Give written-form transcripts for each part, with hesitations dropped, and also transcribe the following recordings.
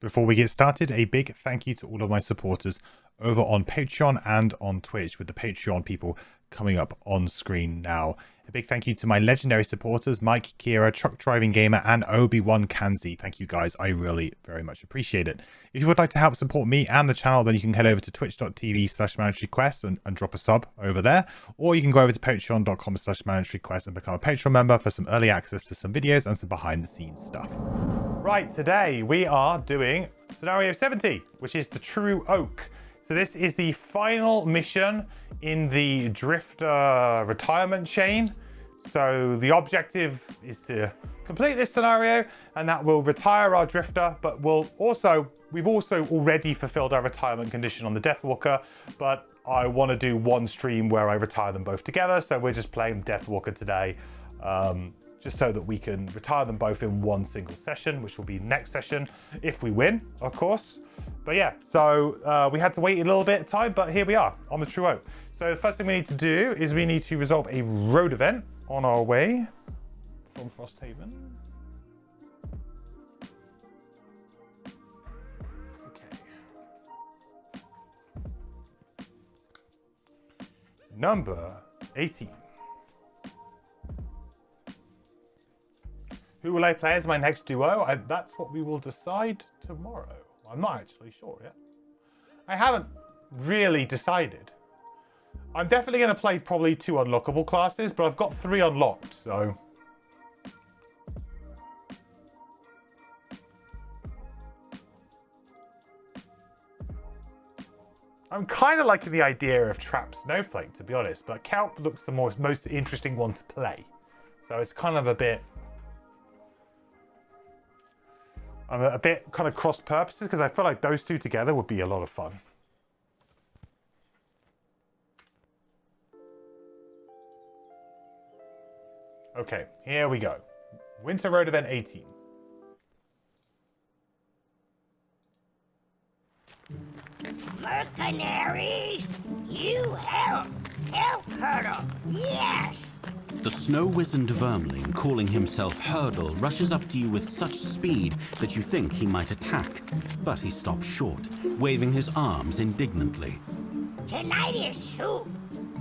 Before we get started, a big thank you to all of my supporters over on Patreon and on Twitch, with the Patreon people coming up on screen now. A big thank you to my legendary supporters, Mike, Kira, Truck Driving Gamer, and Obi-Wan Kanzi. Thank you guys, I really very much appreciate it. If you would like to help support me and the channel, then you can head over to twitch.tv/mandatoryquest and drop a sub over there. Or you can go over to patreon.com/mandatoryquest and become a Patreon member for some early access to some videos and some behind the scenes stuff. Right, today we are doing scenario 70, which is the True Oak. So this is the final mission in the Drifter retirement chain. So the objective is to complete this scenario, and that will retire our Drifter, but we've also already fulfilled our retirement condition on the Deathwalker, but I want to do one stream where I retire them both together. So we're just playing Deathwalker today, just so that we can retire them both in one single session, which will be next session if we win, of course. But yeah, so we had to wait a little bit of time, but here we are on the True Oak. So the first thing we need to do is we need to resolve a road event on our way from Frosthaven. Okay. Number 18. Who will I play as my next duo? That's what we will decide tomorrow. I'm not actually sure yet. I haven't really decided. I'm definitely going to play probably 2 unlockable classes, but I've got 3 unlocked, so... I'm kind of liking the idea of Trap Snowflake, to be honest, but Kelp looks the most interesting one to play. So it's kind of a bit... I'm a bit kind of cross purposes, because I feel like those 2 together would be a lot of fun. Okay, here we go. Winter Road Event 18. Mercenaries, you help Hurdle, yes! The snow-wizened vermling, calling himself Hurdle, rushes up to you with such speed that you think he might attack. But he stops short, waving his arms indignantly. Tonight is soup.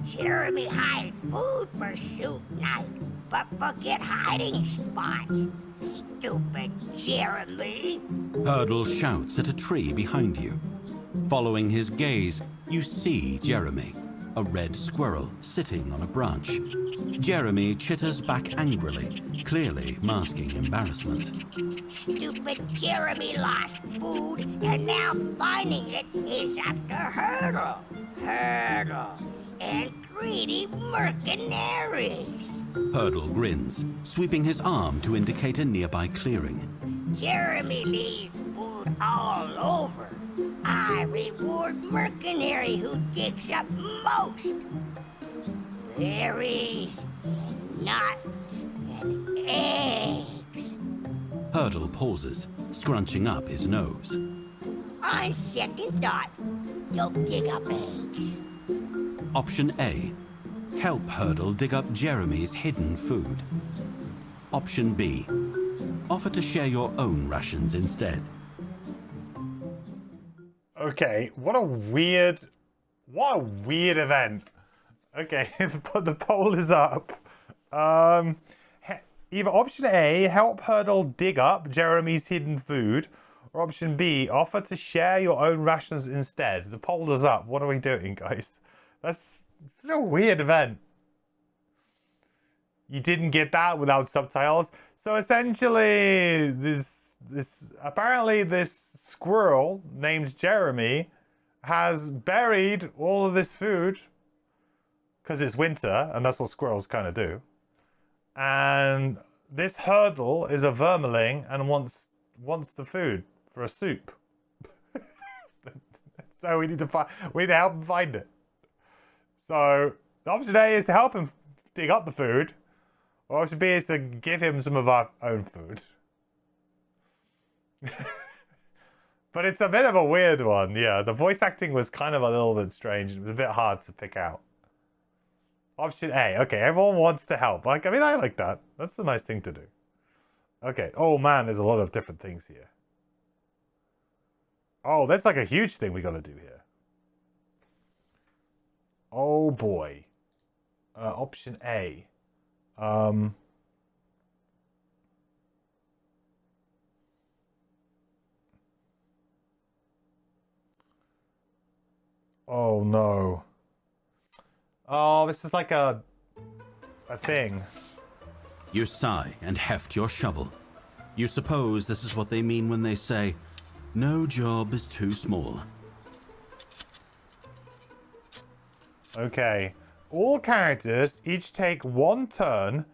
Jeremy hired food for soup night, but forget hiding spots. Stupid Jeremy. Hurdle shouts at a tree behind you. Following his gaze, you see Jeremy, a red squirrel sitting on a branch. Jeremy chitters back angrily, clearly masking embarrassment. Stupid Jeremy lost food, and now finding it is after Hurdle. Hurdle and greedy mercenaries. Hurdle grins, sweeping his arm to indicate a nearby clearing. Jeremy leaves food all over. I reward mercenary who digs up most. Berries, and nuts, and eggs. Hurdle pauses, scrunching up his nose. On second thought, don't dig up eggs. Option A. Help Hurdle dig up Jeremy's hidden food. Option B. Offer to share your own rations instead. Okay, what a weird event. Okay, the poll is up. Either option A, help Hurdle dig up Jeremy's hidden food, or option B, offer to share your own rations instead. The poll is up. What are we doing, guys? That's such a weird event. You didn't get that without subtitles. So essentially, apparently this squirrel named Jeremy has buried all of this food because it's winter, and that's what squirrels kind of do. And this Hurdle is a vermling and wants the food for a soup. So we need to help him find it. So the option A is to help him dig up the food, or option B is to give him some of our own food. But it's a bit of a weird one, yeah. The voice acting was kind of a little bit strange. It was a bit hard to pick out. Option A. Okay, everyone wants to help. I mean, I like that. That's a nice thing to do. Okay. Oh, man, there's a lot of different things here. Oh, that's like a huge thing we got to do here. Oh boy. Option A. Oh no. Oh, this is like a thing. You sigh and heft your shovel. You suppose this is what they mean when they say, no job is too small. Okay. All characters each take 1 turn,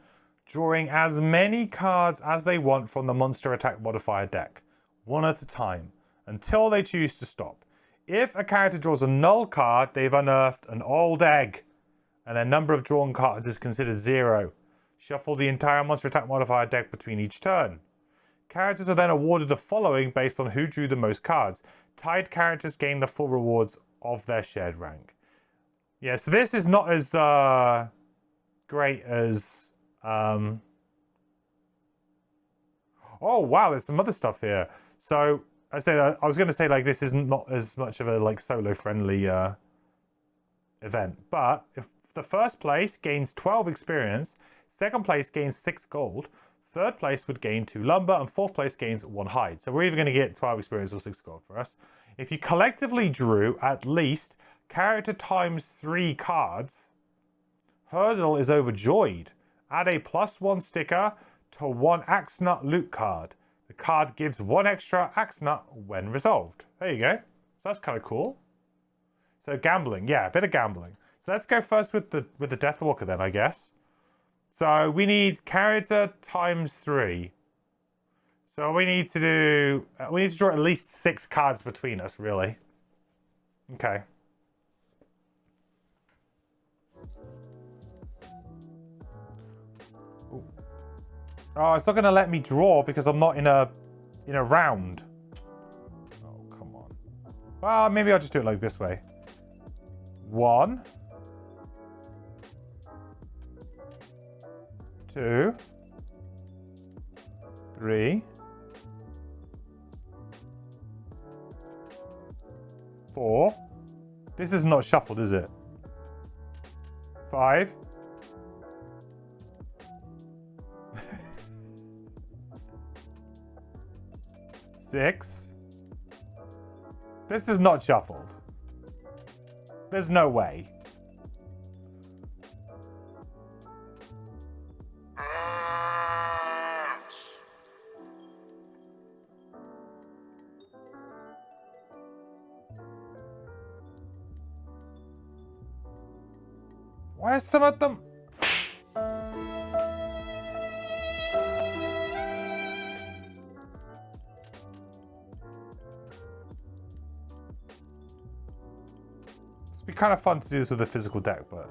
drawing as many cards as they want from the monster attack modifier deck, 1 at a time, until they choose to stop. If a character draws a null card, they've unearthed an old egg, and their number of drawn cards is considered 0. Shuffle the entire monster attack modifier deck between each turn. Characters are then awarded the following based on who drew the most cards. Tied characters gain the full rewards of their shared rank. Yeah, so this is not as great as... Oh, wow, there's some other stuff here. So, I was going to say, like, this is not as much of a, like, solo-friendly event. But if the first place gains 12 experience, second place gains 6 gold, third place would gain 2 lumber, and fourth place gains 1 hide. So we're either going to get 12 experience or 6 gold for us. If you collectively drew at least character times 3 cards, Hurdle is overjoyed. Add a +1 sticker to 1 Axe Nut loot card. The card gives 1 extra Axe Nut when resolved. There you go. So that's kind of cool. So gambling, yeah, a bit of gambling. So let's go first with the Deathwalker then, I guess. So we need character times 3. So we need to draw at least 6 cards between us, really. Okay. Ooh. Oh, it's not going to let me draw because I'm not in a round. Oh, come on. Well, maybe I'll just do it like this way. 1, 2, 3, 4. This is not shuffled, is it? 5. 6. This is not shuffled. There's no way. Why are some of them... It'd be kind of fun to do this with a physical deck, but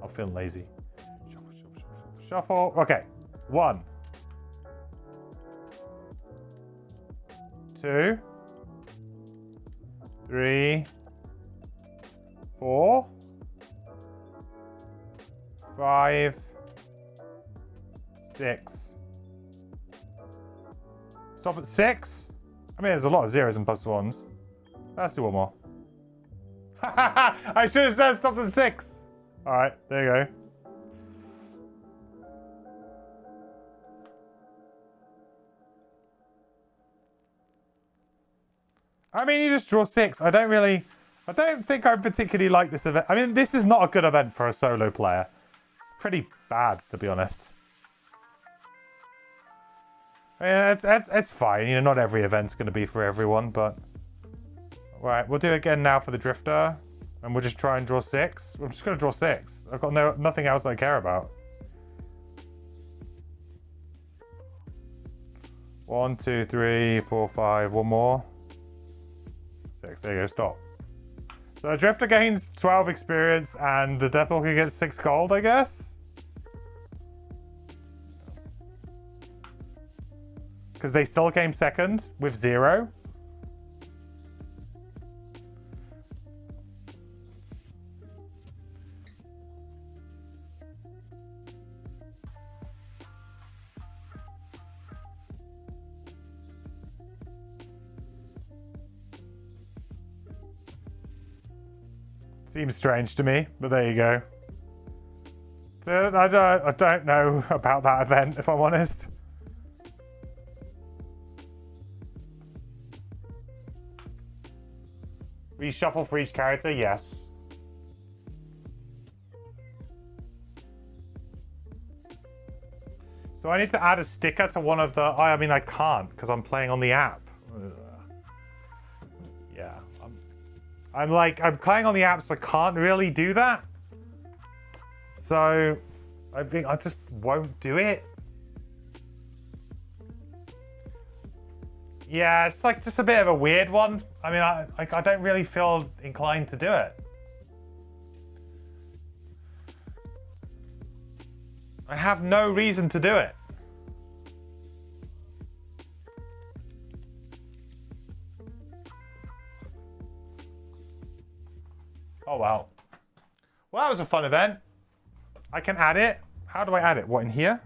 I'm feeling lazy. Shuffle, shuffle, shuffle, shuffle. Okay. 1, 2, 3, 4, 5, 6. Stop at 6? I mean, there's a lot of zeros and +1s. Let's do one more. I should have said stop at 6. All right, there you go. I mean, you just draw 6. I don't think I particularly like this event. I mean, this is not a good event for a solo player. It's pretty bad, to be honest. I mean, it's fine. You know, not every event's going to be for everyone, but... Right, we'll do it again now for the Drifter. And we'll just try and draw 6. I'm just going to draw 6. I've got nothing else I care about. 1, 2, 3, 4, 5. One more. 6. There you go. Stop. So the Drifter gains 12 experience and the Deathwalker gets 6 gold, I guess? Because they still came second with 0. Seems strange to me, but there you go. So, I don't know about that event, if I'm honest. Reshuffle for each character, yes. So I need to add a sticker to one of the... I mean, I can't because I'm playing on the app. Ugh. Yeah. I'm playing on the app, so I can't really do that. So I think I just won't do it. Yeah, it's like just a bit of a weird one. I mean, I don't really feel inclined to do it. I have no reason to do it. Oh, wow. Well, that was a fun event. I can add it. How do I add it? What, in here?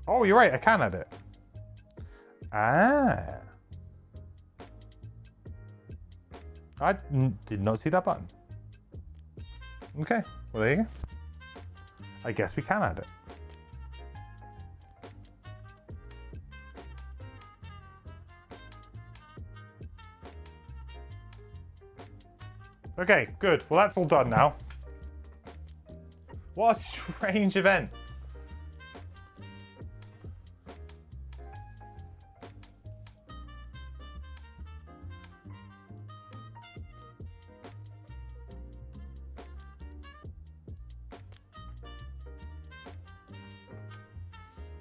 Oh, you're right. I can add it. Ah. I did not see that button. Okay. Well, there you go. I guess we can add it. Okay, good. Well, that's all done now. What a strange event.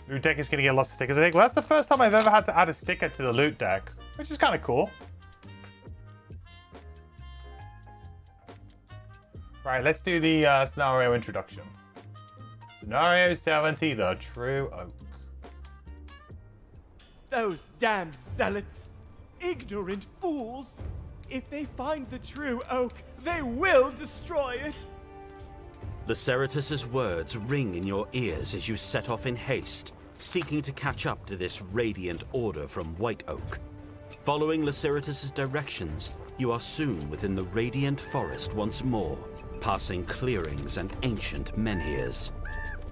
Loot deck is going to get lots of stickers, I think. Well, that's the first time I've ever had to add a sticker to the loot deck, which is kind of cool. Right, let's do the scenario introduction. Scenario 70, the True Oak. Those damned zealots! Ignorant fools! If they find the True Oak, they will destroy it! Laceratus's words ring in your ears as you set off in haste, seeking to catch up to this radiant order from White Oak. Following Laceratus's directions, you are soon within the radiant forest once more, passing clearings and ancient menhirs.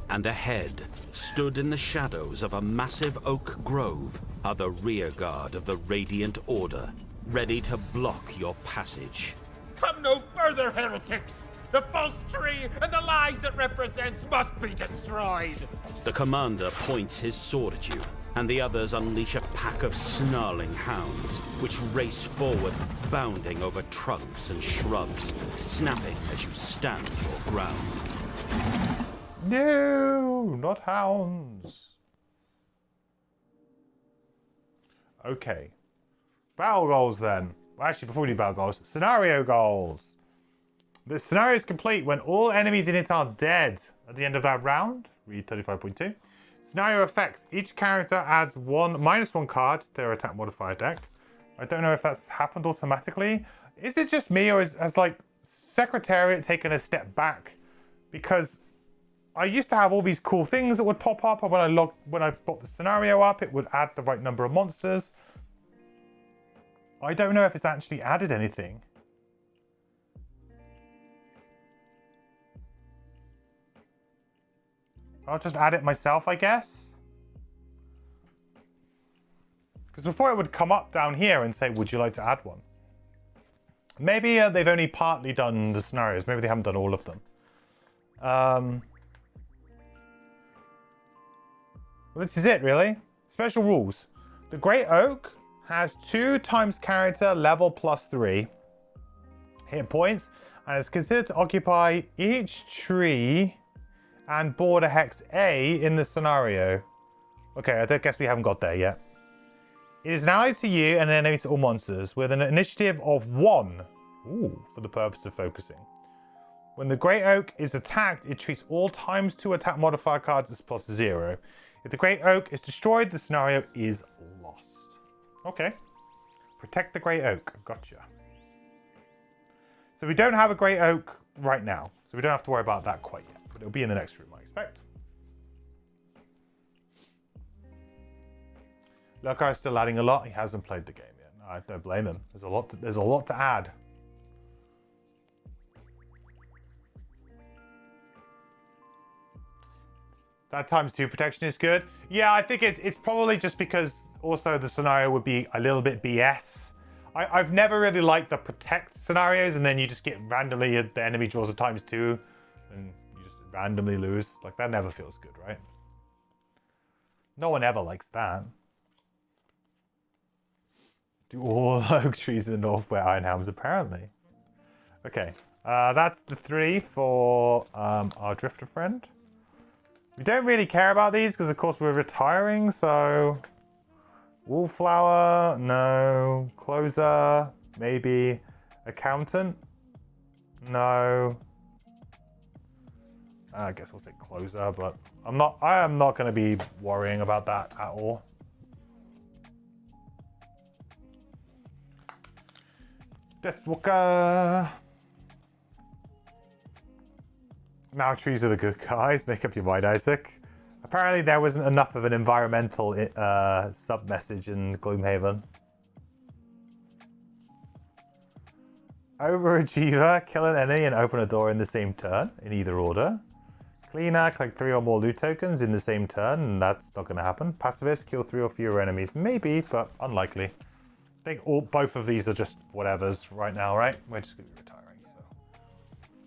And ahead, stood in the shadows of a massive oak grove, are the rearguard of the Radiant Order, ready to block your passage. Come no further, heretics! The false tree and the lies it represents must be destroyed! The commander points his sword at you, and the others unleash a pack of snarling hounds, which race forward, bounding over trunks and shrubs, snapping as you stand your ground. No, not hounds. Okay. Battle goals then. Well, actually, before we do battle goals, scenario goals. The scenario is complete when all enemies in it are dead at the end of that round. Read 35.2. Scenario effects. Each character adds -1 card to their attack modifier deck. I don't know if that's happened automatically. Is it just me, or has like Secretariat taken a step back? Because I used to have all these cool things that would pop up, and when I put the scenario up, it would add the right number of monsters. I don't know if it's actually added anything. I'll just add it myself, I guess. Because before it would come up down here and say, would you like to add one? Maybe they've only partly done the scenarios. Maybe they haven't done all of them. Well, this is it, really. Special rules. The Great Oak has 2 times character level +3 hit points, and is considered to occupy each tree and border hex A in the scenario. Okay, I guess we haven't got there yet. It is an ally to you and an enemy to all monsters with an initiative of 1. Ooh, for the purpose of focusing. When the Great Oak is attacked, it treats all ×2 attack modifier cards as +0. If the Great Oak is destroyed, the scenario is lost. Okay. Protect the Great Oak. Gotcha. So we don't have a Great Oak right now, so we don't have to worry about that quite yet. But it'll be in the next room, I expect. Lokar's still adding a lot. He hasn't played the game yet. No, I don't blame him. There's a lot to add. That ×2 protection is good. Yeah, I think it's probably just because also the scenario would be a little bit BS. I've never really liked the protect scenarios, and then you just get randomly, the enemy draws a ×2, and you just randomly lose. Like, that never feels good, right? No one ever likes that. Do all oak trees in the north wear iron helms, apparently. Okay, that's the 3 for our drifter friend. We don't really care about these because, of course, we're retiring, so... Wallflower, no. Closer, maybe. Accountant, no. I guess we'll say closer, but I am not going to be worrying about that at all. Deathwalker. Now trees are the good guys. Make up your mind, Isaac. Apparently there wasn't enough of an environmental sub-message in Gloomhaven. Overachiever, kill an enemy and open a door in the same turn, in either order. Cleaner, collect 3 or more loot tokens in the same turn, and that's not going to happen. Pacifist, kill 3 or fewer enemies. Maybe, but unlikely. I think both of these are just whatevers right now, right? We're just going to be retiring, so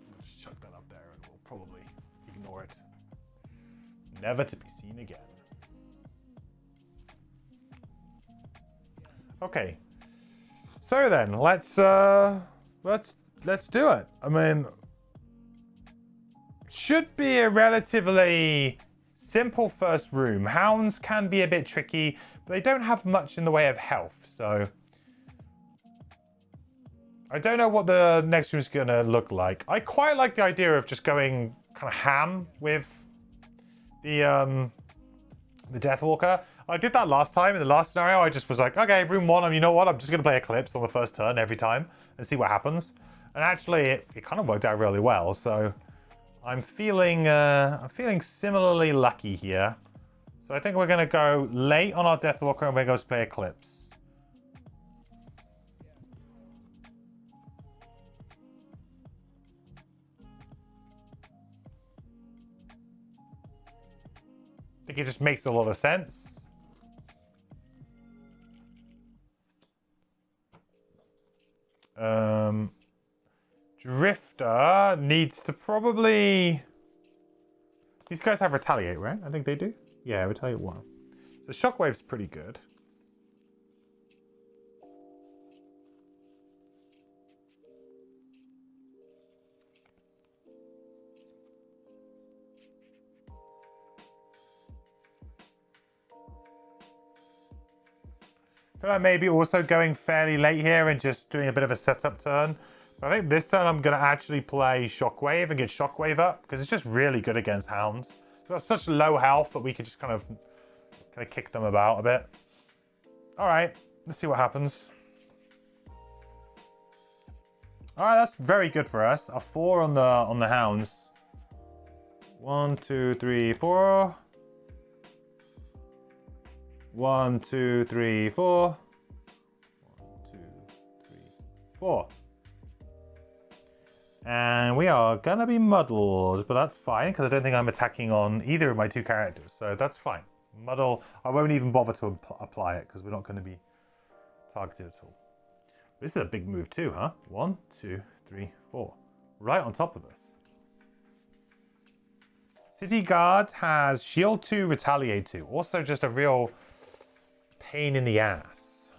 we'll just chuck that up there and we'll probably ignore it. Never to be seen again. Okay. So then, let's do it. I mean, should be a relatively simple first room. Hounds can be a bit tricky, but they don't have much in the way of health, so I don't know what the next room is going to look like. I quite like the idea of just going kind of ham with the Deathwalker. I did that last time in the last scenario. I just was like, okay, room 1, you know what? I'm just going to play Eclipse on the first turn every time and see what happens. And actually, it kind of worked out really well. So I'm feeling similarly lucky here. So I think we're going to go late on our Deathwalker and we're going to play Eclipse. I think it just makes a lot of sense. Drifter needs to probably... These guys have Retaliate, right? I think they do. Yeah, Retaliate 1. So Shockwave's pretty good. I feel like maybe also going fairly late here and just doing a bit of a setup turn. But I think this turn I'm going to actually play Shockwave and get Shockwave up because it's just really good against Hounds. It's got such low health that we can just kind of kick them about a bit. All right, let's see what happens. All right, that's very good for us. A 4 on the Hounds. 1, 2, 3, 4. 1, 2, 3, 4. 1, 2, 3, 4. And we are gonna be muddled, but that's fine because I don't think I'm attacking on either of my 2 characters, so that's fine. Muddle, I won't even bother to apply it because we're not going to be targeted at all. This is a big move too, huh? 1, 2, 3, 4. Right on top of us. City Guard has Shield 2, Retaliate 2. Also just a real pain in the ass.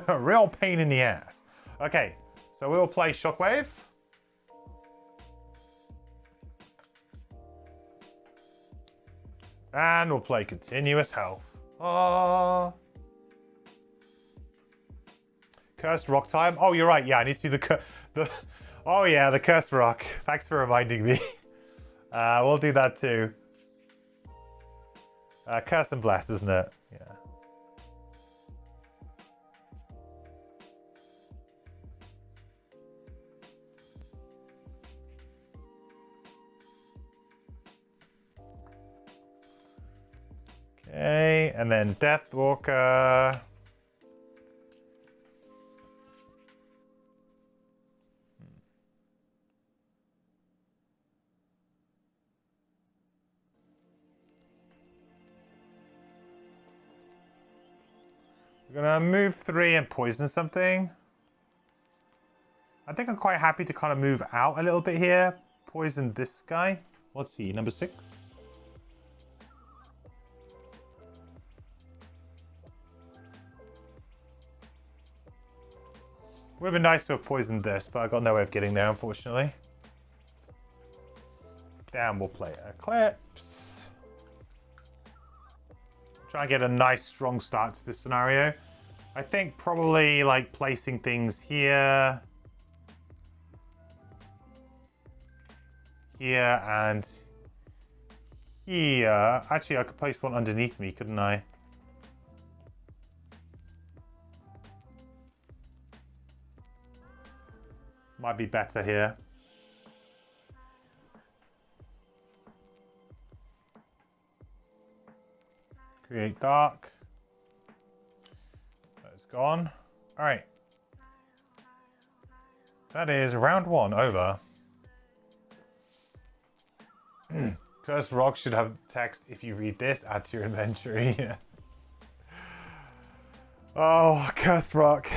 A real pain in the ass. Okay, so we'll play Shockwave. And we'll play Continuous Health. Cursed Rock time. Oh, you're right. Yeah, I need to do the oh yeah, the Cursed Rock. Thanks for reminding me. We'll do that too. Curse and Bless, isn't it? Yeah. Okay, and then Deathwalker. We're gonna move 3 and poison something. I think I'm quite happy to kind of move out a little bit here. Poison this guy. What's he? Number 6? Would have been nice to have poisoned this, but I got no way of getting there, unfortunately. Damn, we'll play Eclipse. Try and get a nice, strong start to this scenario. I think probably like placing things here. Here and here. Actually, I could place one underneath me, couldn't I? Might be better here. Create dark. That's gone. All right. That is round 1 over. Cursed rock should have text. If you read this, add to your inventory. Oh, cursed rock.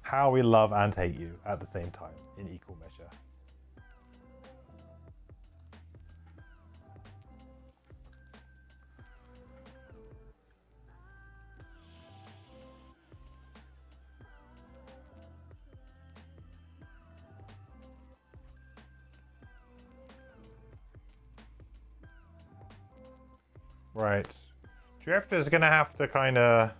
How we love and hate you at the same time in equal measure. Right. Drifter's gonna have to kind of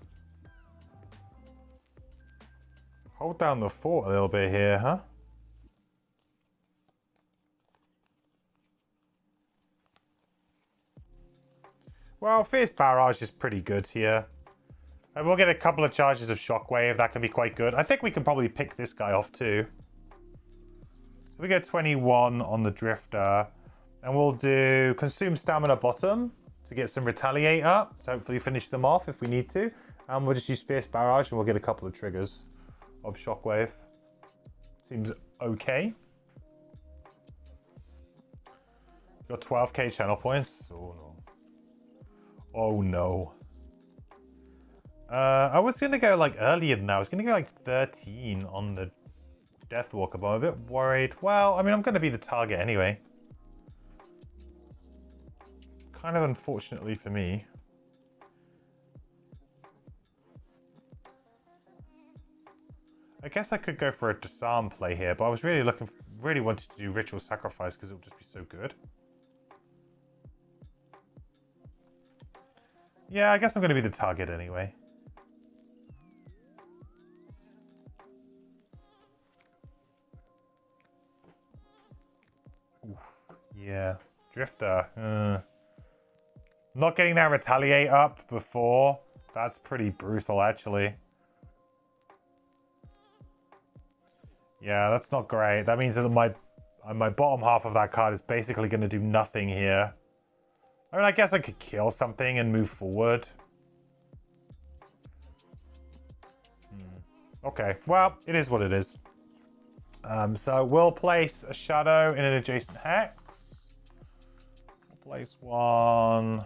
hold down the fort a little bit here, huh? Well, Fierce Barrage is pretty good here. And we'll get a couple of charges of Shockwave. That can be quite good. I think we can probably pick this guy off too. So we get 21 on the Drifter. And we'll do Consume Stamina bottom to get some Retaliate up. So hopefully finish them off if we need to. And we'll just use Fierce Barrage and we'll get a couple of triggers of Shockwave. Seems okay. Got 12k channel points. Oh no. Oh no. I was gonna go like earlier than that. I was gonna go like 13 on the Deathwalker, but I'm a bit worried. Well, I mean, I'm gonna be the target anyway. Kind of unfortunately for me. I guess I could go for a disarm play here, but I was really wanted to do Ritual Sacrifice because it would just be so good. Yeah, I guess I'm going to be the target anyway. Oof, yeah, Drifter. Not getting that Retaliate up before, that's pretty brutal actually. Yeah, that's not great. That means that my bottom half of that card is basically going to do nothing here. I mean, I guess I could kill something and move forward. Okay, well, it is what it is. So we'll place a shadow in an adjacent hex. We'll place one.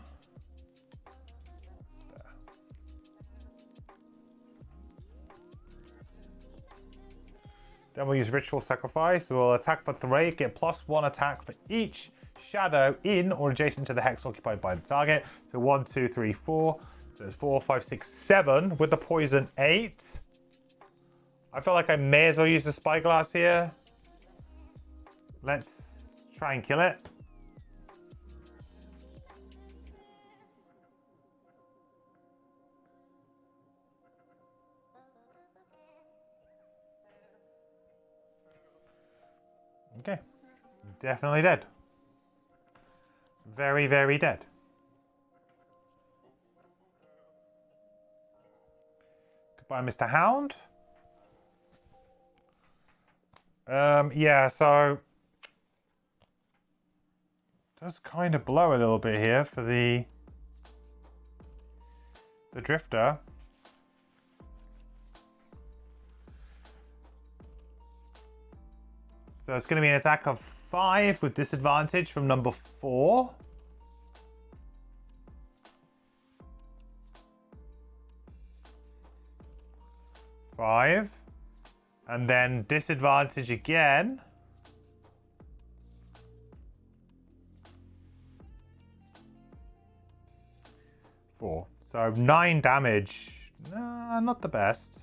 Then we'll use Ritual Sacrifice. We'll attack for 3, get +1 attack for each shadow in or adjacent to the hex occupied by the target. So 1, 2, 3, 4. So it's 4, 5, 6, 7 with the poison 8. I feel like I may as well use the Spyglass here. Let's try and kill it. Okay, definitely dead. Very, very dead. Goodbye, Mr. Hound. Yeah, so does kind of blow a little bit here for the Drifter. So it's going to be an attack of 5 with disadvantage from number 4. 5. And then disadvantage again. 4. So 9 damage. Not the best.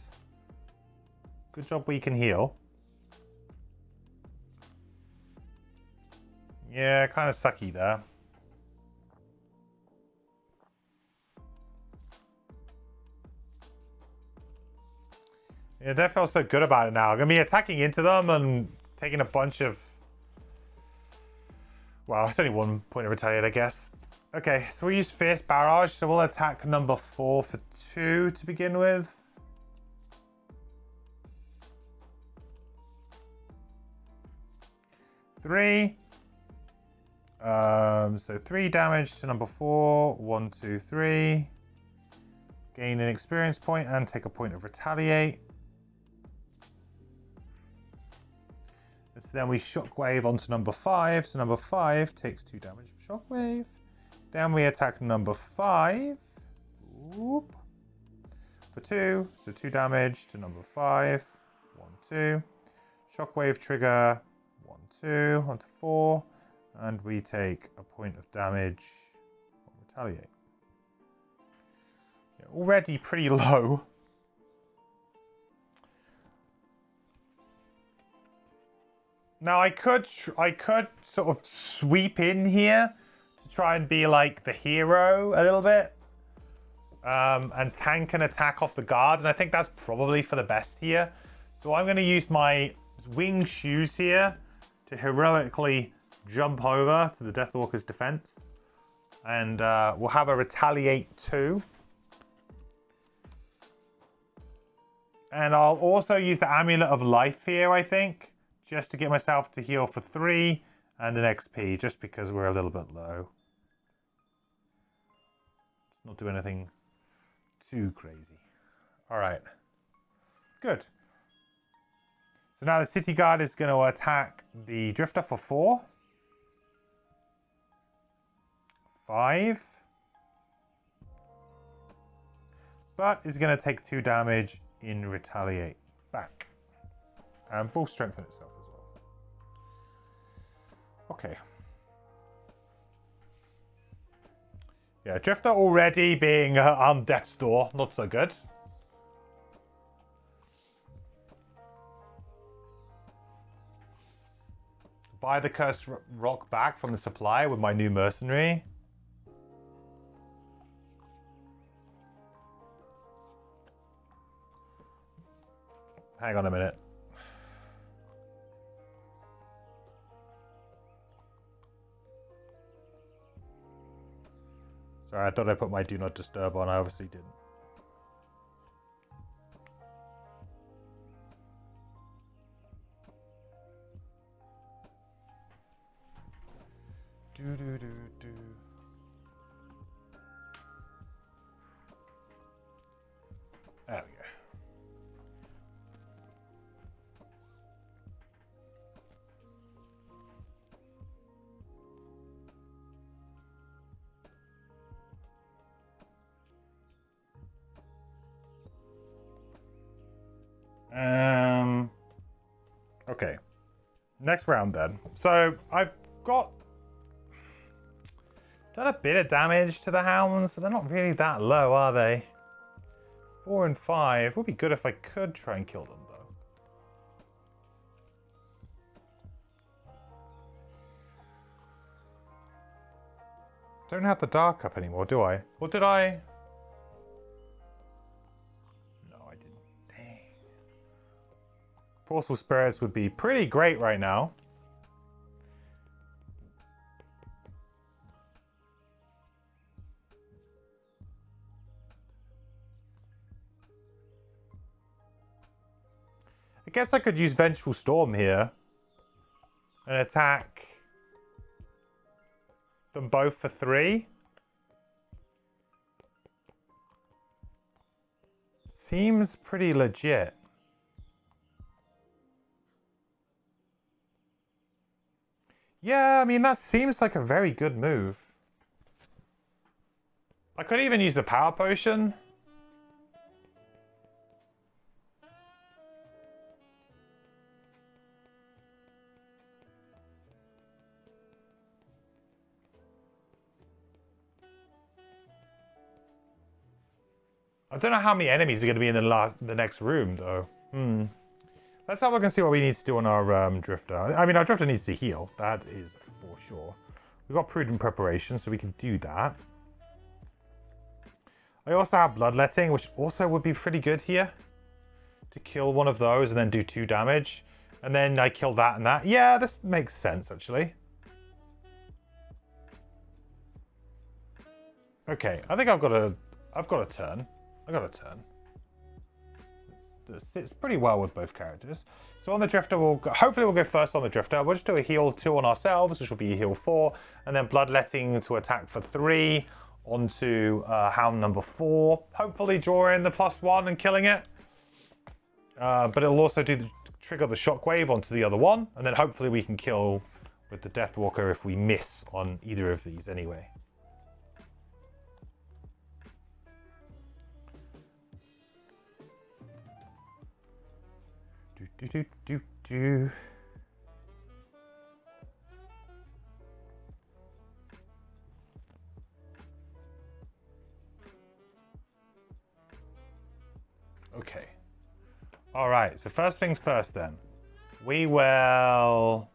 Good job we can heal. Yeah, kind of sucky there. Yeah, that feels so good about it now. I'm going to be attacking into them and taking a bunch of... Well, it's only 1 point of retaliate, I guess. Okay, so we use Fierce Barrage, so we'll attack number 4 for 2 to begin with. Three. So 3 damage to number 4. 1, 2, 3. Gain an experience point and take a point of retaliate. So then we shockwave onto number 5. So number 5 takes 2 damage of shockwave. Then we attack number 5. Whoop. For 2. So 2 damage to number 5. 1, 2. Shockwave trigger. 1, 2. Onto 4. And we take a point of damage from retaliate. Yeah, already pretty low. Now I could sort of sweep in here to try and be like the hero a little bit, and tank an attack off the guard, and I think that's probably for the best here. So I'm going to use my wing shoes here to heroically jump over to the Deathwalker's defense, and we'll have a retaliate 2. And I'll also use the Amulet of Life here, I think. Just to get myself to heal for 3 and an XP, just because we're a little bit low. Let's not do anything too crazy. All right. Good. So now the City Guard is going to attack the Drifter for 4. 5. But is going to take 2 damage in retaliate back. And will strengthen itself as well. Okay. Yeah, Drifter already being on death's door. Not so good. Buy the cursed rock back from the supply with my new mercenary. Hang on a minute. Sorry, I thought I put my do not disturb on. I obviously didn't. Do. There we go. Okay. Next round then. So I've done a bit of damage to the hounds, but they're not really that low, are they? 4 and 5. Would be good if I could try and kill them, though. Don't have the dark up anymore, do I? Or did I? No, I didn't. Dang. Forceful Spirits would be pretty great right now. I guess I could use Vengeful Storm here and attack them both for 3. Seems pretty legit. Yeah, I mean, that seems like a very good move. I could even use the Power Potion. I don't know how many enemies are going to be in the next room, though. Let's have a look and see what we need to do on our drifter. I mean, our drifter needs to heal. That is for sure. We've got prudent preparation, so we can do that. I also have bloodletting, which also would be pretty good here. To kill one of those and then do 2 damage. And then I kill that and that. Yeah, this makes sense, actually. Okay, I think I've got a turn. I got a turn. It sits pretty well with both characters. So on the drifter, hopefully we'll go first on the drifter. We'll just do a heal 2 on ourselves, which will be a heal 4, and then bloodletting to attack for 3 onto hound number 4. Hopefully drawing the +1 and killing it. But it'll also trigger the shockwave onto the other one, and then hopefully we can kill with the Deathwalker if we miss on either of these anyway. Do. Okay. All right. So first things first, then. We'll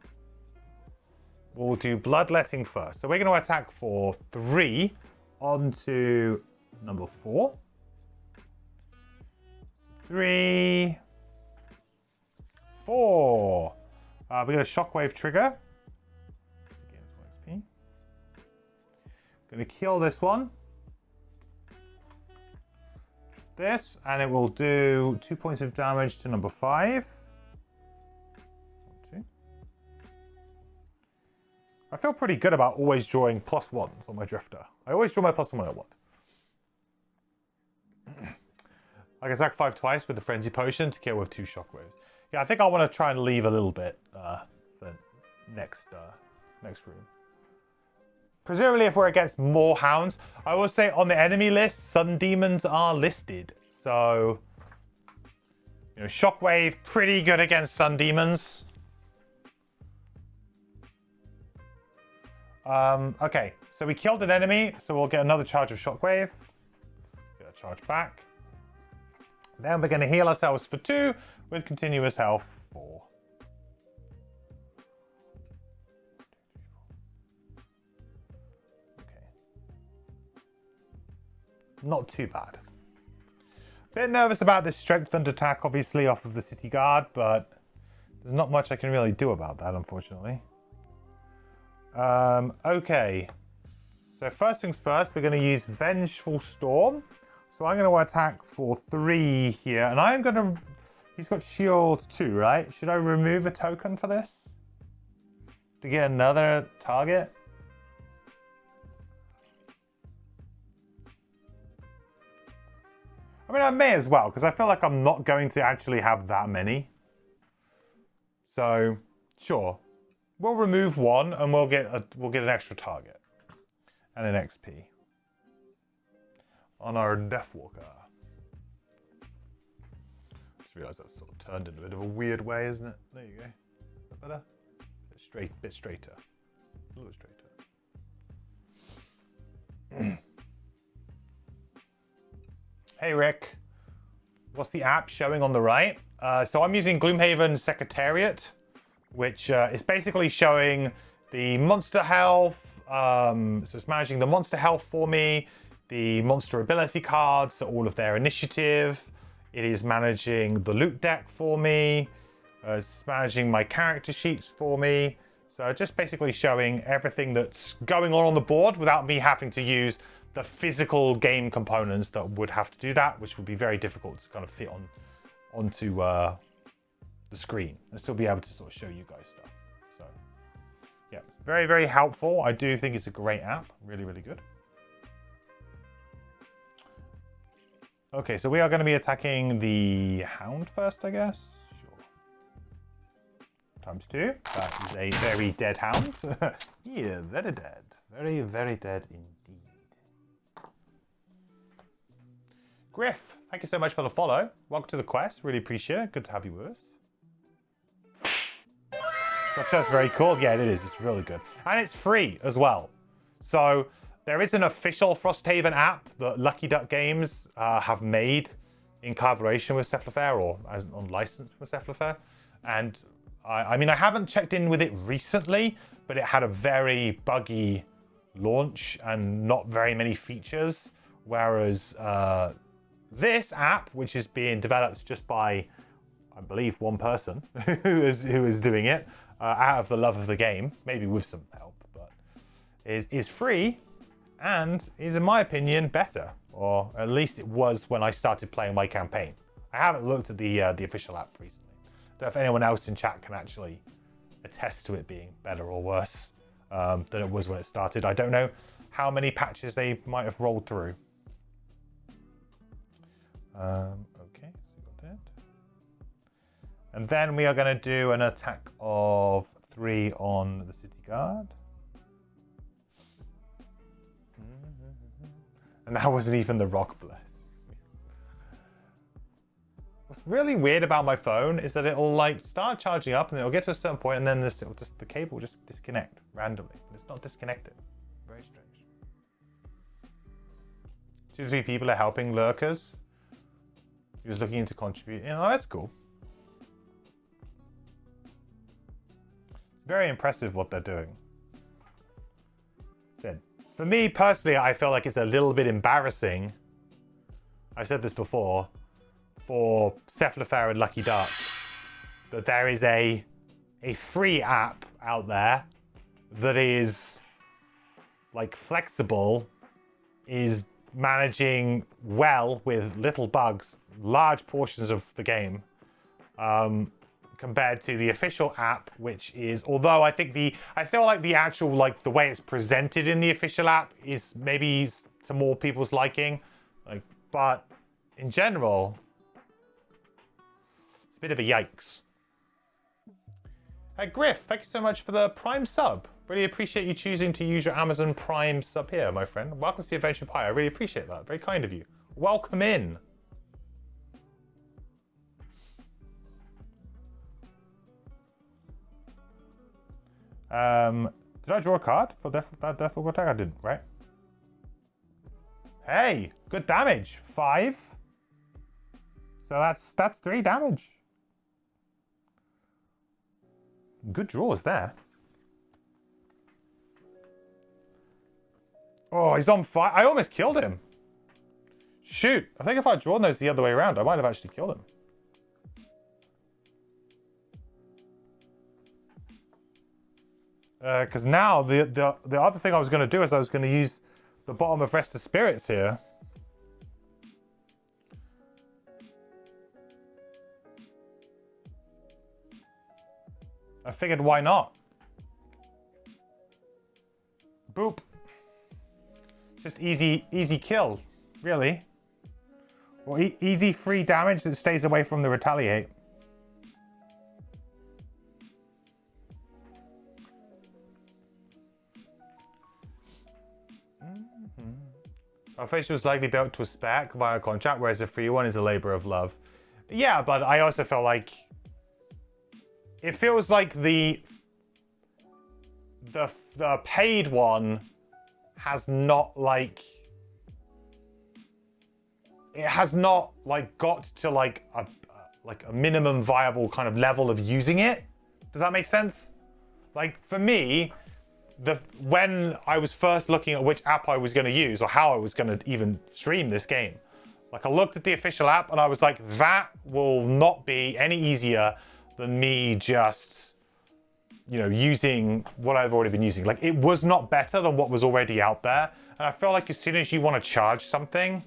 do bloodletting first. So we're going to attack for 3 onto number 4. 3. 4. We're going to shockwave trigger. Against XP. Going to kill this one. This, and it will do 2 points of damage to number 5. 1, 2. I feel pretty good about always drawing +1s on my drifter. I always draw my +1 when I want. I can sack 5 twice with the frenzy potion to kill with 2 shockwaves. Yeah, I think I want to try and leave a little bit for next room. Presumably if we're against more hounds. I will say on the enemy list, sun demons are listed. So, you know, shockwave, pretty good against sun demons. Okay, so we killed an enemy, so we'll get another charge of shockwave. Get a charge back. Then we're going to heal ourselves for 2 with continuous health 4. Okay. Not too bad. Bit nervous about this strengthened attack, obviously, off of the city guard, but there's not much I can really do about that, unfortunately. Okay. So first things first, we're going to use Vengeful Storm. So I'm going to attack for 3 here, and I'm going to... He's got shield 2, right? Should I remove a token for this? To get another target? I mean, I may as well, because I feel like I'm not going to actually have that many. So, sure. We'll remove 1, and we'll get an extra target. And an XP. On our Deathwalker. Just realised that's sort of turned in a bit of a weird way, isn't it? There you go. Is that better? Bit straighter. A little bit straighter. Hey Rick. What's the app showing on the right? So I'm using Gloomhaven Secretariat, which is basically showing the monster health. So it's managing the monster health for me, the monster ability cards, so all of their initiative. It is managing the loot deck for me. It's managing my character sheets for me. So just basically showing everything that's going on the board without me having to use the physical game components that would have to do that, which would be very difficult to kind of fit onto the screen and still be able to sort of show you guys stuff. So yeah, it's very, very helpful. I do think it's a great app. Really, really good. Okay, so we are going to be attacking the Hound first, I guess. Sure. Times 2. That is a very dead Hound. Yeah, very dead. Very, very dead indeed. Griff, thank you so much for the follow. Welcome to the quest. Really appreciate it. Good to have you with us. That's very cool. Yeah, it is. It's really good. And it's free as well. So There is an official Frosthaven app that Lucky Duck Games have made in collaboration with Cephalofair, or as on license from Cephalofair. And I mean, I haven't checked in with it recently, but it had a very buggy launch and not very many features. Whereas this app, which is being developed just by, I believe, one person who is doing it out of the love of the game, maybe with some help, but is free and is, in my opinion, better. Or at least it was when I started playing my campaign. I haven't looked at the official app recently. Don't know if anyone else in chat can actually attest to it being better or worse than it was when it started. I don't know how many patches they might have rolled through. Okay, so we got that. And then we are going to do an attack of 3 on the city guard. And that wasn't even the rock bless. What's really weird about my phone is that it'll like start charging up and it'll get to a certain point and then the cable will just disconnect randomly. But it's not disconnected. Very strange. 2 to 3 people are helping lurkers. He was looking into contributing. You know, that's cool. It's very impressive what they're doing. For me personally, I feel like it's a little bit embarrassing. I said this before, for Cephalofair and Lucky Duck, that there is a free app out there that is like flexible, is managing well with little bugs large portions of the game, compared to the official app, which is, although I feel like the actual, like the way it's presented in the official app is maybe to more people's liking, like, but in general, it's a bit of a yikes. Hey Griff, thank you so much for the Prime sub. Really appreciate you choosing to use your Amazon Prime sub here, my friend. Welcome to the Adventure Pie. I really appreciate that. Very kind of you. Welcome in. Did I draw a card for that Death Lord attack? I didn't, right? Hey, good damage. 5. So that's 3 damage. Good draws there. Oh, he's on fire. I almost killed him. Shoot. I think if I'd drawn those the other way around, I might have actually killed him. Because now the other thing I was going to do is I was going to use the bottom of Rest of Spirits here. I figured why not? Boop. Just easy kill, really. Or easy free damage that stays away from the retaliate. Our facial is likely built to a spec via contract, whereas a free one is a labor of love. Yeah, but I also feel like it feels like the paid one has not like got to like a minimum viable kind of level of using it. Does that make sense? Like for me, when I was first looking at which app I was going to use or how I was going to even stream this game, like I looked at the official app and I was like, that will not be any easier than me just, you know, using what I've already been using. Like it was not better than what was already out there. And I feel like as soon as you want to charge something,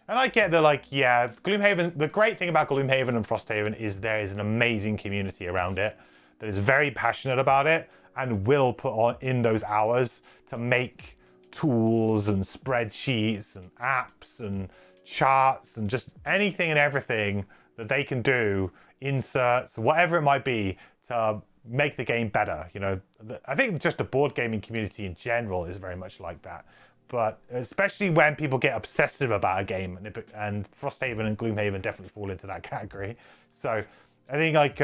and I get that, like, yeah, Gloomhaven, the great thing about Gloomhaven and Frosthaven is there is an amazing community around it that is very passionate about it and will put in those hours to make tools and spreadsheets and apps and charts and just anything and everything that they can do, inserts, whatever it might be, to make the game better. You know, I think just the board gaming community in general is very much like that. But especially when people get obsessive about a game, and Frosthaven and Gloomhaven definitely fall into that category. So I think like,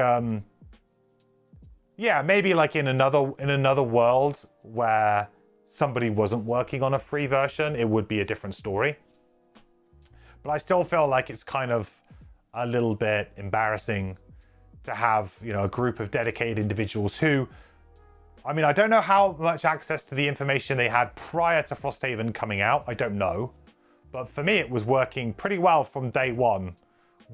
Yeah, maybe like in another world where somebody wasn't working on a free version, it would be a different story. But I still feel like it's kind of a little bit embarrassing to have, you know, a group of dedicated individuals who, I mean, I don't know how much access to the information they had prior to Frosthaven coming out. I don't know. But for me, it was working pretty well from day one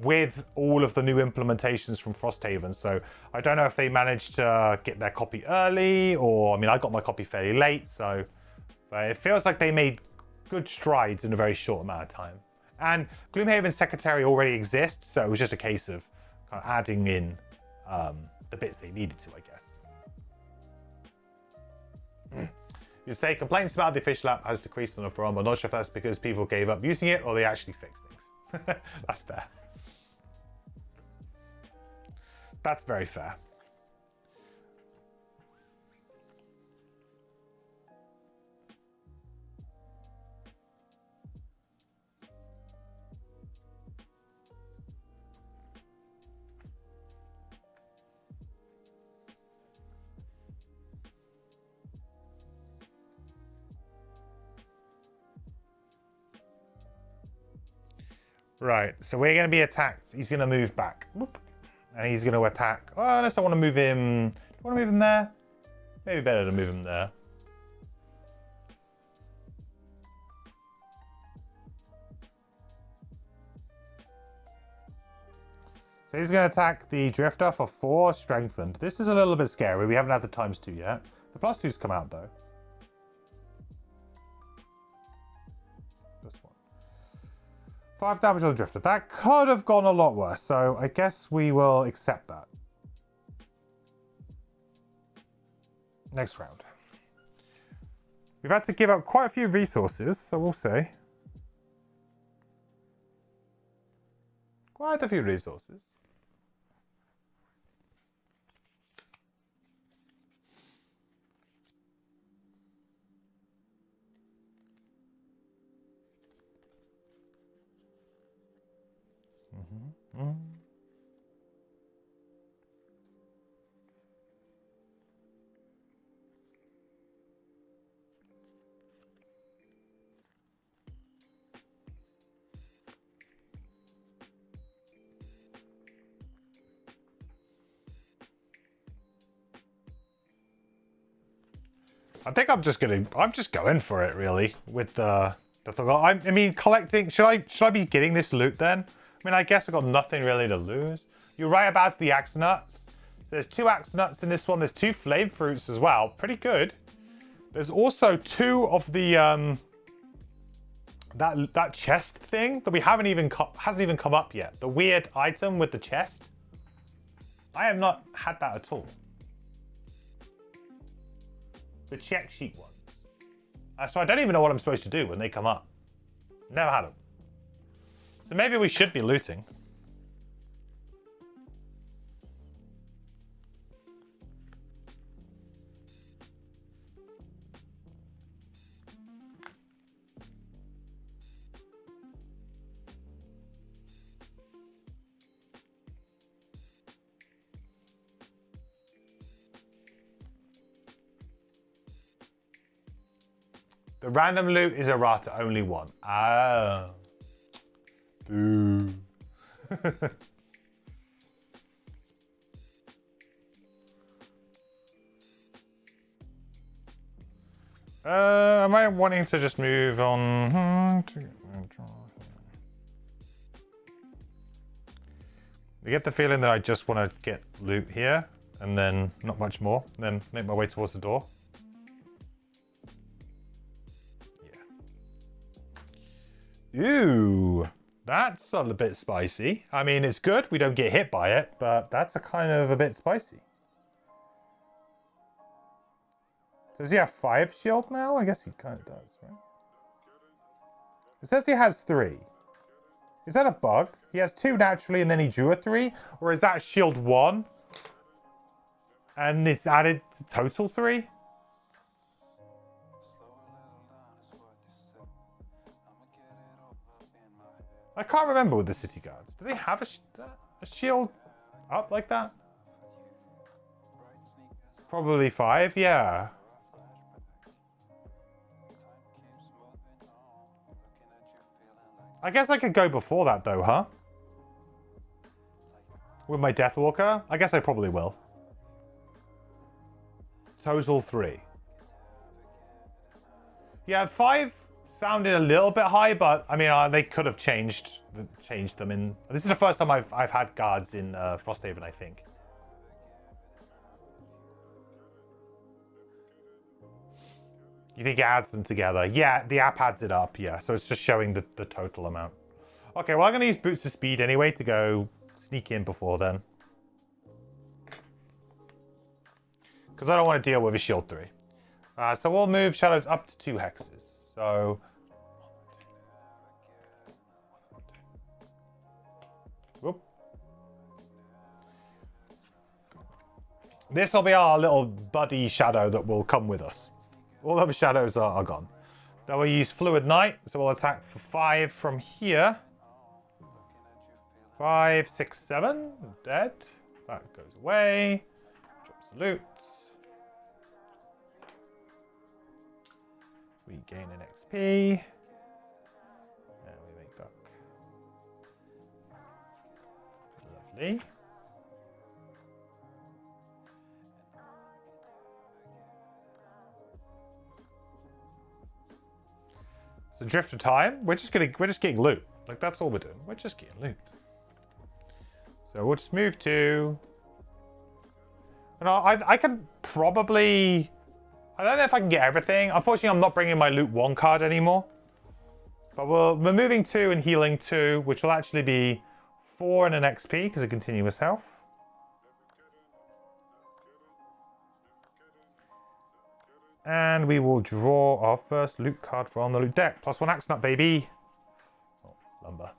with all of the new implementations from Frosthaven. So I don't know if they managed to get their copy early, or, I mean, I got my copy fairly late. So it feels like they made good strides in a very short amount of time. And Gloomhaven Secretary already exists, so it was just a case of kind of adding in the bits they needed to, I guess. You say complaints about the official app has decreased on the forum. I'm not sure if that's because people gave up using it or they actually fixed things. That's fair. That's very fair. Right, so we're going to be attacked. He's going to move back. Whoop. And he's going to attack. Oh, unless I want to move him. Do you want to move him there? Maybe better to move him there. So he's going to attack the Drifter for 4 strengthened. This is a little bit scary. We haven't had the ×2 yet. The +2's come out though. This one. 5 damage on the Drifter. That could have gone a lot worse. So I guess we will accept that. Next round. We've had to give up quite a few resources, so we'll say. Quite a few resources. I think I'm just going for it really with the I mean, collecting. Should I be getting this loot then? I mean, I guess I've got nothing really to lose. You're right about the axe nuts. So there's 2 axe nuts in this one. There's 2 flame fruits as well. Pretty good. There's also 2 of the that chest thing that we hasn't even come up yet. The weird item with the chest. I have not had that at all. The check sheet ones. So I don't even know what I'm supposed to do when they come up. Never had them. So maybe we should be looting. The random loot is errata, only 1. Ah. Boo. Am I wanting to just move on? I get the feeling that I just want to get loot here and then not much more, then make my way towards the door. Ooh, that's a bit spicy. I mean, it's good. We don't get hit by it, but that's a kind of a bit spicy. Does he have 5 shield now? I guess he kind of does, right? It says he has 3. Is that a bug? He has 2 naturally and then he drew a 3? Or is that shield 1? And it's added to total 3? I can't remember with the city guards. Do they have a shield up like that? Probably 5, yeah. I guess I could go before that though, huh? With my Deathwalker? I guess I probably will. Total 3. Yeah, 5 sounded a little bit high, but I mean, they could have changed them in... This is the first time I've had guards in Frosthaven, I think. You think it adds them together? Yeah, the app adds it up, yeah. So it's just showing the total amount. Okay, well, I'm going to use Boots of Speed anyway to go sneak in before then. Because I don't want to deal with a shield 3. So we'll move shadows up to 2 hexes. So... Whoop. This will be our little buddy shadow that will come with us. All other shadows are gone. Then we'll use Fluid Knight, so we'll attack for 5 from here. 5, 6, 7, dead. That goes away. Drops loot. We gain an XP. And we make duck. Lovely. So drift of time. We're just getting loot. Like that's all we're doing. We're just getting loot. So we'll just move to. And I can probably. I don't know if I can get everything. Unfortunately, I'm not bringing my loot 1 card anymore. But we're moving 2 and healing 2, which will actually be 4 and an XP because of continuous health. And we will draw our first loot card from the loot deck. +1 axe nut, baby. Oh, lumber.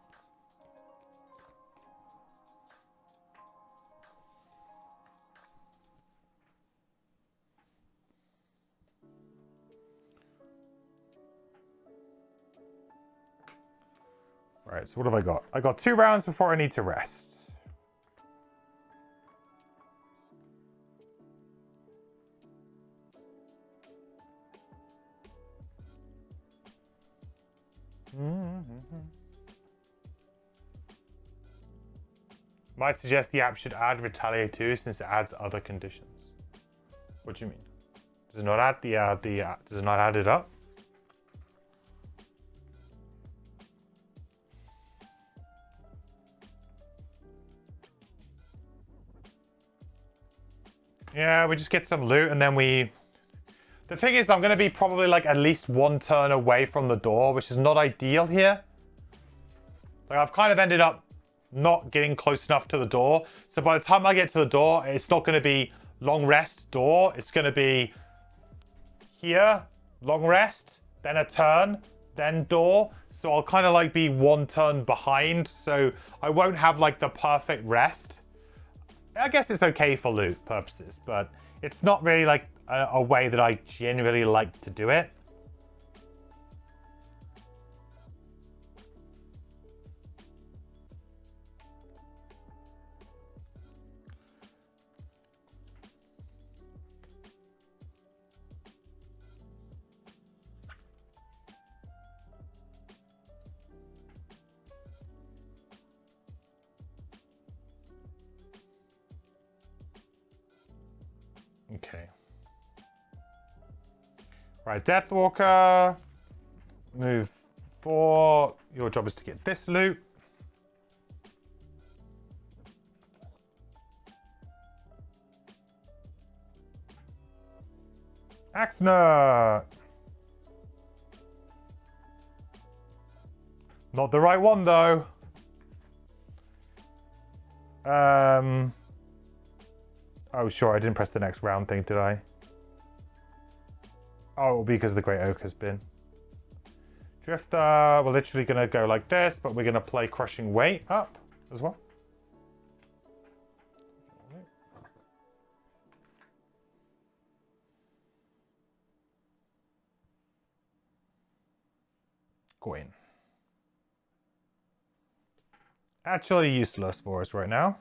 Right, so what have I got? I got 2 rounds before I need to rest. Might suggest the app should add Retaliate too, since it adds other conditions. What do you mean? Does it not add does it not add it up? Yeah, we just get some loot and then we... The thing is, I'm going to be probably like at least 1 turn away from the door, which is not ideal here. Like I've kind of ended up not getting close enough to the door. So by the time I get to the door, it's not going to be long rest, door. It's going to be here, long rest, then a turn, then door. So I'll kind of like be 1 turn behind. So I won't have like the perfect rest. I guess it's okay for loot purposes, but it's not really like a way that I genuinely like to do it. Okay. Right, Deathwalker. Move 4. Your job is to get this loot. Axe nut. Not the right one though. Oh, sure, I didn't press the next round thing, did I? Oh, it'll be because the Great Oak has been. Drifter, we're literally going to go like this, but we're going to play Crushing Weight up as well. Coin. Actually useless for us right now.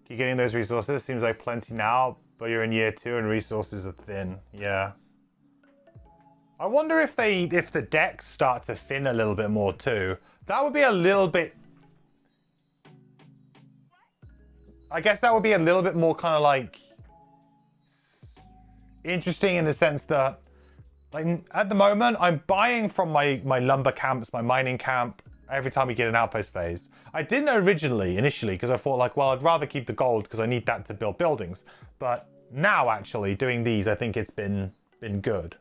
Keep getting those resources. Seems like plenty now, but you're in year 2 and resources are thin. Yeah. I wonder if the decks start to thin a little bit more too. That would be a little bit... I guess that would be a little bit more kind of like... interesting in the sense that, like, at the moment, I'm buying from my lumber camps, my mining camp, every time we get an outpost phase. I didn't initially, because I thought, like, well, I'd rather keep the gold because I need that to build buildings. But now, actually, doing these, I think it's been good.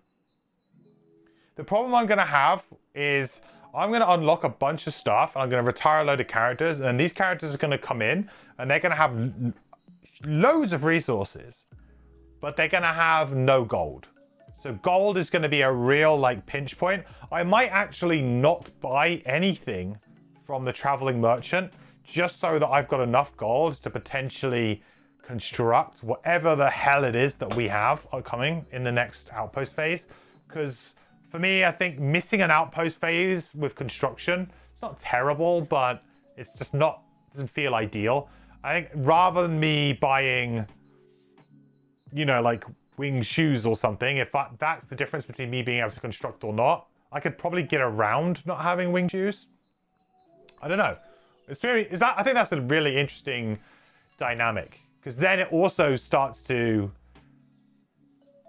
The problem I'm going to have is I'm going to unlock a bunch of stuff, and I'm going to retire a load of characters, and these characters are going to come in, and they're going to have loads of resources, but they're going to have no gold. So gold is going to be a real, like, pinch point. I might actually not buy anything from the traveling merchant just so that I've got enough gold to potentially construct whatever the hell it is that we have coming in the next outpost phase. Because for me, I think missing an outpost phase with construction, it's not terrible, but it's just not, doesn't feel ideal. I think rather than me buying, you know, like winged shoes or something, if that's the difference between me being able to construct or not, I could probably get around not having winged shoes. I don't know. I think that's a really interesting dynamic, because then it also starts to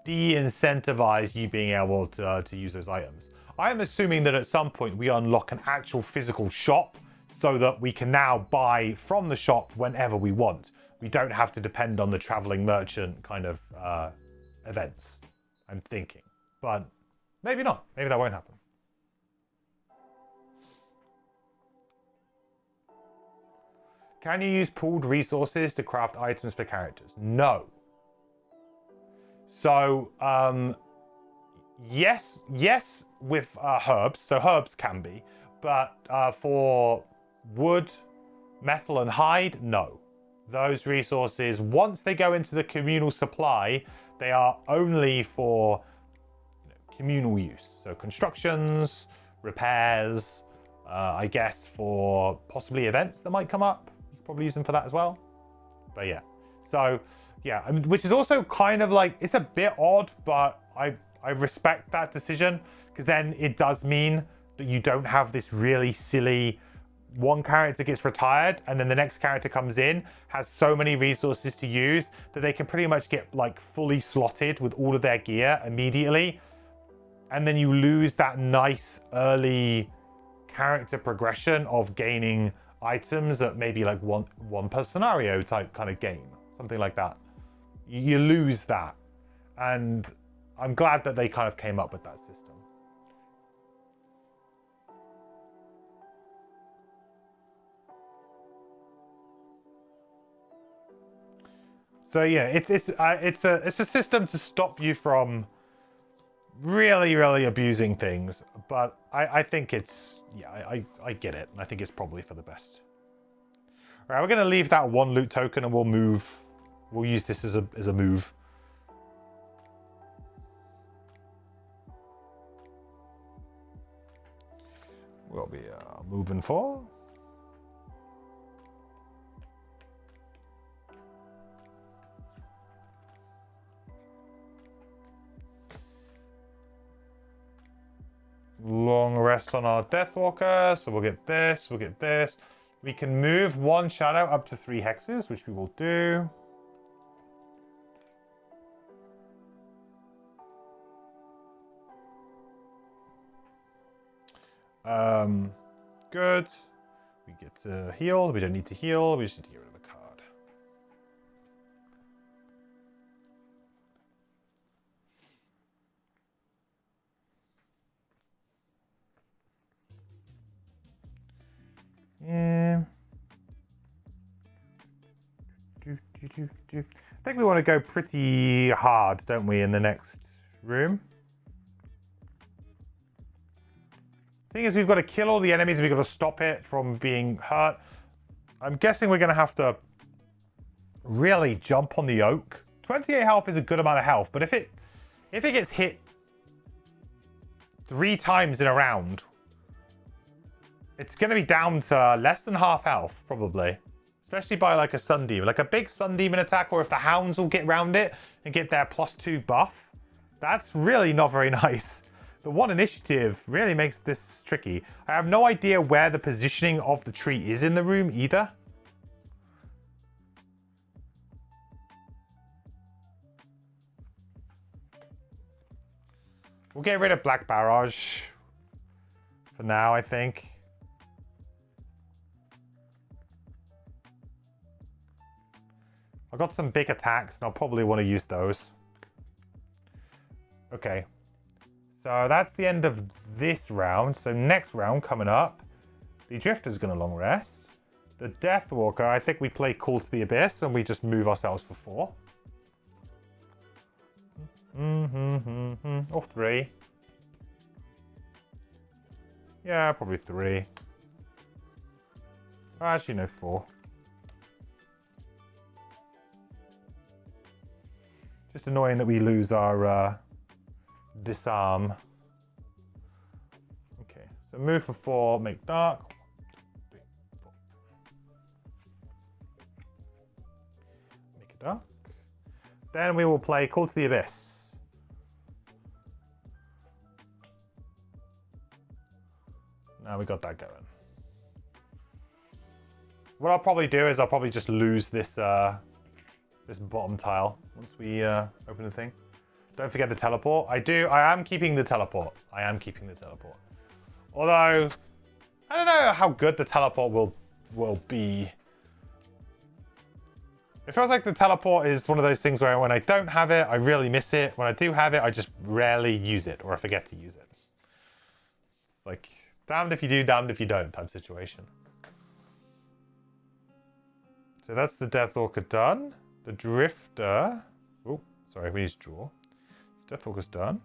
de-incentivize you being able to use those items. I'm assuming that at some point we unlock an actual physical shop so that we can now buy from the shop whenever we want. We don't have to depend on the traveling merchant kind of events, I'm thinking. But maybe not. Maybe that won't happen. Can you use pooled resources to craft items for characters? No. So, yes with herbs. So herbs can be. But for wood, metal, and hide, no. Those resources, once they go into the communal supply, they are only for communal use. So constructions, repairs, I guess for possibly events that might come up. You could probably use them for that as well. But yeah. So, yeah, I mean, which is also kind of like, it's a bit odd, but I respect that decision, because then it does mean that you don't have this really silly one character gets retired and then the next character comes in, has so many resources to use that they can pretty much get like fully slotted with all of their gear immediately. And then you lose that nice early character progression of gaining items at maybe like one per scenario type kind of game, something like that. You lose that. And I'm glad that they kind of came up with that system. So yeah, it's a system to stop you from really abusing things, but I think it's, yeah, I get it. I think it's probably for the best. All right, we're gonna leave that one loot token and we'll move. We'll use this as a move. We'll be moving forward. Long rest on our Deathwalker, so we'll get this, we'll get this. We can move one shadow up to 3 hexes, which we will do. Good. We get to heal. We don't need to heal. We just need to get rid of a card. Yeah. I think we want to go pretty hard, don't we, in the next room? Thing is, we've got to kill all the enemies. We've got to stop it from being hurt. I'm guessing we're going to have to really jump on the oak. 28 health is a good amount of health, but if it gets hit 3 times in a round, It's going to be down to less than half health, probably. Especially by like a Sundemon. Like a big Sundemon attack, or if the Hounds will get round it and get their +2 buff. That's really not very nice. The 1 initiative really makes this tricky. I have no idea where the positioning of the tree is in the room either. We'll get rid of Black Barrage for now, I think. I've got some big attacks, and I'll probably want to use those. Okay. So that's the end of this round. So next round coming up, the Drifter's going to long rest. The Deathwalker, I think we play Call to the Abyss, and we just move ourselves for 4. Or 3. Yeah, probably 3. Actually, no, 4. Just annoying that we lose our disarm. Okay, so move for 4, make dark. 1, 2, 3, 4. Make it dark. Then we will play Call to the Abyss. Now we got that going. What I'll probably do is I'll probably just lose this this bottom tile once we open the thing. Don't forget the teleport. I am keeping the teleport. Although I don't know how good the teleport will be. It feels like the teleport is one of those things where when I don't have it, I really miss it. When I do have it, I just rarely use it, or I forget to use it. It's like damned if you do, damned if you don't type situation. So that's the Deathwalker done. The Drifter. Oh, sorry, we need to draw. Deathwalker's done.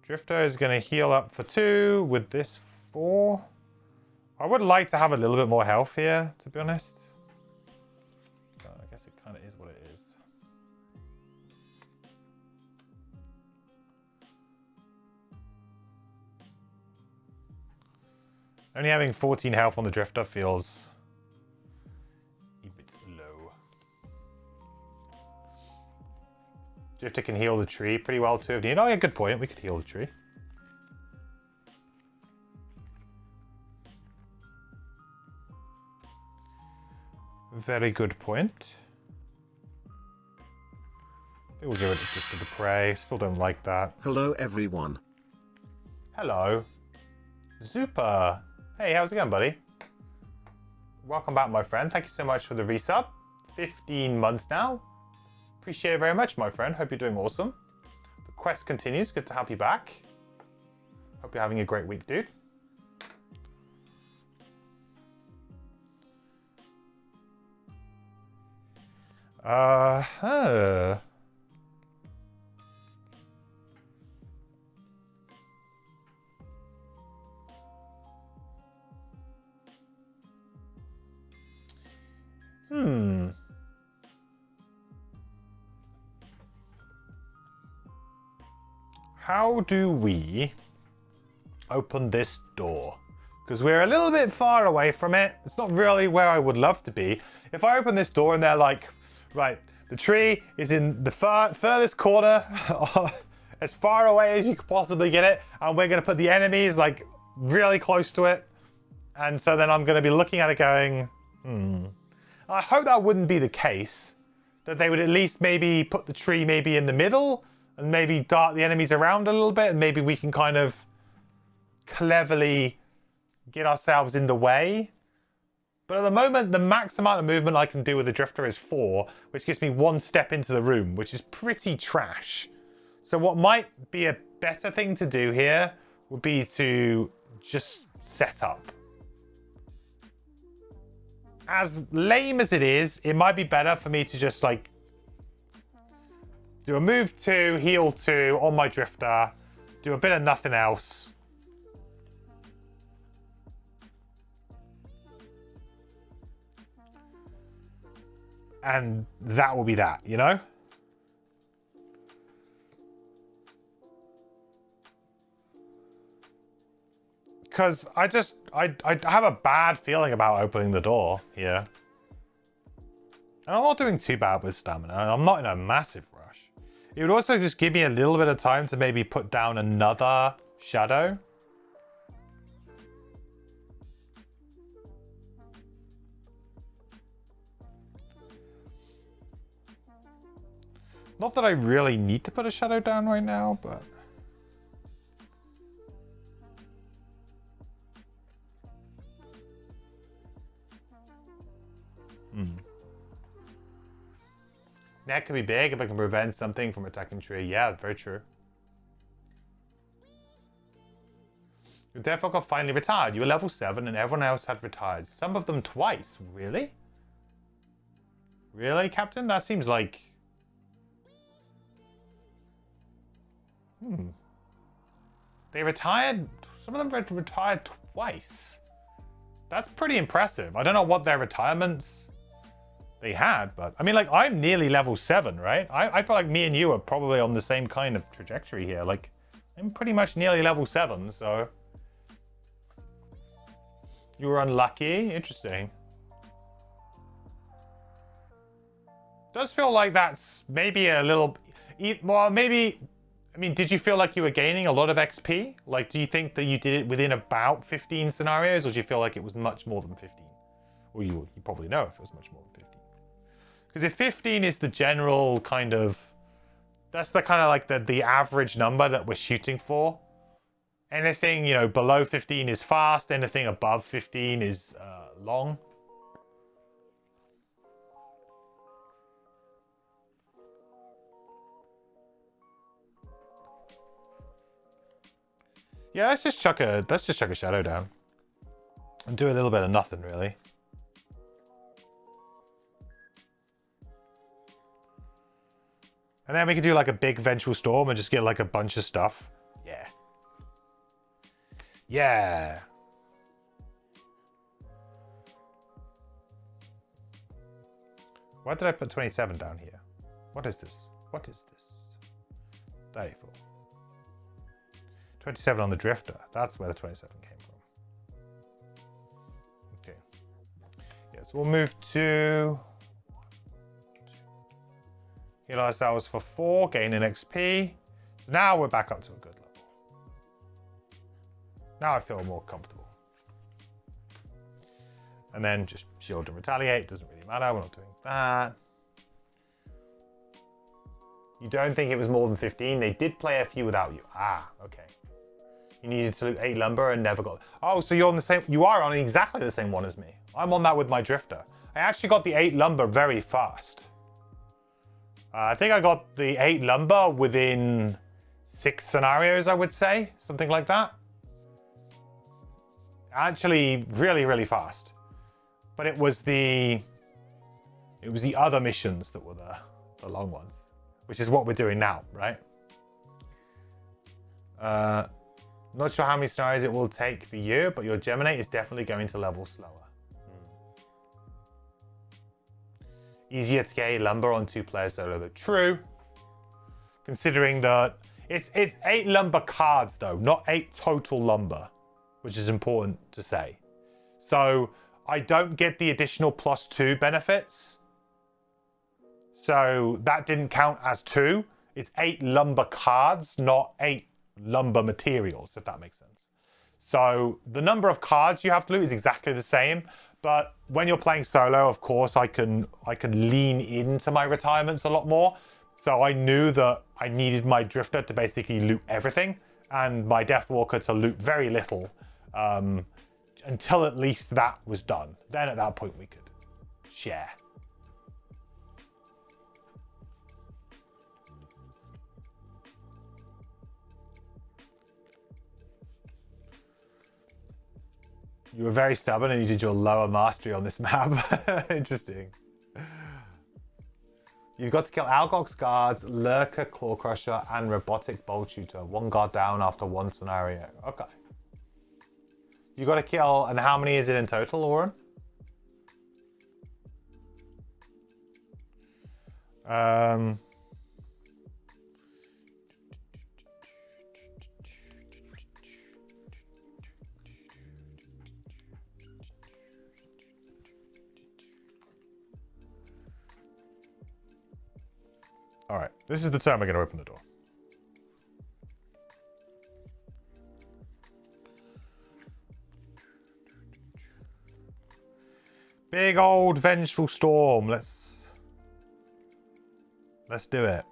Drifter is going to heal up for 2 with this 4. I would like to have a little bit more health here, to be honest. I guess it kind of is what it is. Only having 14 health on the Drifter feels a bit low. Drifter can heal the tree pretty well too. Oh yeah, good point. We could heal the tree. Very good point. I think we'll give it just to the prey. Still don't like that. Hello everyone. Hello. Zupa. Hey, how's it going, buddy? Welcome back, my friend. Thank you so much for the resub. 15 months now. Appreciate it very much, my friend. Hope you're doing awesome. The quest continues. Good to have you back. Hope you're having a great week, dude. How do we open this door? Because we're a little bit far away from it. It's not really where I would love to be. If I open this door and they're like, right, the tree is in the furthest corner, as far away as you could possibly get it, and we're going to put the enemies like really close to it. And so then I'm going to be looking at it going, I hope that wouldn't be the case. That they would at least maybe put the tree maybe in the middle and maybe dart the enemies around a little bit, and maybe we can kind of cleverly get ourselves in the way. But at the moment, the max amount of movement I can do with the Drifter is 4, which gives me 1 step into the room, which is pretty trash. So what might be a better thing to do here would be to just set up. As lame as it is, it might be better for me to just like do a move 2, heal 2 on my Drifter, do a bit of nothing else. And that will be that, you know? Because I have a bad feeling about opening the door here. And I'm not doing too bad with stamina. I'm not in a massive rush. It would also just give me a little bit of time to maybe put down another shadow. Not that I really need to put a shadow down right now, but... That could be big if I can prevent something from attacking tree. Yeah, very true. Your Deathwalker finally retired. You were level 7 and everyone else had retired. Some of them twice. Really? Really, Captain? That seems like... They retired... Some of them retired twice. That's pretty impressive. I don't know what their retirements they had, but... I mean, like, I'm nearly level 7, right? I feel like me and you are probably on the same kind of trajectory here. Like, I'm pretty much nearly level 7, so... You were unlucky? Interesting. Does feel like that's maybe a little... Well, maybe... I mean, did you feel like you were gaining a lot of XP? Like, do you think that you did it within about 15 scenarios, or do you feel like it was much more than 15? Or you probably know if it was much more than 15. Because if 15 is the general kind of... That's the kind of like the average number that we're shooting for. Anything, you know, below 15 is fast. Anything above 15 is long. Yeah, let's just chuck a shadow down. And do a little bit of nothing, really. And then we can do like a big vengeful storm and just get like a bunch of stuff. Yeah. Yeah. Why did I put 27 down here? What is this? What is this? 34. 27 on the drifter. That's where the 27 came from. Okay. Yes, we'll move to... Heal ourselves for 4, gain an XP. So now we're back up to a good level. Now I feel more comfortable. And then just shield and retaliate. Doesn't really matter. We're not doing that. You don't think it was more than 15? They did play a few without you. Ah, okay. You needed to loot 8 lumber and never got... Oh, so you're on the same... You are on exactly the same one as me. I'm on that with my drifter. I actually got the 8 lumber very fast. I think I got the 8 lumber within 6 scenarios, I would say. Something like that. Actually, really, really fast. But it was the other missions that were the long ones. Which is what we're doing now, right? Not sure how many scenarios it will take for you, but your Geminate is definitely going to level slower. Easier to get lumber on 2-player solo. True. Considering that it's 8 lumber cards though, not 8 total lumber, which is important to say. So I don't get the additional +2 benefits. So that didn't count as 2. It's 8 lumber cards, not 8 lumber materials, if that makes sense. So the number of cards you have to loot is exactly the same. But when you're playing solo, of course, I can lean into my retirements a lot more. So I knew that I needed my drifter to basically loot everything and my Deathwalker to loot very little until at least that was done. Then at that point we could share. You were very stubborn and you did your lower mastery on this map. Interesting. You've got to kill Algog's guards, Lurker, Claw Crusher, and Robotic Bolt Shooter. 1 guard down after 1 scenario. Okay. You got to kill, and how many is it in total, Oren? This is the turn we're going to open the door. Big old vengeful storm. Let's do it.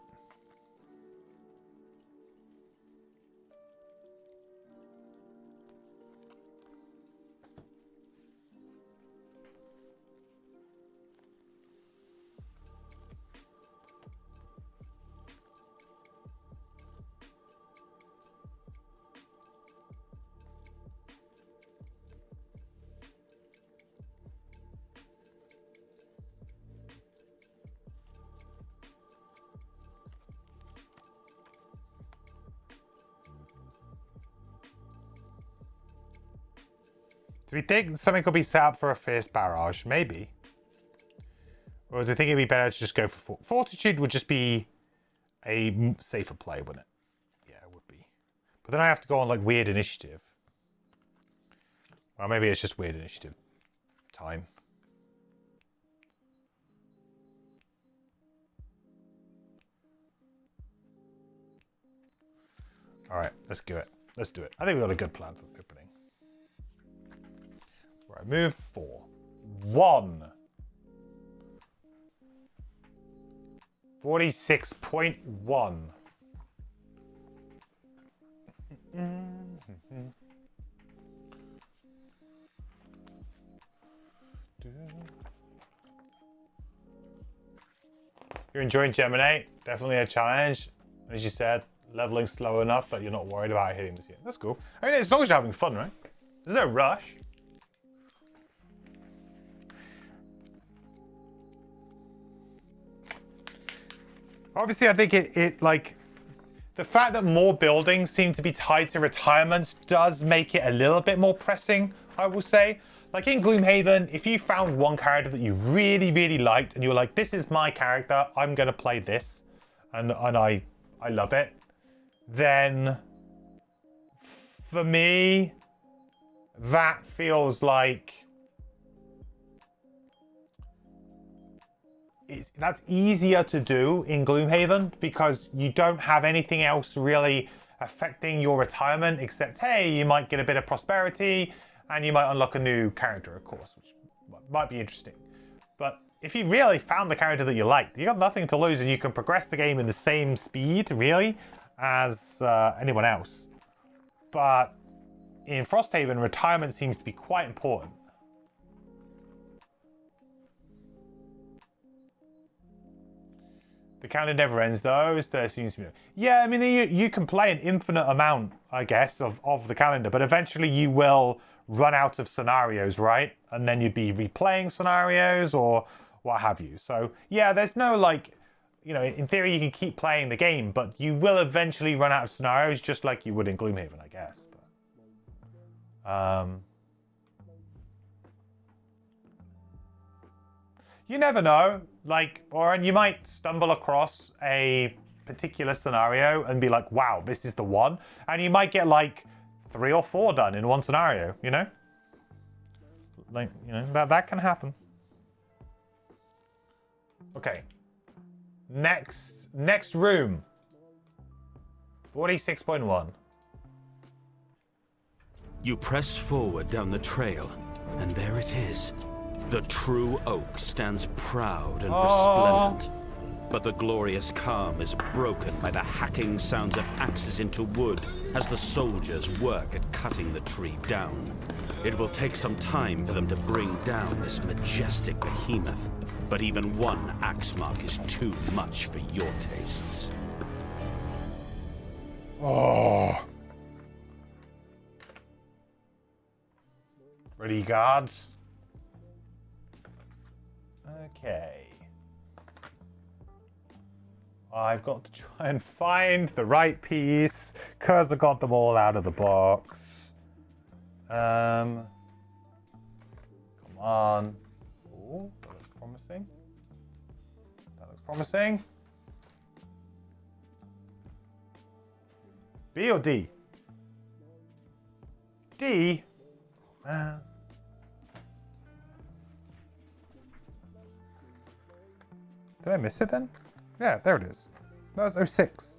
Do we think something could be set up for a fierce barrage? Maybe. Or do we think it'd be better to just go for Fortitude would just be a safer play, wouldn't it? Yeah, it would be. But then I have to go on like weird initiative. Well, maybe it's just weird initiative time. All right, let's do it. Let's do it. I think we've got a good plan for the opening. Right, move 4. 1. 46.1. You're enjoying Gemini? Definitely a challenge. As you said, leveling slow enough that you're not worried about hitting this yet. That's cool. I mean, as long as you're having fun, right? There's no rush. Obviously, I think it like the fact that more buildings seem to be tied to retirements does make it a little bit more pressing, I will say. Like in Gloomhaven, if you found one character that you really, really liked and you were like, this is my character, I'm going to play this, and I love it, then for me, that feels like that's easier to do in Gloomhaven because you don't have anything else really affecting your retirement except, hey, you might get a bit of prosperity and you might unlock a new character, of course, which might be interesting. But if you really found the character that you liked, you got nothing to lose and you can progress the game in the same speed, really, as anyone else. But in Frosthaven, retirement seems to be quite important. The calendar never ends though, as there seems to be. Yeah, I mean, you can play an infinite amount, I guess, of the calendar, but eventually you will run out of scenarios, right? And then you'd be replaying scenarios or what have you. So yeah, there's no like, you know, in theory you can keep playing the game, but you will eventually run out of scenarios just like you would in Gloomhaven, I guess. But, you never know, like, or you might stumble across a particular scenario and be like, wow, this is the one. And you might get like 3 or 4 done in one scenario, you know? Like, you know, that can happen. Okay. Next room. 46.1. You press forward down the trail, and there it is. The true oak stands proud and resplendent, but the glorious calm is broken by the hacking sounds of axes into wood as the soldiers work at cutting the tree down. It will take some time for them to bring down this majestic behemoth, but even one axe mark is too much for your tastes. Oh. Ready, guards? Okay. I've got to try and find the right piece because I got them all out of the box. Come on. Oh, that looks promising. That looks promising. B or D? D? Did I miss it then? Yeah, there it is. That's 06.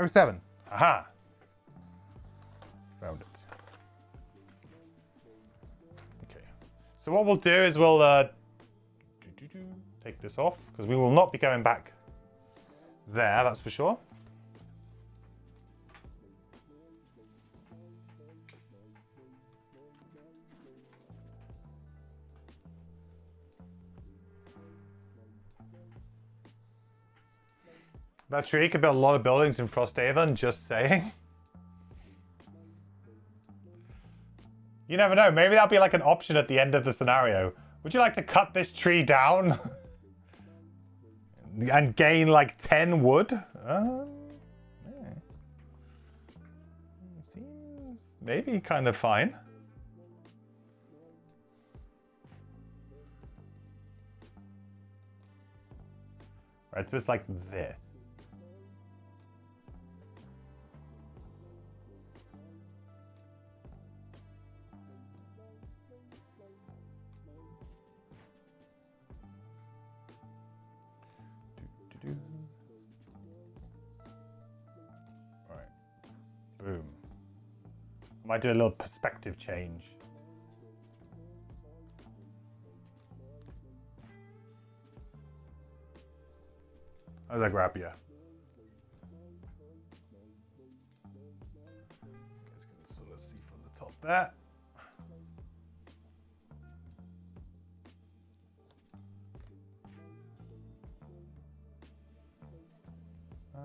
07. Aha. Found it. Okay. So what we'll do is we'll take this off because we will not be going back there, that's for sure. That tree could build a lot of buildings in Frosthaven, just saying. You never know, maybe that'll be like an option at the end of the scenario. Would you like to cut this tree down? And gain like 10 wood? Yeah. Seems maybe kind of fine. Right, so it's like this. Alright. Boom. Might do a little perspective change. How does that grab you? You guys can sort of see from the top there.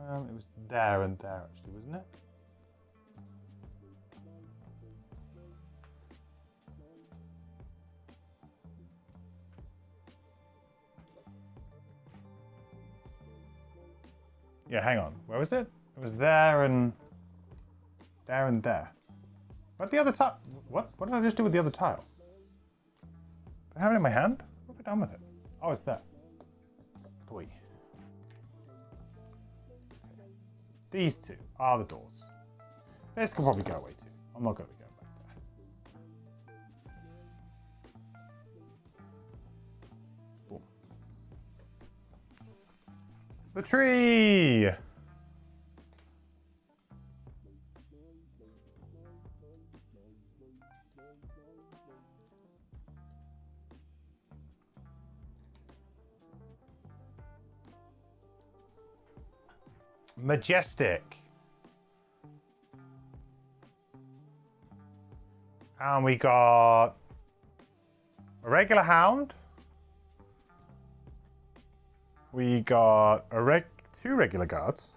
It was there and there actually, wasn't it? Yeah, hang on. Where was it? It was there and there and there. What the other tile? What did I just do with the other tile? Do I have it in my hand? What have I done with it? Oh, it's there. 3. These two are the doors. This can probably go away too. I'm not going to be going back there. Boom. The tree! Majestic. And we got a regular hound. We got a 2 regular guards.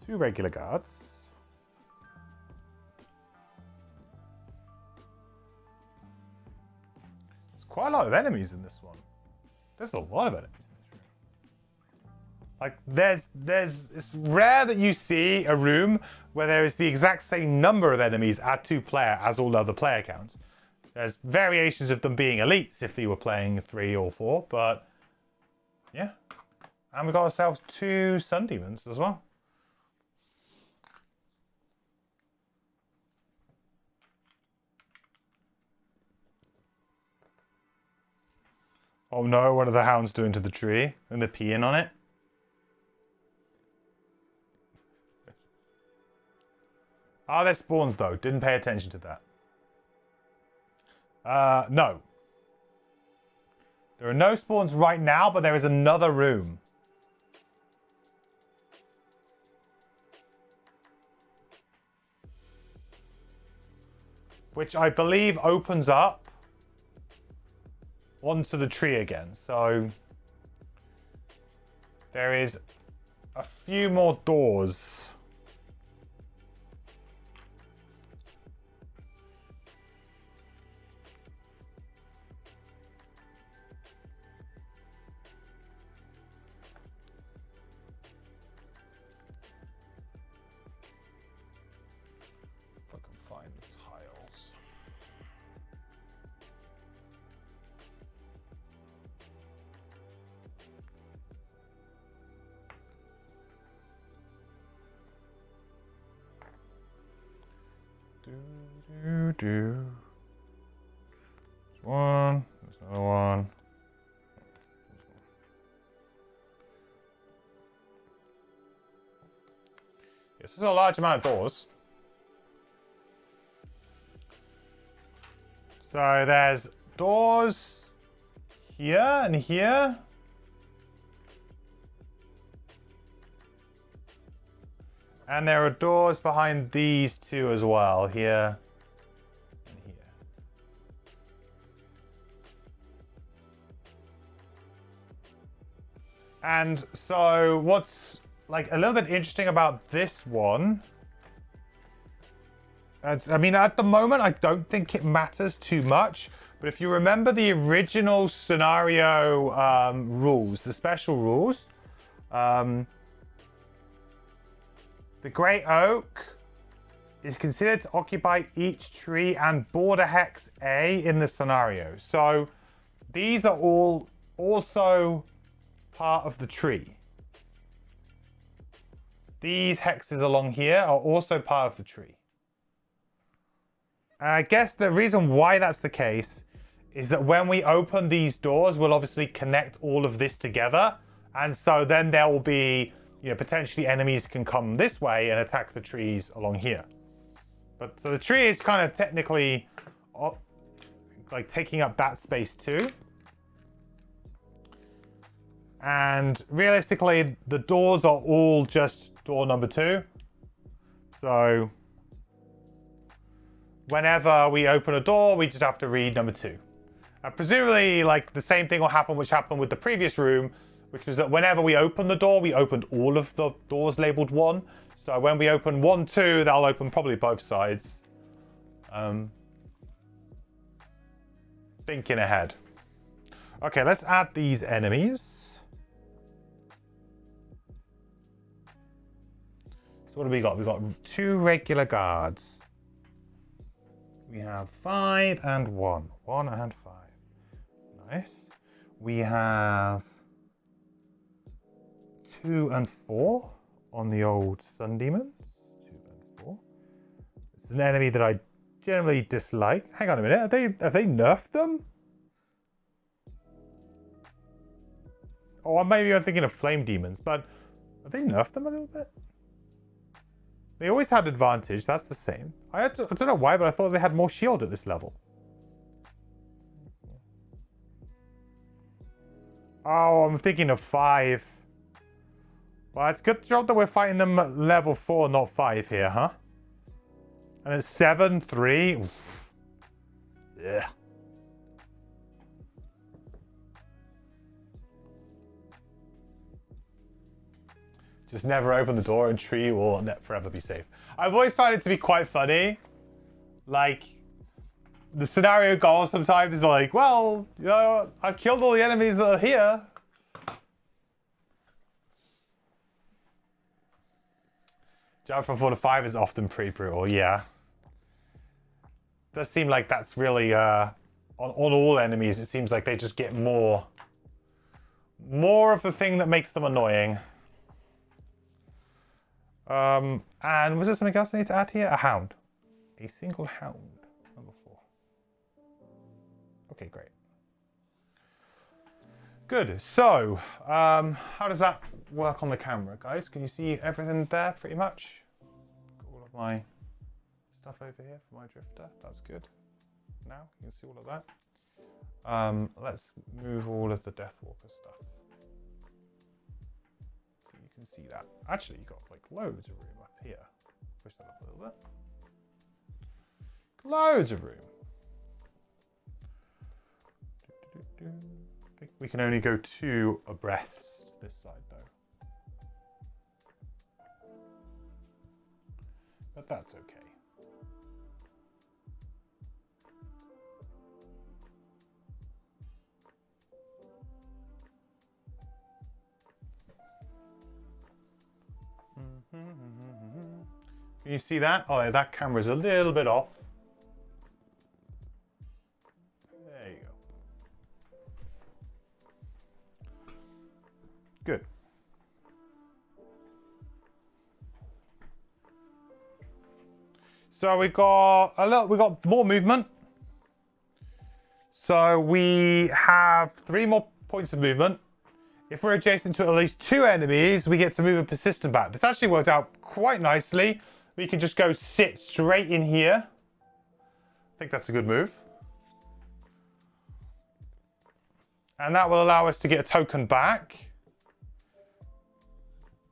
Two regular guards. Quite a lot of enemies in this one. There's a lot of enemies in this room. Like, it's rare that you see a room where there is the exact same number of enemies at 2-player as all other player counts. There's variations of them being elites if you were playing 3 or 4, but yeah. And we got ourselves 2 sun demons as well. Oh no, what are the hounds doing to the tree? And they're peeing on it? Oh, they're spawns though. Didn't pay attention to that. No. There are no spawns right now, but there is another room. Which I believe opens up onto the tree again. So there is a few more doors. If I can find the tiles. There's one. There's another one. Yes, this is a large amount of doors. So there's doors here and here. And there are doors behind these two as well, here and here. And so what's like a little bit interesting about this one, I mean, at the moment, I don't think it matters too much. But if you remember the original scenario rules, the special rules, the Great Oak is considered to occupy each tree and border hex A in the scenario. So these are all also part of the tree. These hexes along here are also part of the tree. And I guess the reason why that's the case is that when we open these doors, we'll obviously connect all of this together. And so then there will be, you know, potentially enemies can come this way and attack the trees along here. But so the tree is kind of technically like taking up that space too. And realistically, the doors are all just door number 2. So whenever we open a door, we just have to read number 2. And presumably, like, the same thing will happen which happened with the previous room, which was that whenever we open the door, we opened all of the doors labeled 1. So when we open 1, 2, that'll open probably both sides. Thinking ahead. Okay, let's add these enemies. So what do we got? We've got 2 regular guards. We have 5 and 1. 1 and 5. Nice. We have 2 and 4 on the old Sun Demons. 2 and 4. This is an enemy that I generally dislike. Hang on a minute. Have they nerfed them? Oh, maybe I'm thinking of Flame Demons, but have they nerfed them a little bit? They always had advantage. That's the same. I don't know why, but I thought they had more shield at this level. Oh, I'm thinking of 5. Well, it's good job that we're fighting them at level 4, not 5 here, huh? And it's 7, 3. Oof. Yeah. Just never open the door and tree will forever be safe. I've always found it to be quite funny. Like, the scenario goal sometimes is like, well, you know, I've killed all the enemies that are here. Jump from 4 to 5 is often pretty brutal, yeah. Does seem like that's really, on all enemies, it seems like they just get more of the thing that makes them annoying. And was there something else I need to add here? A hound. A single hound. Number 4. Okay, great. Good. So, how does that work on the camera, guys? Can you see everything there pretty much? Got all of my stuff over here for my drifter. That's good. Now you can see all of that. Let's move all of the Deathwalker stuff. So you can see that. Actually, you've got like loads of room up here. Push that up a little bit. Loads of room. I think we can only go 2 abreast this side though. But that's okay. Can you see that? Oh, that camera's a little bit off. There you go. Good. So we got more movement. So we have 3 more points of movement. If we're adjacent to at least 2 enemies, we get to move a persistent back. This actually worked out quite nicely. We can just go sit straight in here. I think that's a good move. And that will allow us to get a token back.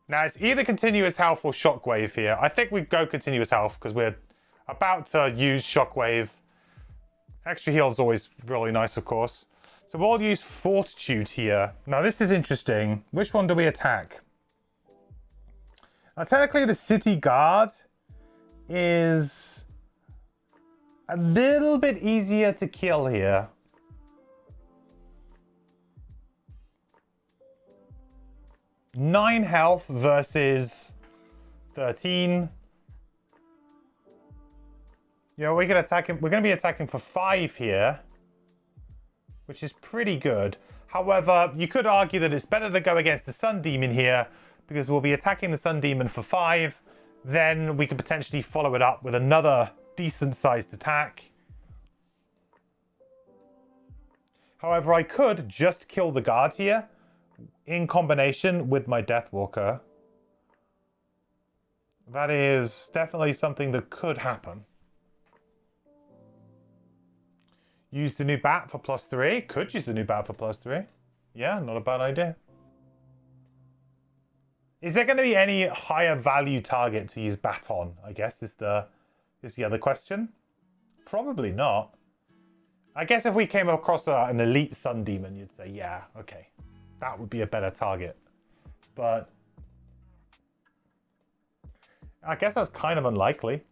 Now, it's either continuous health or shockwave here. I think we go continuous health because we're about to use shockwave. Extra heal is always really nice, of course. So we'll use fortitude here. Now, this is interesting. Which one do we attack? Now, technically, the city guard is a little bit easier to kill here. Nine health versus 13. Yeah, we're gonna attack him. We're gonna be attacking for 5 here, which is pretty good. However, you could argue that it's better to go against the Sun Demon here because we'll be attacking the Sun Demon for 5. Then we could potentially follow it up with another decent-sized attack. However, I could just kill the guard here in combination with my Deathwalker. That is definitely something that could happen. Use the new bat for +3. Could use the new bat for +3. Yeah, not a bad idea. Is there going to be any higher value target to use bat on, I guess, is the other question. Probably not. I guess if we came across an elite Sun Demon, you'd say, yeah, okay. That would be a better target. But I guess that's kind of unlikely.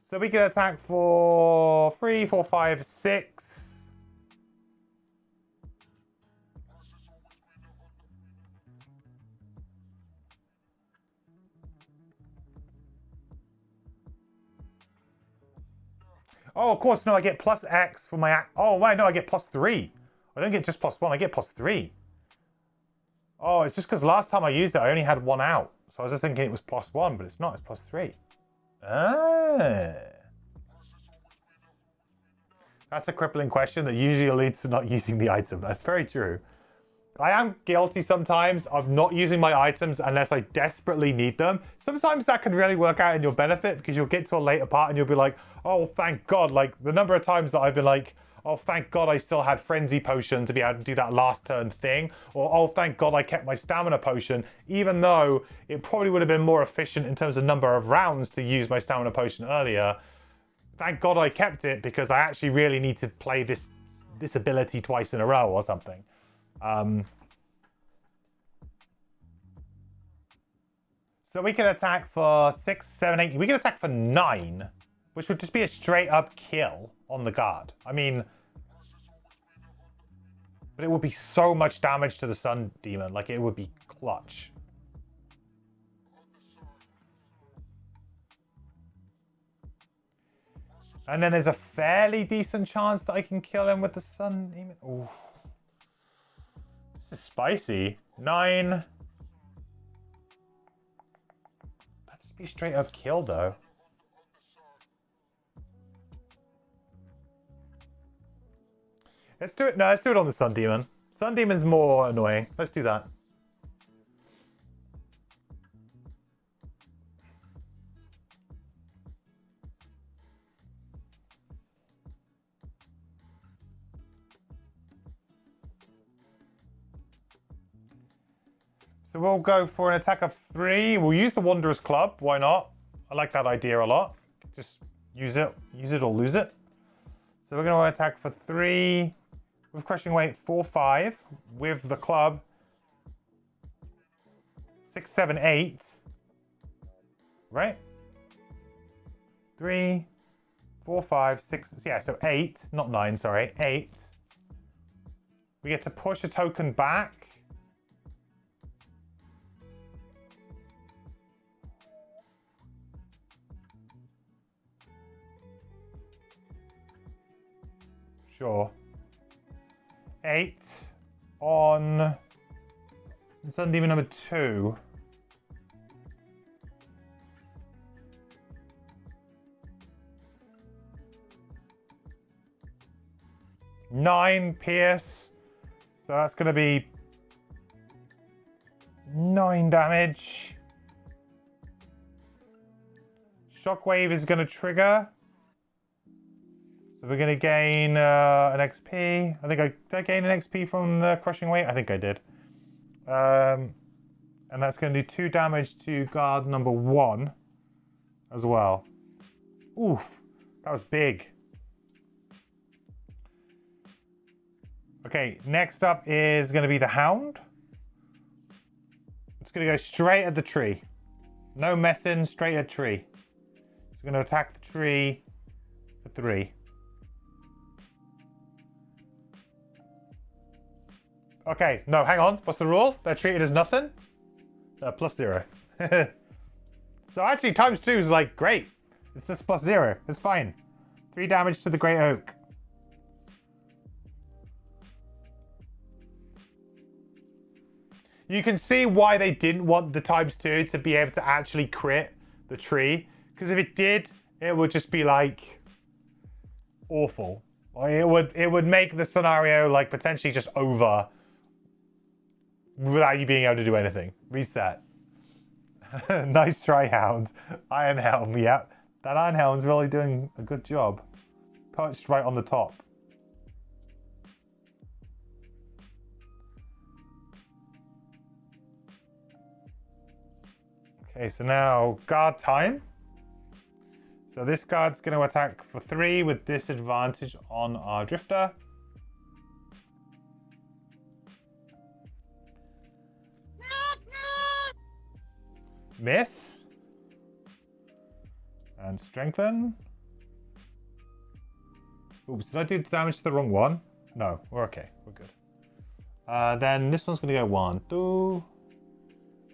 So we can attack for 3, 4, 5, 6. Oh, of course, no, I get +X for my... Oh, wait, no, I get +3. I don't get just +1, I get +3. Oh, it's just because last time I used it, I only had 1 out. So I was just thinking it was +1, but it's not, it's +3. Ah. That's a crippling question that usually leads to not using the item. That's very true. I am guilty sometimes of not using my items unless I desperately need them. Sometimes that can really work out in your benefit because you'll get to a later part and you'll be like, oh, thank God. Like the number of times that I've been like, oh, thank God I still had Frenzy Potion to be able to do that last turn thing. Or, oh, thank God I kept my Stamina Potion, even though it probably would have been more efficient in terms of number of rounds to use my Stamina Potion earlier. Thank God I kept it because I actually really need to play this ability twice in a row or something. So we can attack for 6, 7, 8. We can attack for 9, which would just be a straight up kill on the guard. I mean, but it would be so much damage to the Sun Demon. Like, it would be clutch. And then there's a fairly decent chance that I can kill him with the Sun Demon. Ooh. This is spicy. 9. That'd just be straight up kill, though. Let's do it. No, let's do it on the Sun Demon. Sun Demon's more annoying. Let's do that. So we'll go for an attack of 3. We'll use the Wanderer's Club. Why not? I like that idea a lot. Just use it or lose it. So we're going to attack for 3 with crushing weight 4, 5 with the club 6, 7, 8. Right? 3, 4, 5, 6. Yeah, so 8, not 9. Sorry, 8. We get to push a token back. Sure. 8 on Sun Demon number 2. 9 pierce. So that's going to be 9 damage. Shockwave is going to trigger. So we're going to gain an XP. Did I gain an XP from the crushing weight? I think I did. And that's going to do 2 damage to guard number 1 as well. Oof, that was big. Okay, next up is going to be the Hound. It's going to go straight at the tree. No messing, straight at tree. It's going to attack the tree for 3. Okay, no, hang on. What's the rule? They're treated as nothing? +0. So actually, ×2 is like, great. It's just +0. It's fine. 3 damage to the Great Oak. You can see why they didn't want the ×2 to be able to actually crit the tree. Because if it did, it would just be like awful. It would make the scenario like potentially just over without you being able to do anything. Reset. Nice try, Hound. Iron Helm, yeah. That Iron Helm's really doing a good job. Perched right on the top. Okay, so now guard time. So this guard's going to attack for 3 with disadvantage on our Drifter. Miss. And strengthen. Oops, did I do damage to the wrong one? No, we're okay. We're good. Then this one's going to go 1, 2.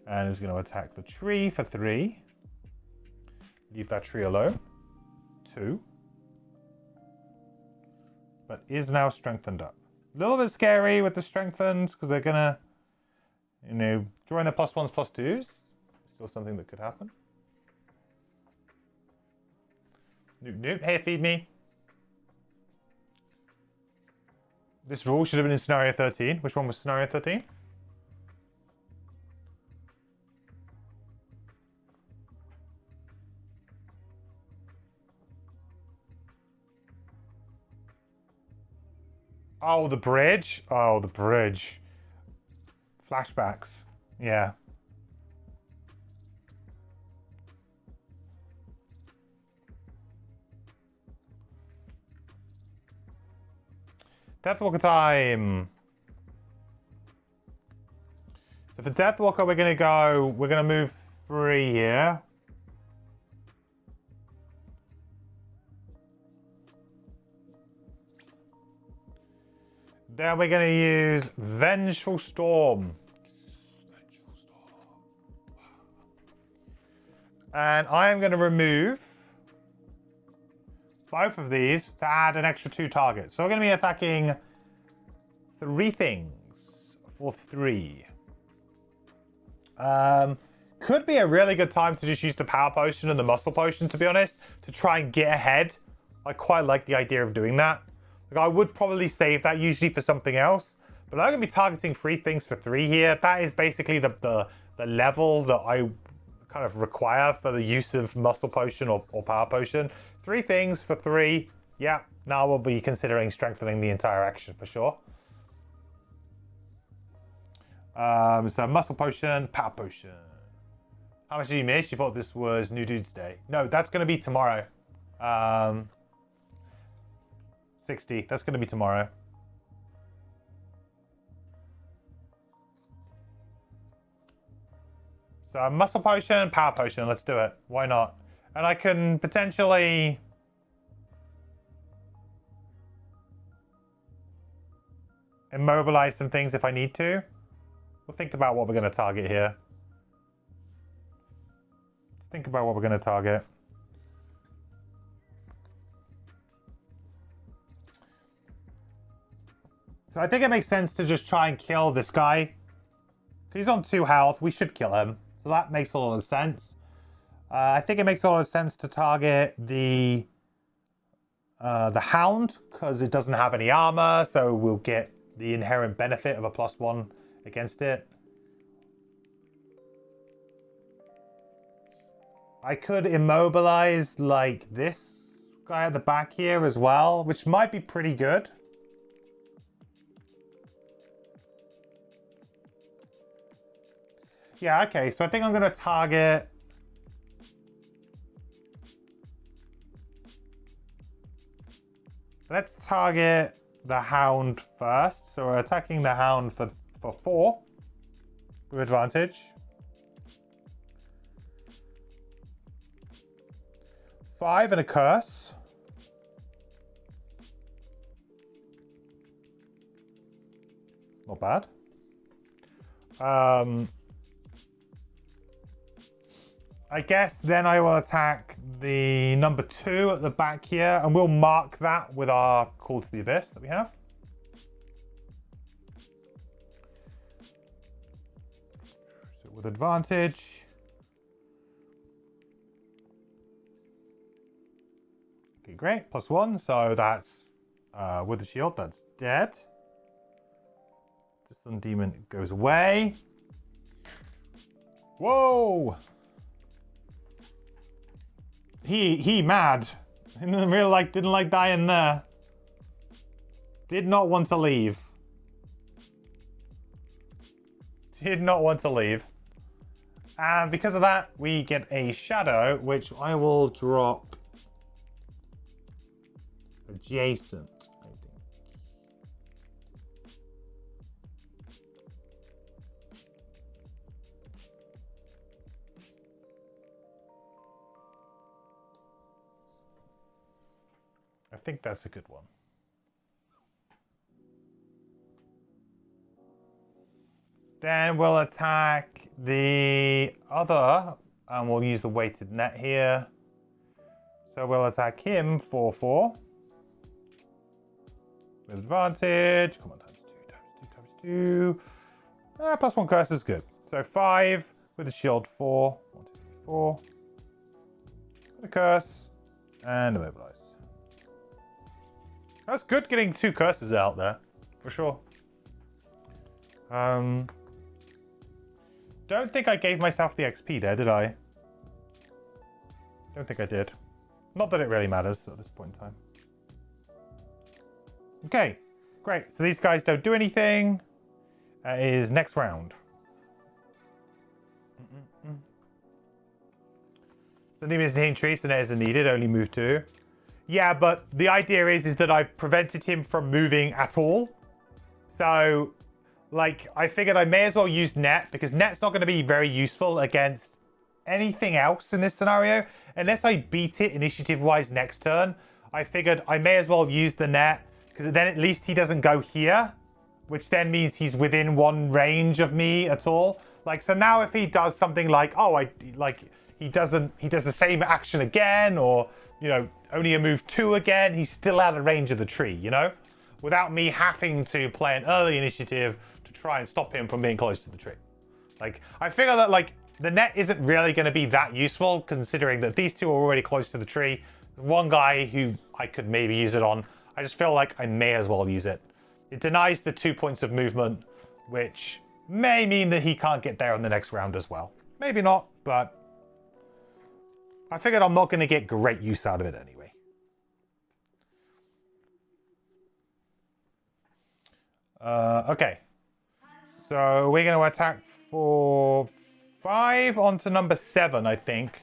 And is going to attack the tree for 3. Leave that tree alone. 2. But is now strengthened up. A little bit scary with the strengthened because they're going to, you know, drawing the +1s, +2s. Still something that could happen. Nope, nope. Hey, feed me. This rule should have been in scenario 13. Which one was scenario 13? Oh, the bridge. Oh, the bridge. Flashbacks. Yeah. Deathwalker time. So for Deathwalker, we're gonna move 3 here. Then we're gonna use Vengeful Storm. And I am gonna remove both of these to add an extra 2 targets. So we're going to be attacking 3 things for 3. Could be a really good time to just use the Power Potion and the Muscle Potion, to be honest, to try and get ahead. I quite like the idea of doing that. Like, I would probably save that usually for something else, but I'm going to be targeting 3 things for 3 here. That is basically the level that I kind of require for the use of Muscle Potion or Power Potion. 3 things for 3. Yeah, now we'll be considering strengthening the entire action for sure. So Muscle Potion, Power Potion. How much did you miss? You thought this was New Dude's Day. No, that's going to be tomorrow. 60. That's going to be tomorrow. So Muscle Potion, Power Potion. Let's do it. Why not? And I can potentially immobilize some things if I need to. We'll think about what we're going to target here. Let's think about what we're going to target. So I think it makes sense to just try and kill this guy. He's on 2 health. We should kill him. So that makes a lot of sense. I think it makes a lot of sense to target the the Hound, because it doesn't have any armor, so we'll get the inherent benefit of a +1 against it. I could immobilize like this guy at the back here as well, which might be pretty good. Yeah, okay, so I think I'm going to target... Let's target the Hound first. So we're attacking the Hound for 4 with advantage. 5 and a curse. Not bad. I guess then I will attack the number 2 at the back here, and we'll mark that with our Call to the Abyss that we have. So with advantage. Okay, great. +1, so that's with the shield, that's dead. The Sun Demon goes away. Whoa! He mad. Didn't like dying there. Did not want to leave. Did not want to leave. And because of that, we get a shadow, which I will drop adjacent, I think. I think that's a good one. Then we'll attack the other, and we'll use the weighted net here. So we'll attack him for 4. With advantage. Come on, ×2. +1 curse is good. So 5 with the shield 4. 1, 2, 3, 4. With a curse. And immobilize. That's good getting 2 curses out there. For sure. Don't think I gave myself the XP there, did I? Don't think I did. Not that it really matters at this point in time. Okay, great. So these guys don't do anything. Is next round. So Demon is hitting tree, so is needed. Only move 2. Yeah, but the idea is that I've prevented him from moving at all. So, like, I figured I may as well use net, because net's not going to be very useful against anything else in this scenario. Unless I beat it initiative-wise next turn, I figured I may as well use the net, because then at least he doesn't go here, which then means he's within 1 range of me at all. Like, so now if he does something like, he does the same action again, or, you know, only a move 2 again, he's still out of range of the tree, you know? Without me having to play an early initiative to try and stop him from being close to the tree. Like, I figure that, like, the net isn't really going to be that useful, considering that these 2 are already close to the tree. There's 1 guy who I could maybe use it on. I just feel like I may as well use it. It denies the 2 points of movement, which may mean that he can't get there in the next round as well. Maybe not, but I figured I'm not going to get great use out of it anyway. Okay. So we're going to attack for 5 onto number 7, I think.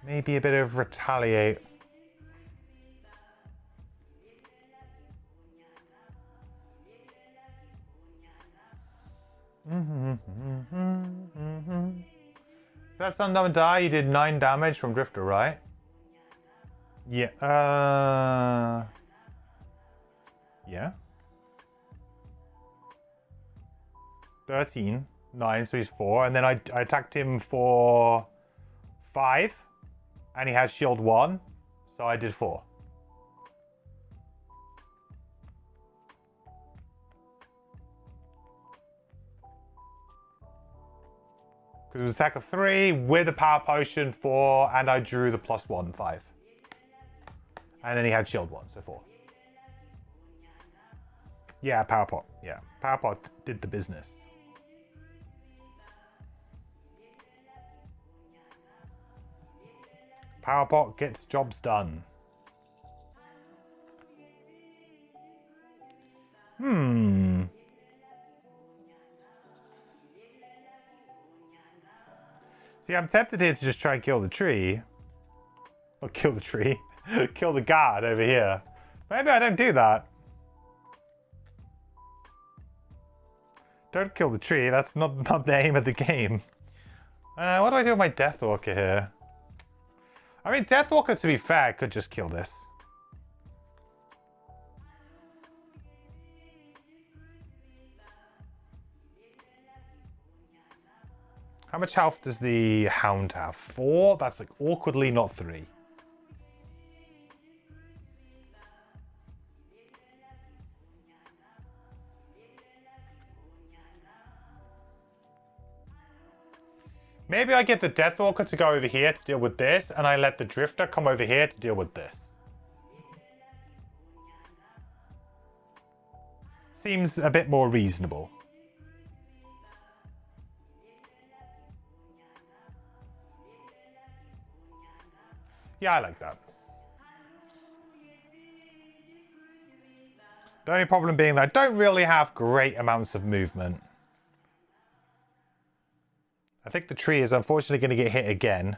Maybe a bit of retaliate. That's Undone Die. You did 9 damage from Drifter, right? Yeah. Yeah. 13, 9, so he's 4, and then I attacked him for 5, and he has shield 1, so I did 4. Because it was attack of 3 with a power potion 4, and I drew the +1 5. And then he had shield 1, so 4. Yeah, power pot. Yeah, power pot did the business. Power pot gets jobs done. See, I'm tempted here to just try and kill the tree. Or kill the tree. Kill the guard over here. Maybe I don't do that. Don't kill the tree. That's not the aim of the game. What do I do with my Deathwalker here? I mean, Deathwalker, to be fair, could just kill this. How much health does the Hound have? 4? That's like awkwardly not 3. Maybe I get the Deathwalker to go over here to deal with this, and I let the Drifter come over here to deal with this. Seems a bit more reasonable. Yeah, I like that. The only problem being that I don't really have great amounts of movement. I think the tree is unfortunately going to get hit again.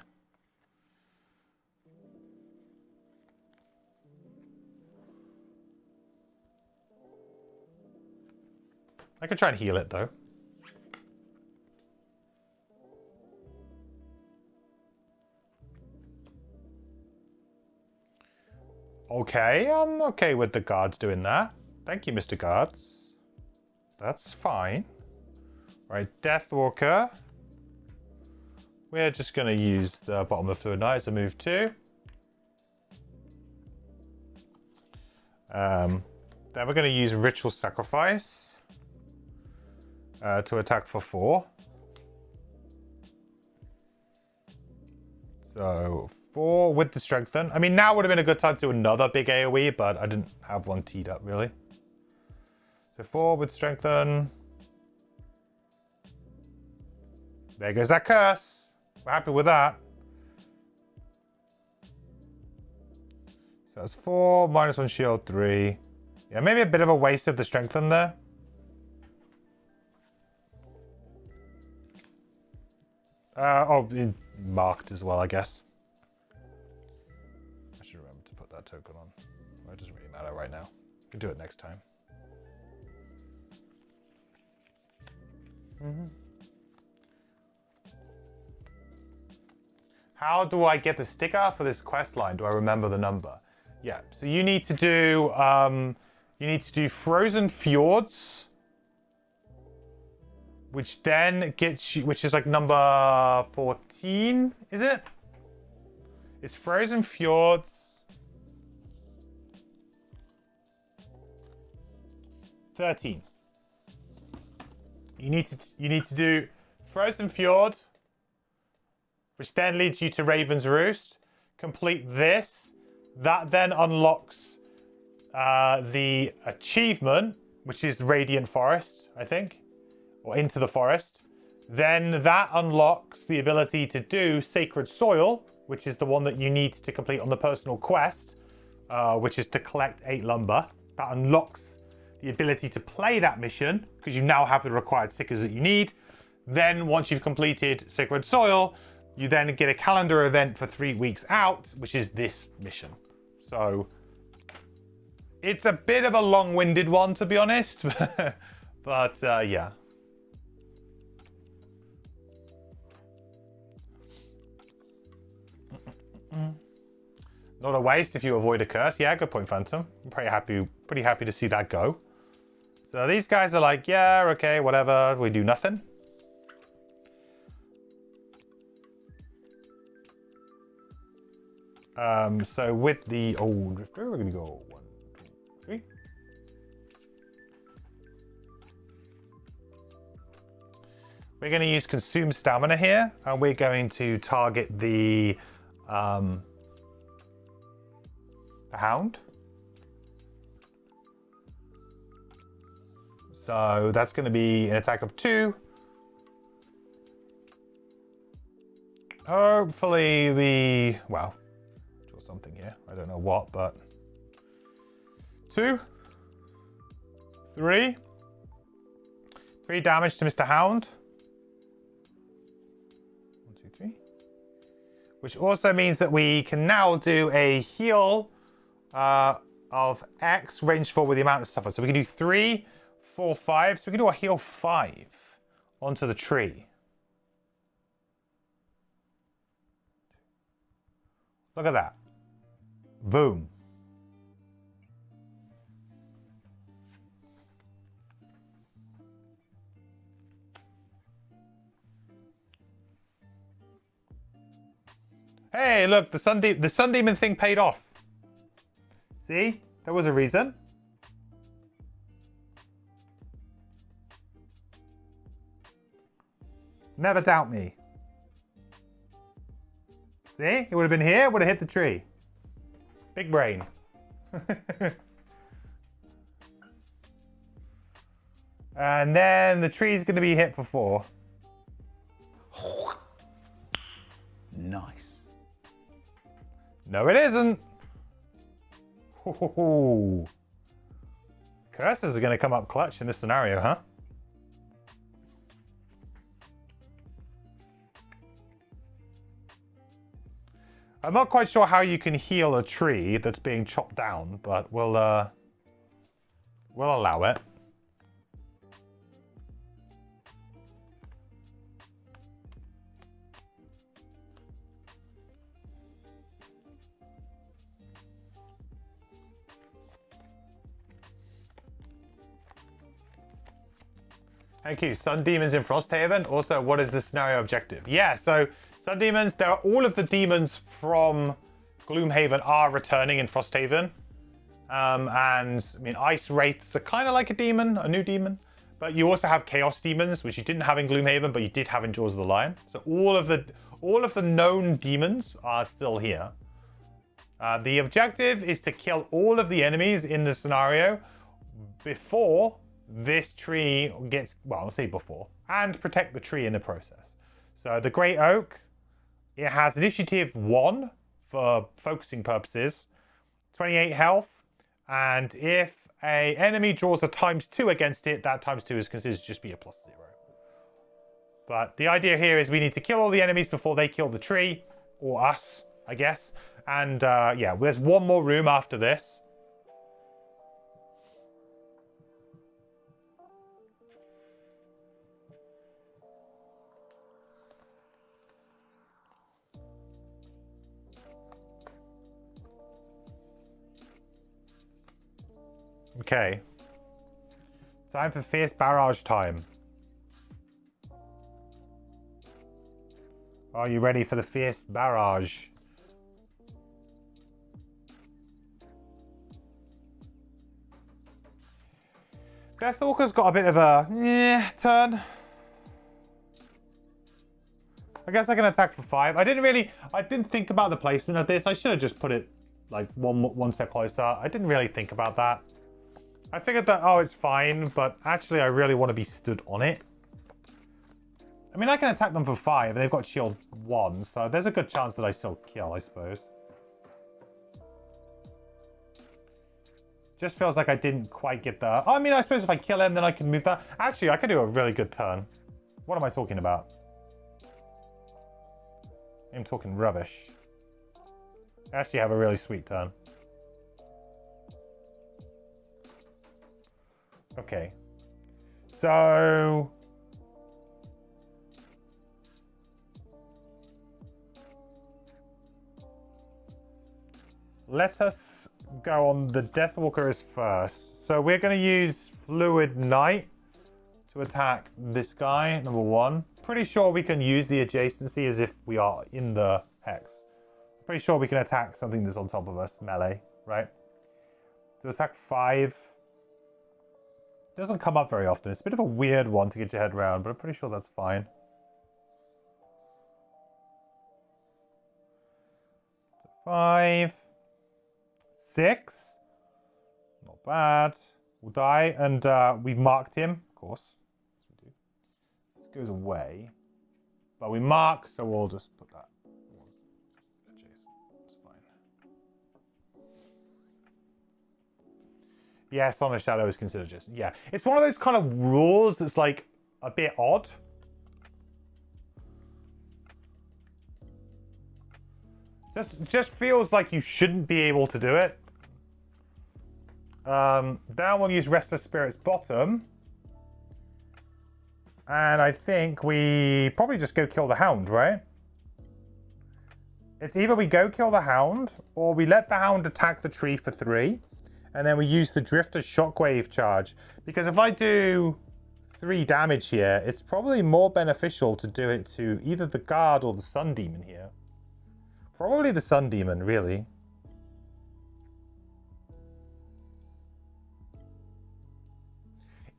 I could try and heal it though. Okay, I'm okay with the guards doing that. Thank you, Mr. Guards. That's fine. Right, Deathwalker. We're just going to use the bottom of Fluid Knight as a move 2. Then we're going to use Ritual Sacrifice to attack for 4. So 4 with the Strengthen. I mean, now would have been a good time to do another big AoE, but I didn't have one teed up really. So 4 with Strengthen. There goes that curse. We're happy with that. So that's 4, -1 shield, 3. Yeah, maybe a bit of a waste of the Strengthen there. Marked as well, I guess. I should remember to put that token on. Well, it doesn't really matter right now. We can do it next time. How do I get the sticker for this quest line? Do I remember the number? Yeah, so you need to do Frozen Fjords, which then gets you, which is like number 14, is it? It's Frozen Fjords 13. You need to do Frozen Fjord, which then leads you to Raven's Roost. Complete this. That then unlocks the achievement, which is Radiant Forest, I think, or Into the Forest. Then that unlocks the ability to do Sacred Soil, which is the one that you need to complete on the personal quest, which is to collect 8 lumber. That unlocks the ability to play that mission, because you now have the required stickers that you need. Then once you've completed Sacred Soil, you then get a calendar event for 3 weeks out, which is this mission. So it's a bit of a long-winded one, to be honest. But yeah. Not a waste if you avoid a curse. Yeah, good point, Phantom. I'm pretty happy to see that go. So these guys are like, yeah, okay, whatever. We do nothing. So with the Drifter, we're gonna go 1, 2, 3. We're going to use consume stamina here, and we're going to target the hound. So that's going to be an attack of 2. Hopefully the, well, draw something here. I don't know what, but 2, 3 damage to Mr. Hound. 1, 2, 3. Which also means that we can now do a heal of X range 4 with the amount of suffer. So we can do 3, 4, 5. So we can do a heal 5 onto the tree. Look at that. Boom. Hey, look, the sun demon thing paid off. See? There was a reason. Never doubt me. See? It would have been here, would have hit the tree. Big brain. And then the tree's going to be hit for 4. Nice. No, it isn't. Ooh. Curses are going to come up clutch in this scenario, huh? I'm not quite sure how you can heal a tree that's being chopped down, but we'll allow it. Thank you. Sun Demons in Frosthaven. Also, what is the scenario objective? Yeah, so Sun Demons, there are all of the demons from Gloomhaven are returning in Frosthaven. And, I mean, Ice Wraiths are kind of like a demon, a new demon. But you also have Chaos Demons, which you didn't have in Gloomhaven, but you did have in Jaws of the Lion. So all of the known demons are still here. The objective is to kill all of the enemies in the scenario before this tree gets, well, I'll say before, and protect the tree in the process. So the Great Oak, it has initiative 1 for focusing purposes, 28 health, and if an enemy draws a ×2 against it, that ×2 is considered to just be a +0. But the idea here is we need to kill all the enemies before they kill the tree, or us, I guess. And yeah, there's one more room after this. Okay. Time for fierce barrage time. Are you ready for the fierce barrage? Deathwalker's got a bit of a turn. I guess I can attack for 5. I didn't think about the placement of this. I should have just put it like one step closer. I didn't really think about that. I figured that, oh, it's fine, but actually I really want to be stood on it. I mean, I can attack them for 5, and they've got shield 1, so there's a good chance that I still kill, I suppose. Just feels like I didn't quite get the... I mean, I suppose if I kill him, then I can move that. Actually, I could do a really good turn. What am I talking about? I'm talking rubbish. I actually have a really sweet turn. Okay. So... let us go on the Deathwalkers first. So we're going to use Fluid Knight to attack this guy, number 1. Pretty sure we can use the adjacency as if we are in the hex. Pretty sure we can attack something that's on top of us, melee, right? So attack 5. Doesn't come up very often. It's a bit of a weird one to get your head around, but I'm pretty sure that's fine. 5, 6. Not bad. We'll die, and we've marked him, of course. This goes away, but we mark, so we'll just put that. It's fine. Yes, on a shadow is considered just. Yeah, it's one of those kind of rules that's like a bit odd. Just feels like you shouldn't be able to do it. Then we'll use Restless Spirits bottom. And I think we probably just go kill the hound, right? It's either we go kill the hound, or we let the hound attack the tree for 3. And then we use the Drifter's Shockwave charge. Because if I do 3 damage here, it's probably more beneficial to do it to either the guard or the Sun Demon here. Probably the Sun Demon, really.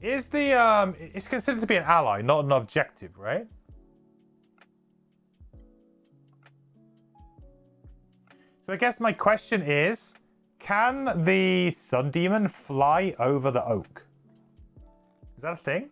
Is the, it's considered to be an ally, not an objective, right? So I guess my question is, can the Sun Demon fly over the oak? Is that a thing?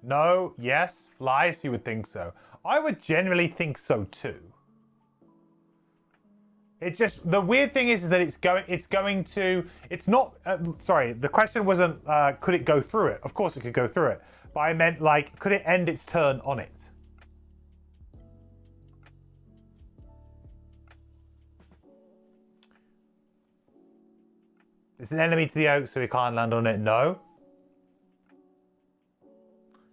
No, yes, flies, you would think so. I would generally think so too. It's just, the weird thing is that it's going to, it's not, sorry, the question wasn't, could it go through it? Of course it could go through it. But I meant, like, could it end its turn on it? It's an enemy to the oak, so we can't land on it. No.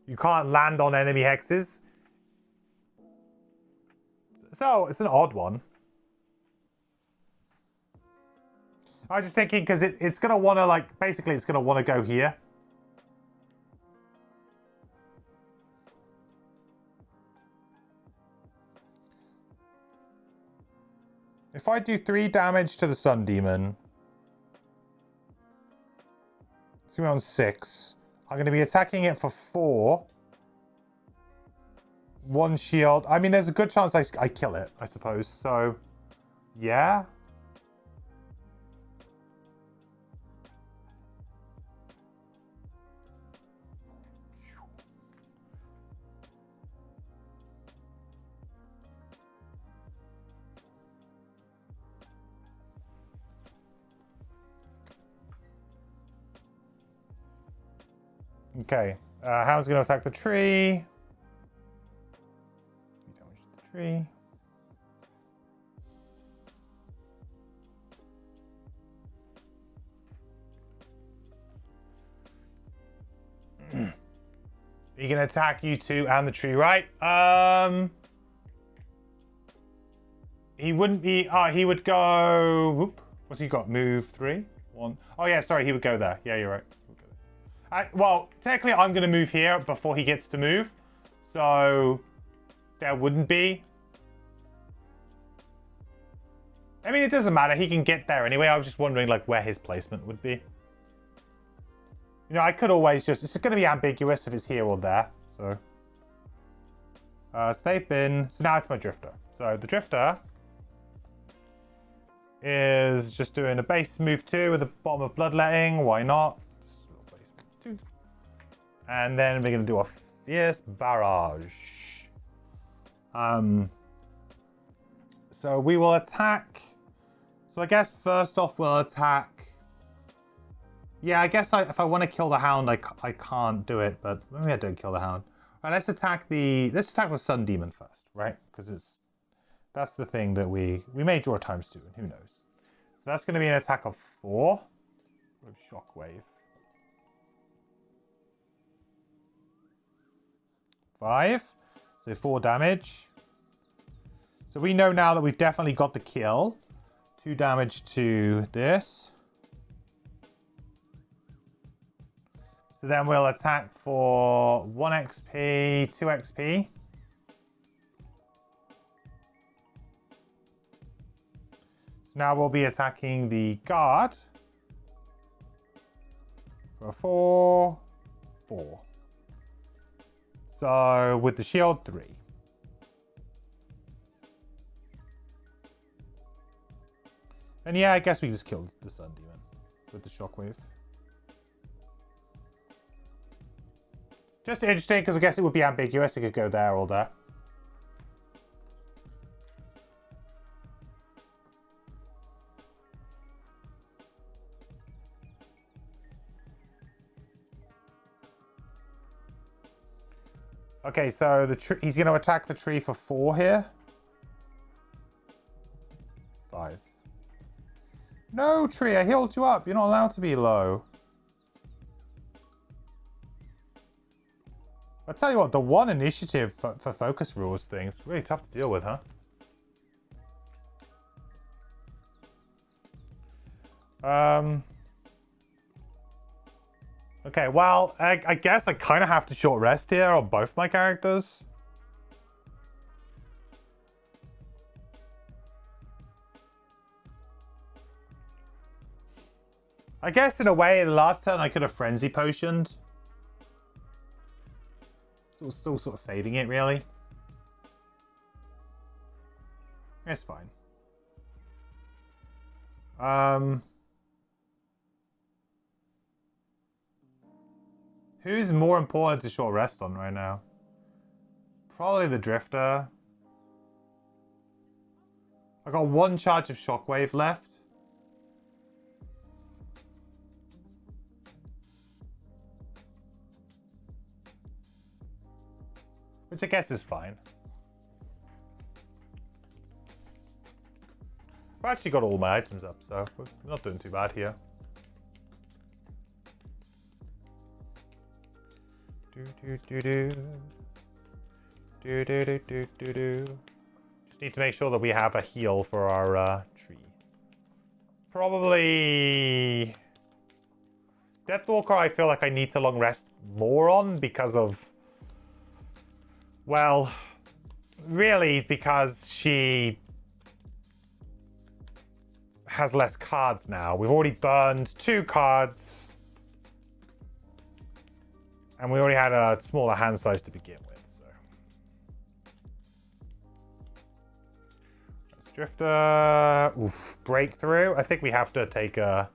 You can't land on enemy hexes. So, it's an odd one. I was just thinking, because it's going to want to, like, basically it's going to want to go here. If I do 3 damage to the Sun Demon, it's going to be on 6. I'm going to be attacking it for 4. 1 shield. I mean, there's a good chance I kill it, I suppose. So, yeah. Okay, hound's going to attack the tree. Damage to the tree. He can attack you two and the tree, right? He wouldn't be. He would go. Whoop. What's he got? Move 3, 1. Oh yeah, sorry. He would go there. Yeah, you're right. Well, technically, I'm going to move here before he gets to move. So, there wouldn't be. I mean, it doesn't matter. He can get there anyway. I was just wondering, like, where his placement would be. You know, I could always just... It's going to be ambiguous if it's here or there. So, so they've been... So now it's my Drifter. So, the Drifter is just doing a base move 2 with the bottom of Bloodletting. Why not? And then we're going to do a Fierce Barrage. So we will attack. So I guess first off we'll attack. Yeah, I guess if I want to kill the hound, I can't do it, but maybe I don't kill the hound. All right, let's attack the Sun Demon first, right? Because that's the thing that we may draw times 2, and who knows. So that's going to be an attack of 4 with Shockwave. 5, so 4 damage. So we know now that we've definitely got the kill. 2 damage to this. So then we'll attack for 1 XP, 2 XP. So now we'll be attacking the guard for 4, 4. So with the shield, 3. And yeah, I guess we just killed the Sun Demon with the shockwave. Just interesting, because I guess it would be ambiguous. It could go there or there. Okay, so he's going to attack the tree for 4 here. 5. No, tree, I healed you up. You're not allowed to be low. I tell you what, the 1 initiative for focus rules thing's really tough to deal with, huh? Okay, well, I guess I kind of have to short rest here on both my characters. I guess in a way, the last turn I could have frenzy potioned. So still sort of saving it, really. It's fine. Who's more important to short rest on right now? Probably the Drifter. I got 1 charge of Shockwave left. Which I guess is fine. I've actually got all my items up, so we're not doing too bad here. Just need to make sure that we have a heal for our tree. Probably Deathwalker I feel like I need to long rest more on because of, well, really because she has less cards now. We've already burned 2 cards. And we already had a smaller hand size to begin with, so. Let's Drifter. Oof, breakthrough. I think we have to take a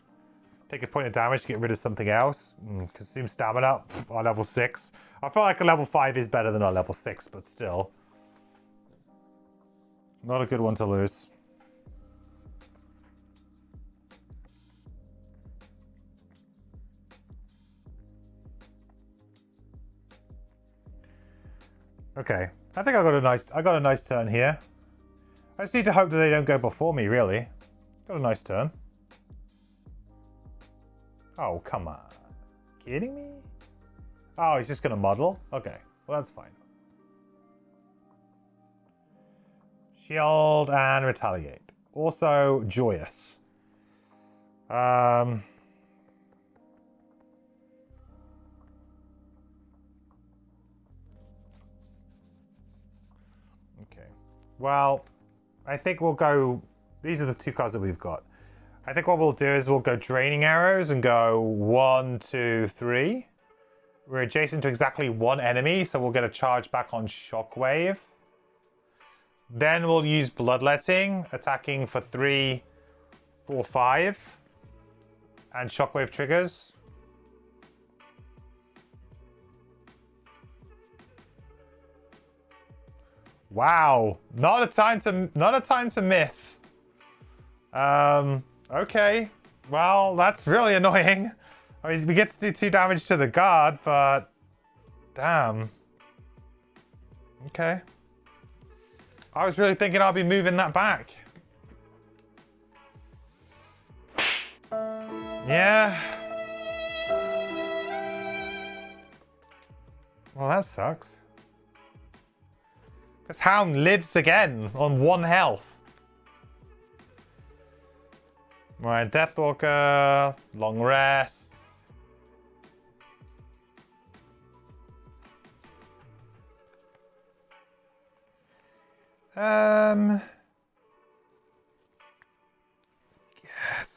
point of damage to get rid of something else. Consume stamina on level 6. I feel like a level 5 is better than a level 6, but still. Not a good one to lose. Okay, I think I got a nice turn here. I just need to hope that they don't go before me, really. Got a nice turn. Oh, come on. Kidding me? Oh, he's just gonna muddle? Okay, well that's fine. Shield and retaliate. Also joyous. Well, I think we'll go... These are the 2 cards that we've got. I think what we'll do is we'll go Draining Arrows and go 1, 2, 3. We're adjacent to exactly 1 enemy, so we'll get a charge back on Shockwave. Then we'll use Bloodletting, attacking for 3, 4, 5. And Shockwave triggers. Wow, not a time to miss. Okay. Well, that's really annoying. I mean, we get to do 2 damage to the guard, but damn. Okay. I was really thinking I'll be moving that back. Yeah. Well, that sucks. This hound lives again on 1 health. Right, Deathwalker, long rest. Yes,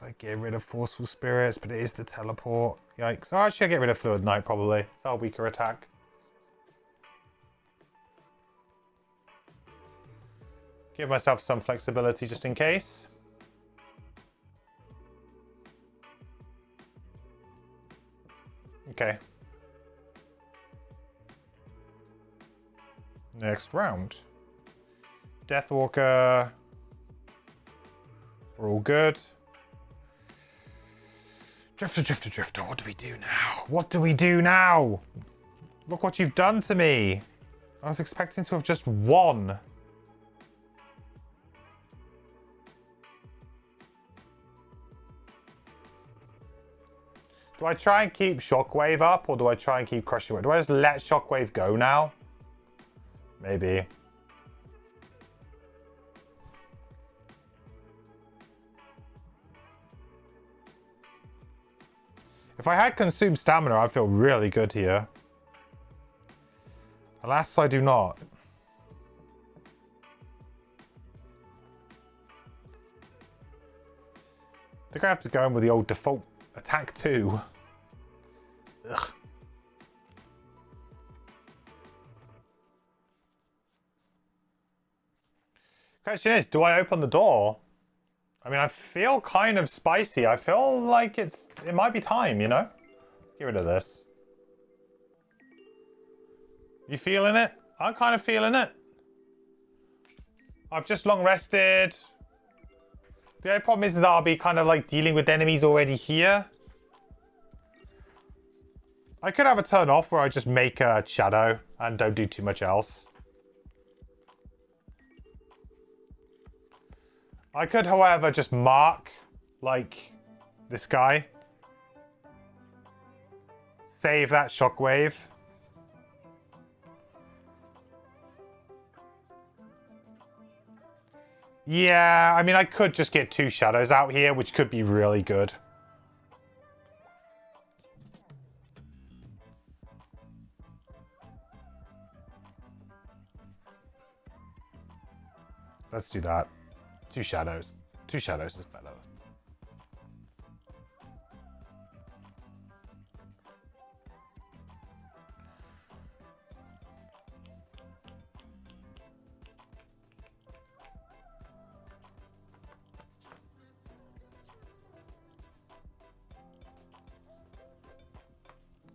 I get rid of Forceful Spirits, but it is the teleport. Yikes. Oh, actually, I get rid of Fluid Knight, probably. It's our weaker attack. Give myself some flexibility just in case. Okay. Next round. Deathwalker. We're all good. Drifter, Drifter, Drifter. What do we do now? What do we do now? Look what you've done to me. I was expecting to have just won. Do I try and keep Shockwave up, or do I try and keep Crushing Wave? Do I just let Shockwave go now? Maybe. If I had consumed stamina, I'd feel really good here. Alas, I do not. I think I have to go in with the old default attack too. Ugh. Question is, do I open the door? I mean, I feel kind of spicy. I feel like it might be time, you know? Get rid of this. You feeling it? I'm kind of feeling it. I've just long rested. The only problem is that I'll be kind of like dealing with enemies already here. I could have a turn off where I just make a shadow and don't do too much else. I could, however, just mark, like, this guy. Save that shockwave. Yeah, I mean, I could just get 2 shadows out here, which could be really good. Let's do that. 2 shadows. 2 shadows is better.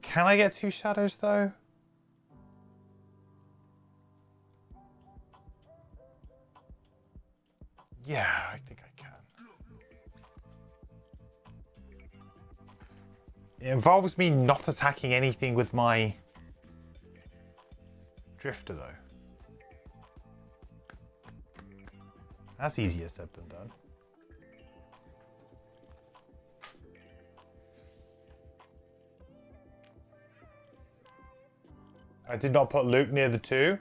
Can I get 2 shadows though? Yeah, I think I can. It involves me not attacking anything with my Drifter though. That's easier said than done. I did not put Luke near the 2.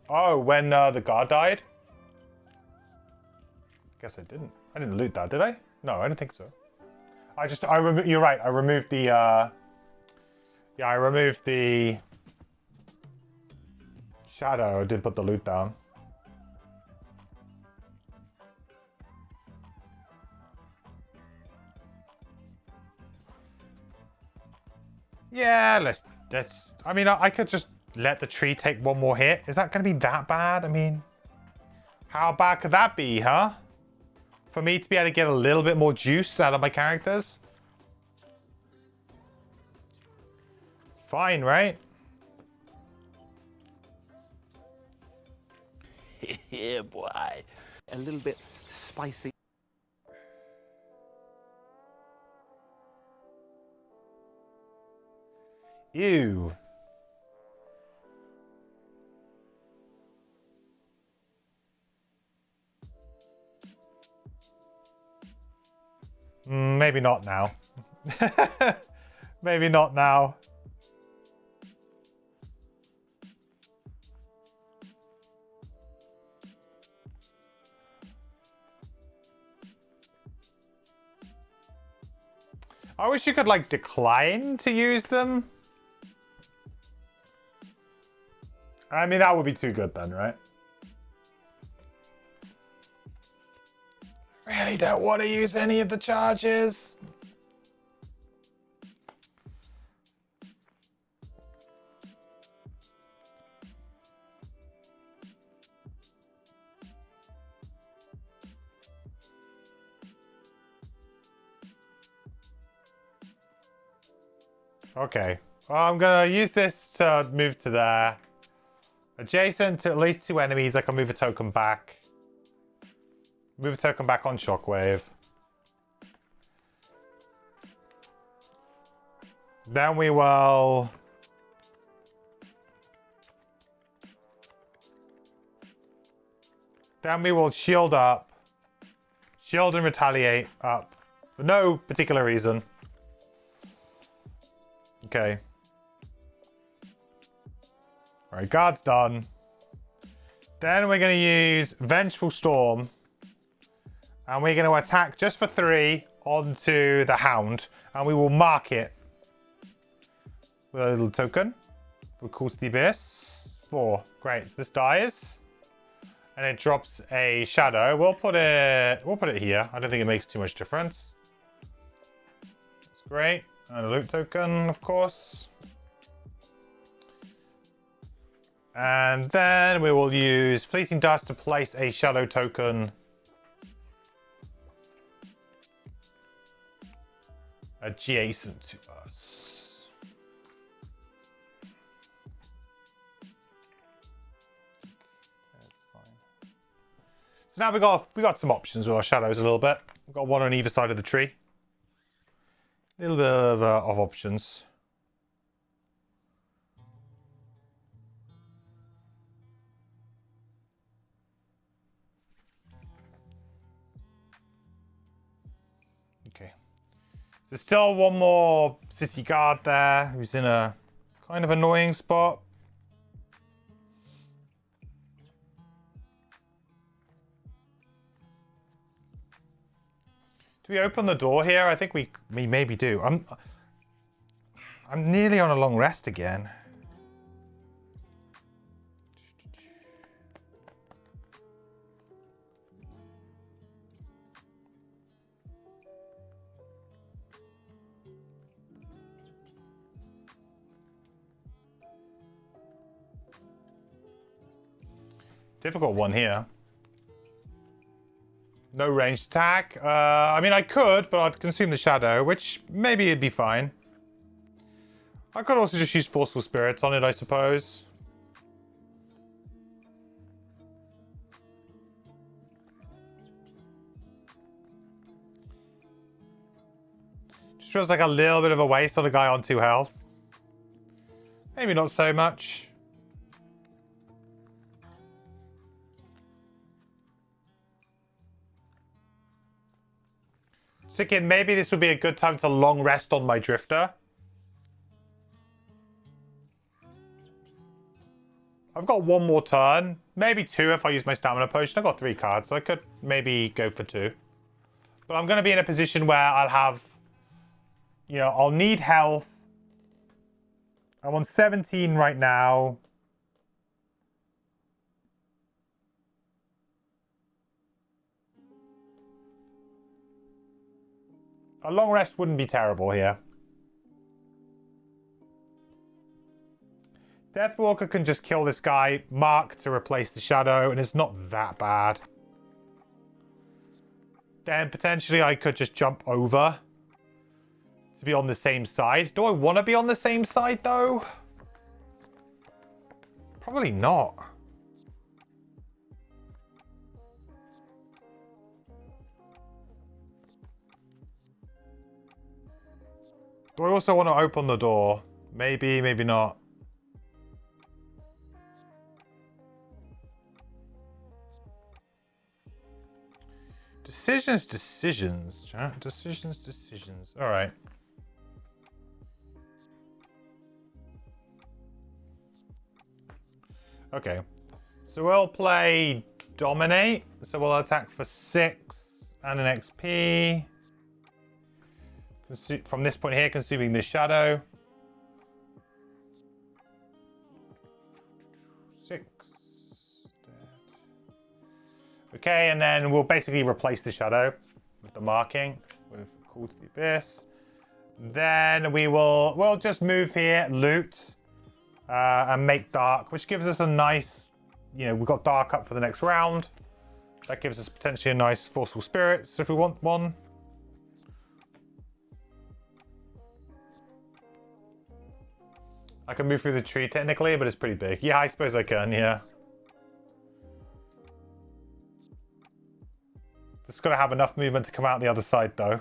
Oh, when the guard died? Guess I didn't. I didn't loot that, did I? No, I don't think so. You're right. I removed the, yeah, I removed the shadow. I did put the loot down. Yeah, let's, I mean, I could just let the tree take 1 more hit. Is that going to be that bad? I mean, how bad could that be, huh? For me to be able to get a little bit more juice out of my characters? It's fine, right? Yeah, boy. A little bit spicy. Ew. Maybe not now. Maybe not now. I wish you could, like, decline to use them. I mean, that would be too good then, right? Really don't want to use any of the charges. Okay. Well, I'm going to use this to move to there. Adjacent to at least 2 enemies, I can move a token back. Move a token back on Shockwave. Then we will... Then we will shield up. Shield and retaliate up. For no particular reason. Okay. Alright, guard's done. Then we're going to use Vengeful Storm. And we're going to attack just for 3 onto the Hound. And we will mark it with a little token. We'll call the Abyss. 4. Great. So this dies. And it drops a shadow. We'll put it here. I don't think it makes too much difference. That's great. And a loot token, of course. And then we will use Fleeting Dust to place a shadow token adjacent to us. That's fine. So now we got some options with our shadows a little bit. We've got one on either side of the tree. A little bit of options. Okay. There's still one more city guard there who's in a kind of annoying spot. Do we open the door here? I think we maybe do. I'm nearly on a long rest again. Difficult one here. No ranged attack. I mean, I could, but I'd consume the shadow, which maybe it'd be fine. I could also just use Forceful Spirits on it, I suppose. Just feels like a little bit of a waste on a guy on 2 health. Maybe not so much. Thinking maybe this would be a good time to long rest on my Drifter. I've got 1 more turn. Maybe 2 if I use my stamina potion. I've got 3 cards, so I could maybe go for 2. But I'm going to be in a position where I'll have... You know, I'll need health. I'm on 17 right now. A long rest wouldn't be terrible here. Deathwalker can just kill this guy, mark to replace the shadow, and it's not that bad. Then potentially I could just jump over to be on the same side. Do I want to be on the same side though? Probably not. Do I also want to open the door? Maybe, maybe not. Decisions, chat. Decisions. All right. Okay. So we'll play Dominate. So we'll attack for 6 and an XP. from this point here, consuming this shadow. 6. Okay, and then we'll basically replace the shadow with the marking with Call to the Abyss. Then we'll just move here, loot, and make dark, which gives us a nice, we've got dark up for the next round. That gives us potentially a nice Forceful Spirits if we want one. I can move through the tree technically, but it's pretty big. Yeah, I suppose I can, yeah. Just got to have enough movement to come out the other side, though.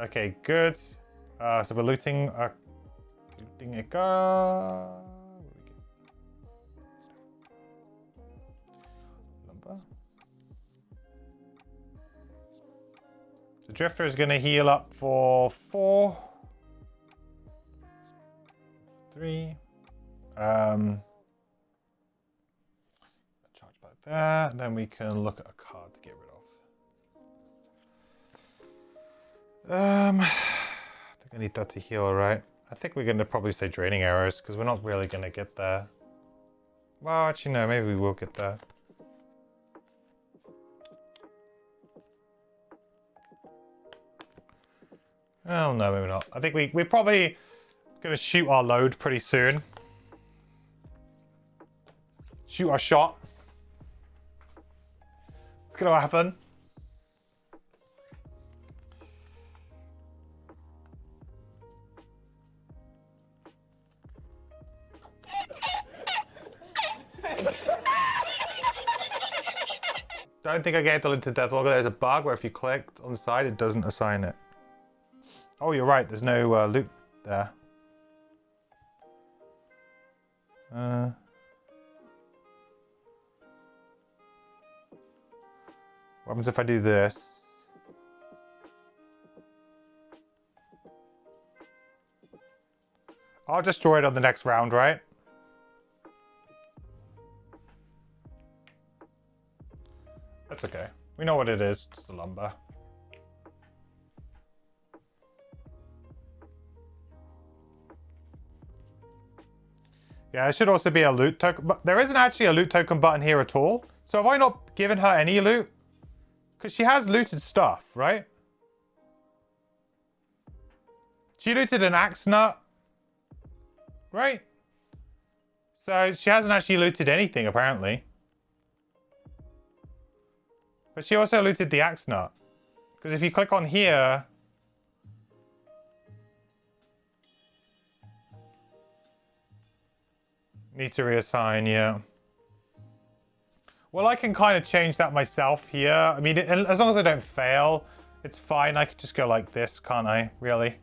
Okay, good. So we're looting a car. Lumber. The Drifter is going to heal up for 4. 3. Charge back there. Then we can look at a card to get rid of. I think I need that to heal, right? I think we're going to probably say Draining Arrows because we're not really going to get there. Well, actually, no, maybe we will get there. Oh, no, maybe not. I think we're probably going to shoot our load pretty soon. Shoot our shot. It's going to happen. Don't think I get it into Deathwalker. There's a bug where if you click on the side, it doesn't assign it. Oh, you're right. There's no loop there. What happens if I do this? I'll destroy it on the next round, right? That's okay. We know what it is. Just a lumber. Yeah, it should also be a loot token. But there isn't actually a loot token button here at all. So have I not given her any loot? Because she has looted stuff, right? She looted an axe nut. Right? So she hasn't actually looted anything, apparently. But she also looted the axe nut. Because if you click on here... Need to reassign, yeah. Well, I can kind of change that myself here. I mean, as long as I don't fail, it's fine. I could just go like this, can't I? Really?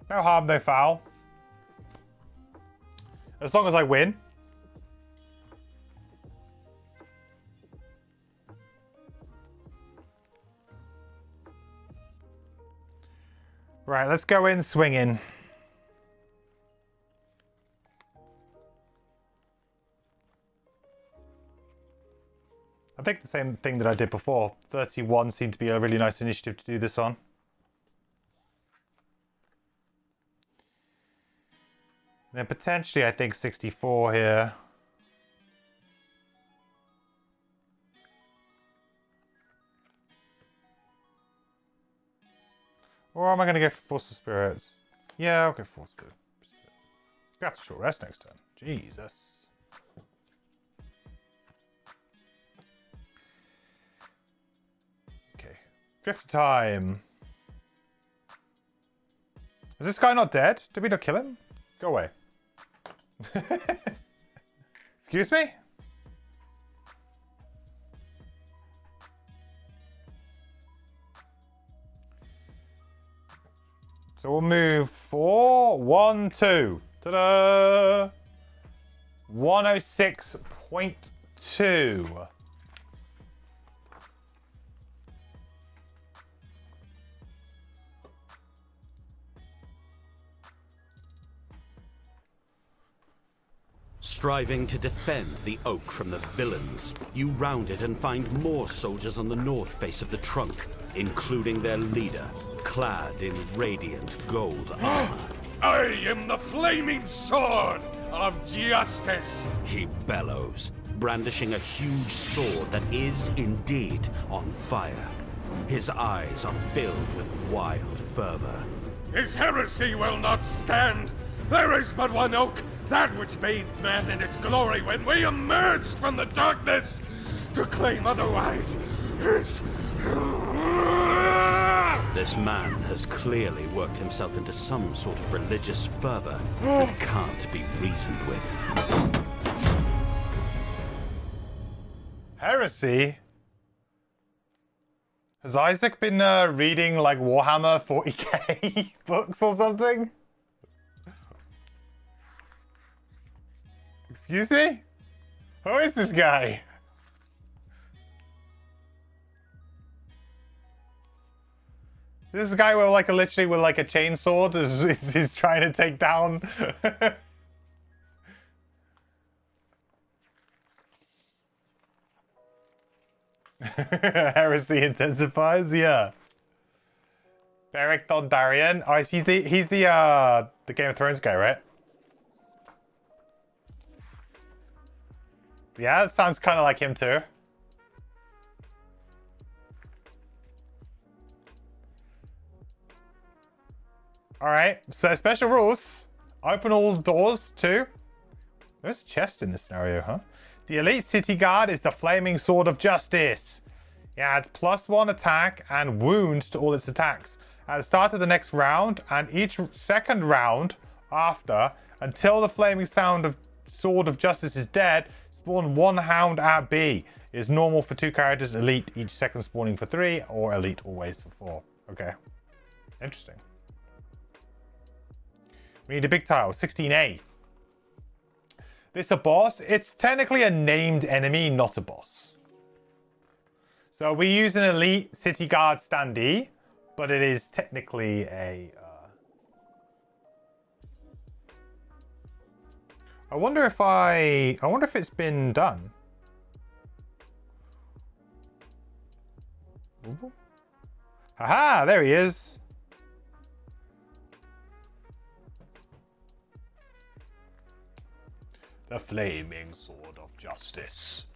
No harm, no foul. As long as I win. Right, let's go in swinging. I think the same thing that I did before. 31 seemed to be a really nice initiative to do this on. And then potentially, I think 64 here. Or am I going to go for Force of Spirits? Yeah, I'll go Force of Spirits. Got a short rest next turn. Jesus. Okay. Drift time. Is this guy not dead? Did we not kill him? Go away. Excuse me? So we'll move 4, 1, 2. Ta-da! 106.2. Striving to defend the oak from the villains, you round it and find more soldiers on the north face of the trunk, including their leader, clad in radiant gold armor. I am the flaming sword of justice! He bellows, brandishing a huge sword that is indeed on fire. His eyes are filled with wild fervor. His heresy will not stand! There is but one oak, that which bathed man in its glory when we emerged from the darkness! To claim otherwise is... This man has clearly worked himself into some sort of religious fervor that can't be reasoned with. Heresy? Has Isaac been reading like Warhammer 40k books or something? Excuse me? Who is this guy? This guy with like literally with like a chainsaw is trying to take down. Heresy intensifies, yeah. Beric Dondarrion. Oh, he's the Game of Thrones guy, right? Yeah, that sounds kind of like him too. Alright, so special rules. Open all doors too. There's a chest in this scenario, huh? The Elite City Guard is the Flaming Sword of Justice. It adds +1 attack and wound to all its attacks. At the start of the next round and each second round after, until the Flaming Sword of Justice is dead, spawn 1 hound at B. It is normal for 2 characters, Elite each second spawning for 3, or Elite always for 4. Okay. Interesting. We need a big tile, 16A. This a boss? It's technically a named enemy, not a boss. So we use an Elite City Guard standee, but it is technically a... I wonder if it's been done. Ooh. Haha, there he is. The Flaming Sword of Justice.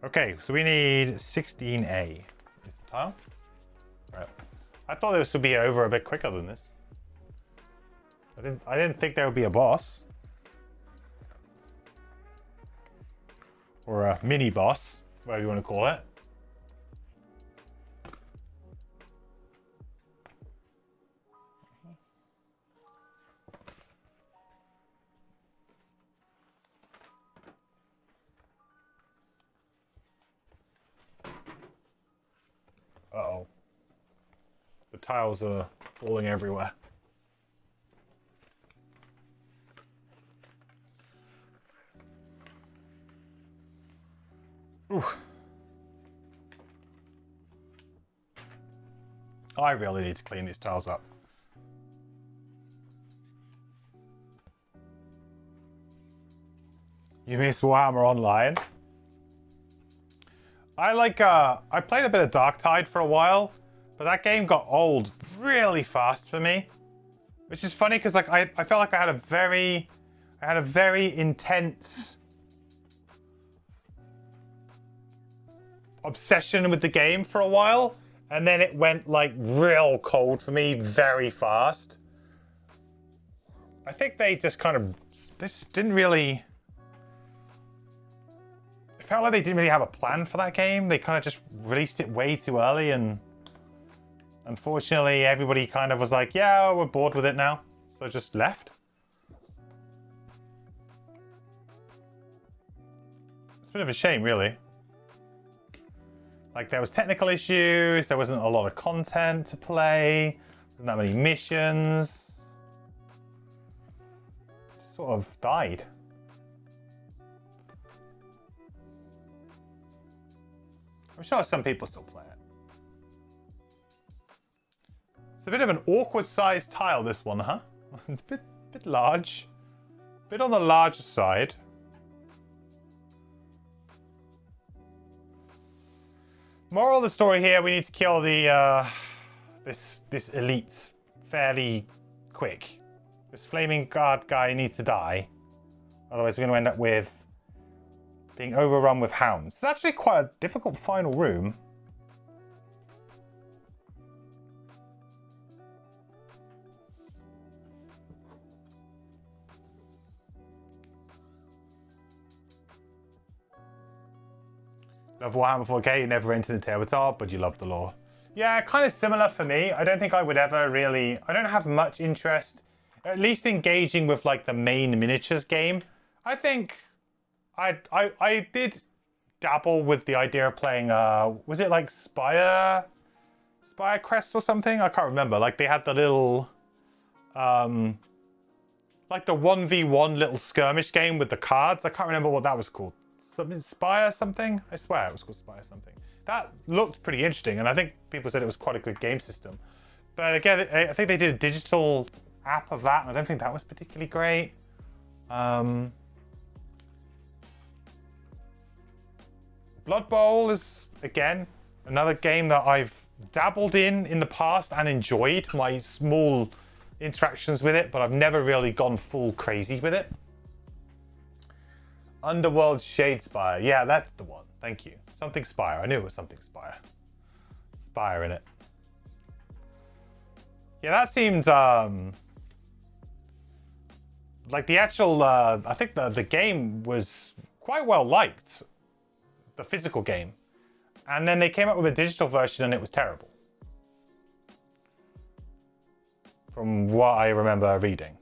Okay, so we need 16A. Is the tile? Right. I thought this would be over a bit quicker than this. I didn't think there would be a boss. Or a mini boss, whatever you want to call it. Uh-oh. The tiles are falling everywhere. Ooh. I really need to clean these tiles up. You miss Warhammer Online? I played a bit of Darktide for a while, but that game got old really fast for me. Which is funny because like I felt like I had a very intense obsession with the game for a while, and then it went like real cold for me very fast. I think they just didn't really... It felt like they didn't really have a plan for that game. They kind of just released it way too early, and unfortunately everybody kind of was like, yeah, we're bored with it now. So just left. It's a bit of a shame, really. Like, there was technical issues, there wasn't a lot of content to play, wasn't that many missions. Just sort of died. I'm sure some people still play it. It's a bit of an awkward sized tile, this one, huh? It's a Bit large. Bit on the larger side. Moral of the story here, we need to kill the this elite fairly quick. This flaming guard guy needs to die. Otherwise we're going to end up with being overrun with hounds. It's actually quite a difficult final room. Love Warhammer 4K, you never entered the tabletop, but you love the lore. Yeah, kind of similar for me. I don't think I would ever really... I don't have much interest, at least engaging with like the main miniatures game. I think I did dabble with the idea of playing, was it like Spire Crest or something? I can't remember. Like they had the little, like the 1v1 little skirmish game with the cards. I can't remember what that was called. Something Spire something? I swear it was called Spire something. That looked pretty interesting, and I think people said it was quite a good game system. But again, I think they did a digital app of that, and I don't think that was particularly great. Blood Bowl is, again, another game that I've dabbled in the past and enjoyed my small interactions with it, but I've never really gone full crazy with it. Underworld Shadespire. Yeah, that's the one. Thank you. Something Spire. I knew it was something Spire. Spire in it. Yeah, that seems like the actual I think the game was quite well liked. The physical game. And then they came up with a digital version and it was terrible. From what I remember reading.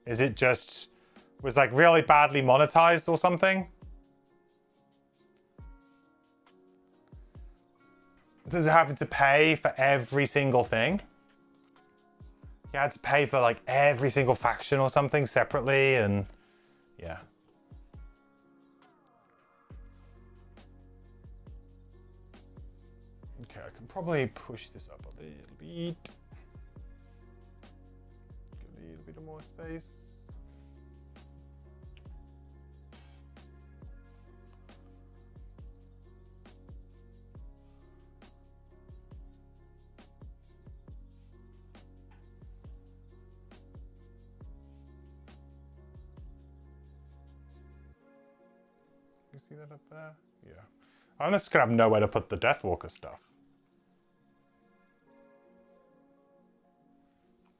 Is it just was like really badly monetized or something? Does it having to pay for every single thing? You had to pay for like every single faction or something separately, and yeah. Okay, I can probably push this up a little bit. Get a little bit of more space. You see that up there? Yeah. I'm just gonna have nowhere to put the Deathwalker stuff.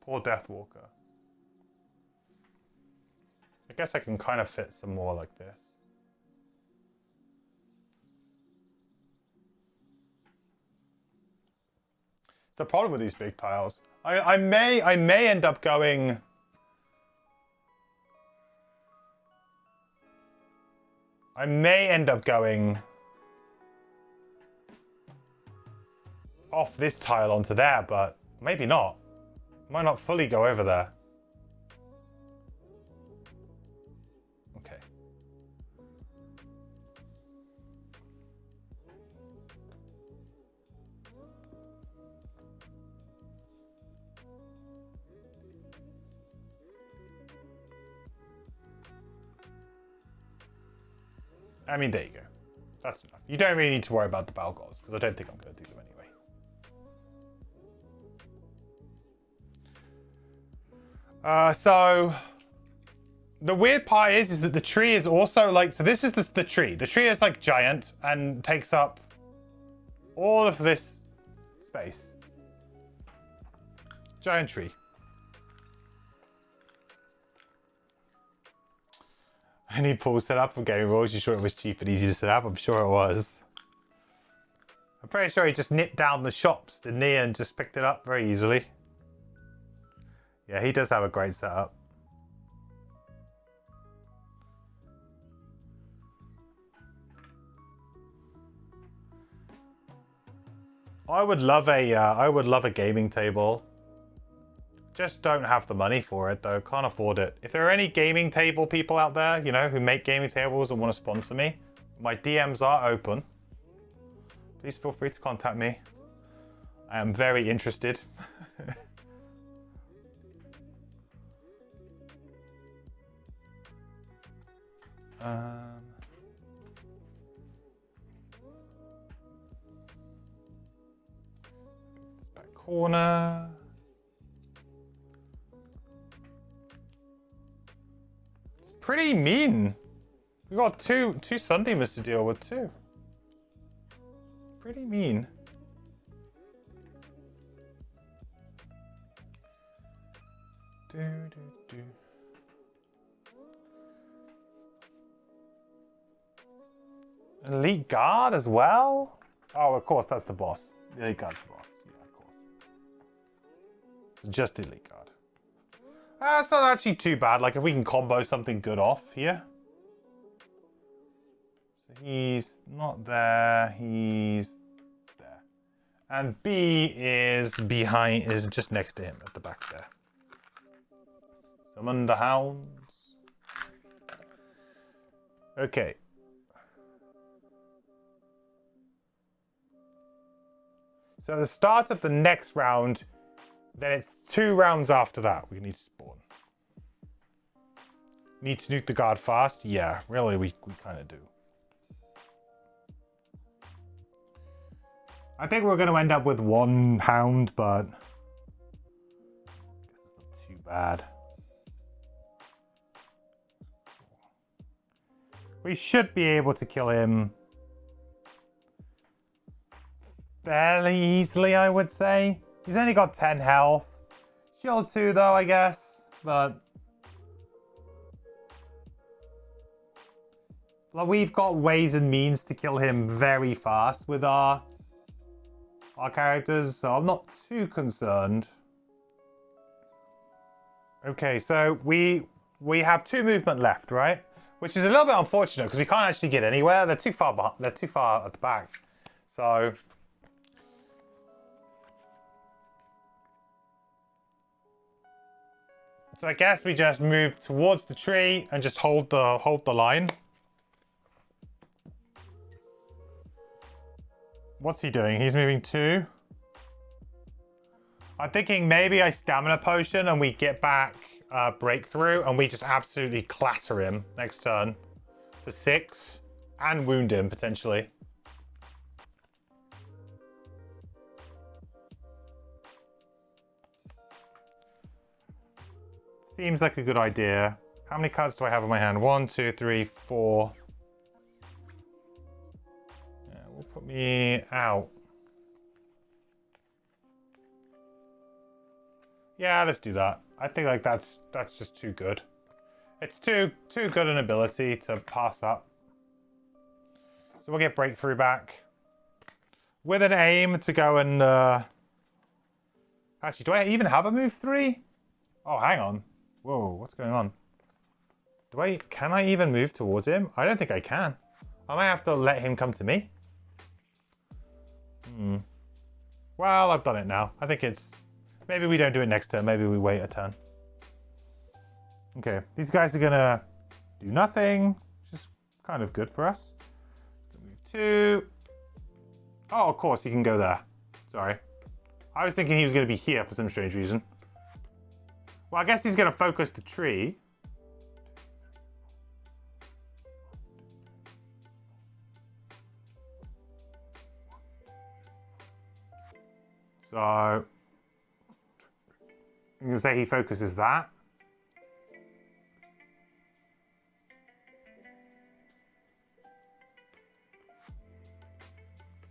Poor Deathwalker. I guess I can kind of fit some more like this. It's the problem with these big tiles. I may end up going. I may end up going off this tile onto there, but maybe not. Might not fully go over there. Okay. I mean, there you go. That's enough. You don't really need to worry about the battle goals, because I don't think I'm going to do them anyway. So the weird part is that the tree is also like, so this is the tree. The tree is like giant and takes up all of this space. Giant tree. I need Paul set up for Gaming Rules. You sure it was cheap and easy to set up? I'm sure it was. I'm pretty sure he just nipped down the shops, didn't he, and just picked it up very easily. Yeah, he does have a great setup. I would love a gaming table. Just don't have the money for it though. Can't afford it. If there are any gaming table people out there, you know, who make gaming tables and want to sponsor me, my DMs are open. Please feel free to contact me. I am very interested. This back corner. It's pretty mean. We got two Sun Demons to deal with too. Pretty mean. Elite Guard as well? Oh, of course, that's the boss. The Elite Guard's the boss. Yeah, of course. It's just Elite Guard. It's not actually too bad. Like, if we can combo something good off here. So he's not there. He's there. And B is just next to him at the back there. Summon the hounds. Okay. So the start of the next round, then it's 2 rounds after that we need to spawn. Need to nuke the guard fast? Yeah, really, we kind of do. I think we're going to end up with 1 hound, but I guess it's not too bad. We should be able to kill him fairly easily, I would say. He's only got 10 health. Shield 2 though, I guess. But like, we've got ways and means to kill him very fast with our characters, so I'm not too concerned. Okay, so we have 2 movement left, right? Which is a little bit unfortunate because we can't actually get anywhere. They're too far behind. They're too far at the back. So I guess we just move towards the tree and just hold the line. What's he doing? He's moving 2. I'm thinking maybe I stamina potion and we get back breakthrough and we just absolutely clatter him next turn for 6 and wound him potentially. Seems like a good idea. How many cards do I have in my hand? 1, 2, 3, 4. Yeah, will put me out. Yeah, let's do that. I think like that's just too good. It's too good an ability to pass up. So we'll get breakthrough back with an aim to go and actually, do I even have a move 3? Oh, hang on. Whoa, what's going on? Can I even move towards him? I don't think I can. I might have to let him come to me. Well, I've done it now. I think it's... Maybe we don't do it next turn. Maybe we wait a turn. Okay, these guys are gonna do nothing, which is kind of good for us. Move 2. Oh, of course, he can go there. Sorry. I was thinking he was gonna be here for some strange reason. Well, I guess he's gonna focus the tree. So I'm gonna say he focuses that.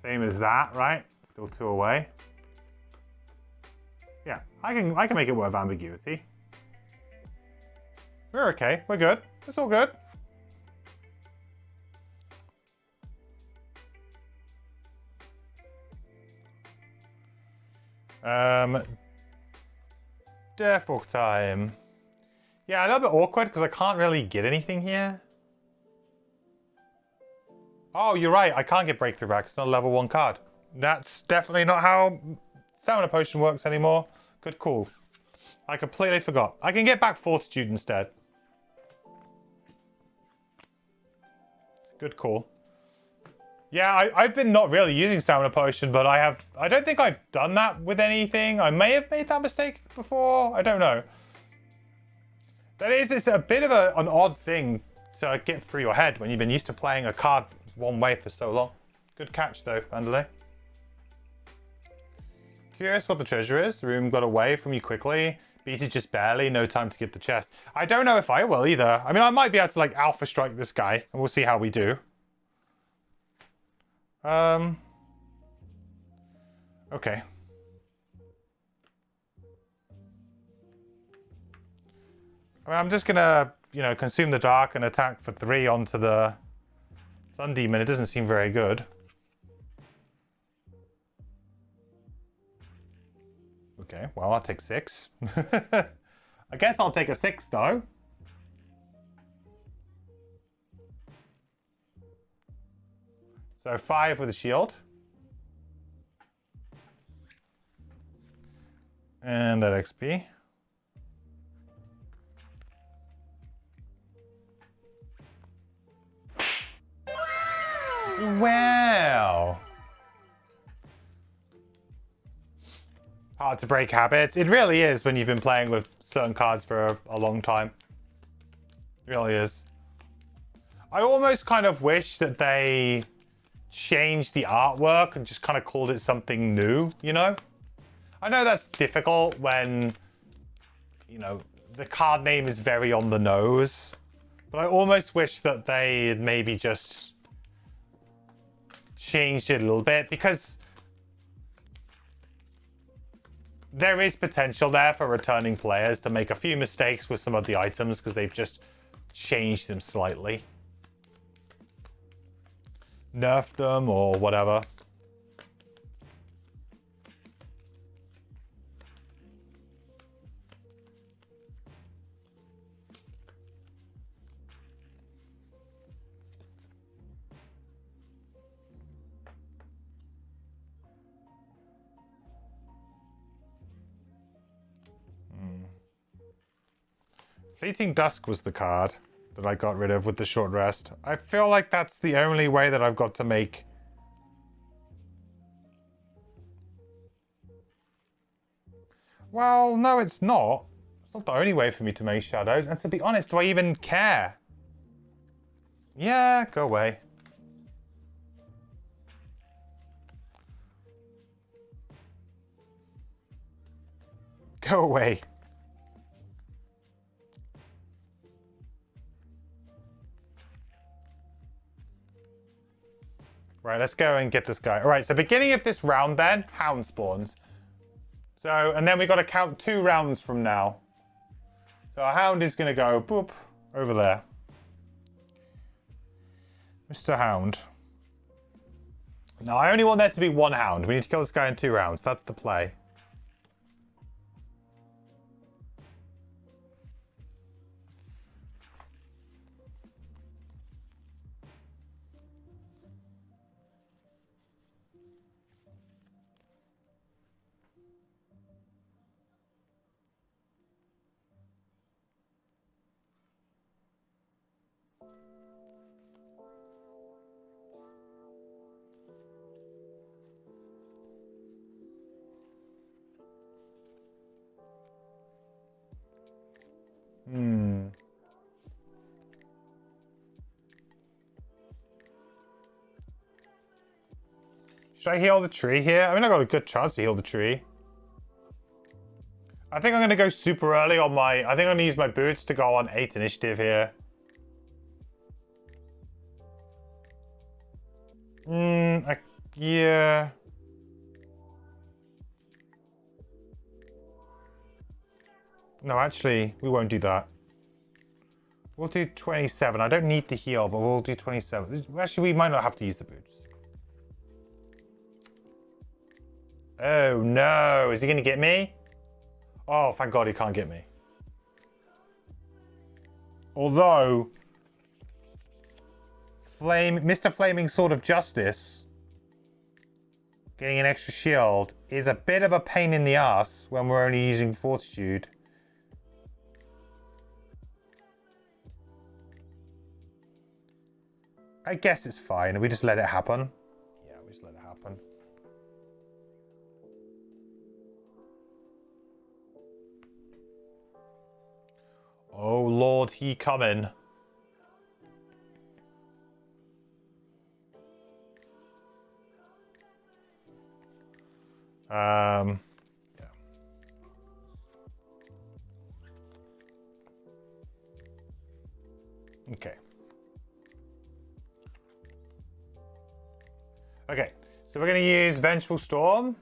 Same as that, right? Still 2 away. Yeah, I can make it worth ambiguity. We're okay. We're good. It's all good. Deathwalk time. Yeah, a little bit awkward because I can't really get anything here. Oh, you're right. I can't get breakthrough back. It's not a level 1 card. That's definitely not how Stamina Potion works anymore. Good call. I completely forgot. I can get back Fortitude instead. Good call. Yeah, I've been not really using Stamina Potion, but I don't think I've done that with anything. I may have made that mistake before. I don't know. It's a bit of an odd thing to get through your head when you've been used to playing a card one way for so long. Good catch though, Vanderlei. Curious what the treasure is. The room got away from you quickly. Beat it just barely. No time to get the chest. I don't know if I will either. I mean, I might be able to like alpha strike this guy, and we'll see how we do. Okay. I mean, I'm just gonna, you know, consume the dark and attack for 3 onto the Sun Demon. It doesn't seem very good. Okay, well, I'll take 6. I guess I'll take a 6, though. So 5 with a shield. And that XP. Wow. Hard to break habits. It really is when you've been playing with certain cards for a long time. It really is. I almost kind of wish that they changed the artwork and just kind of called it something new, you know? I know that's difficult when, you know, the card name is very on the nose. But I almost wish that they had maybe just changed it a little bit, because there is potential there for returning players to make a few mistakes with some of the items because they've just changed them slightly. Nerfed them or whatever. Fleeting Dusk was the card that I got rid of with the short rest. I feel like that's the only way that I've got to make... Well, no, it's not. It's not the only way for me to make shadows. And to be honest, do I even care? Yeah, go away. Go away. Right, let's go and get this guy. All right, so beginning of this round then, Hound spawns. So, and then we got to count 2 rounds from now. So our Hound is going to go, boop, over there. Mr. Hound. Now, I only want there to be 1 Hound. We need to kill this guy in 2 rounds. That's the play. Should I heal the tree here? I mean, I got a good chance to heal the tree. I think I'm going to go super early on my... I think I'm going to use my boots to go on 8 initiative here. Yeah. No, actually, we won't do that. We'll do 27. I don't need to heal, but we'll do 27. Actually, we might not have to use the boots. Oh, no. Is he going to get me? Oh, thank God he can't get me. Although, Mr. Flaming Sword of Justice getting an extra shield is a bit of a pain in the ass when we're only using Fortitude. I guess it's fine. We just let it happen. Yeah, we just let it happen. Oh, Lord, he coming. Yeah. Okay. Okay, so we're going to use Vengeful Storm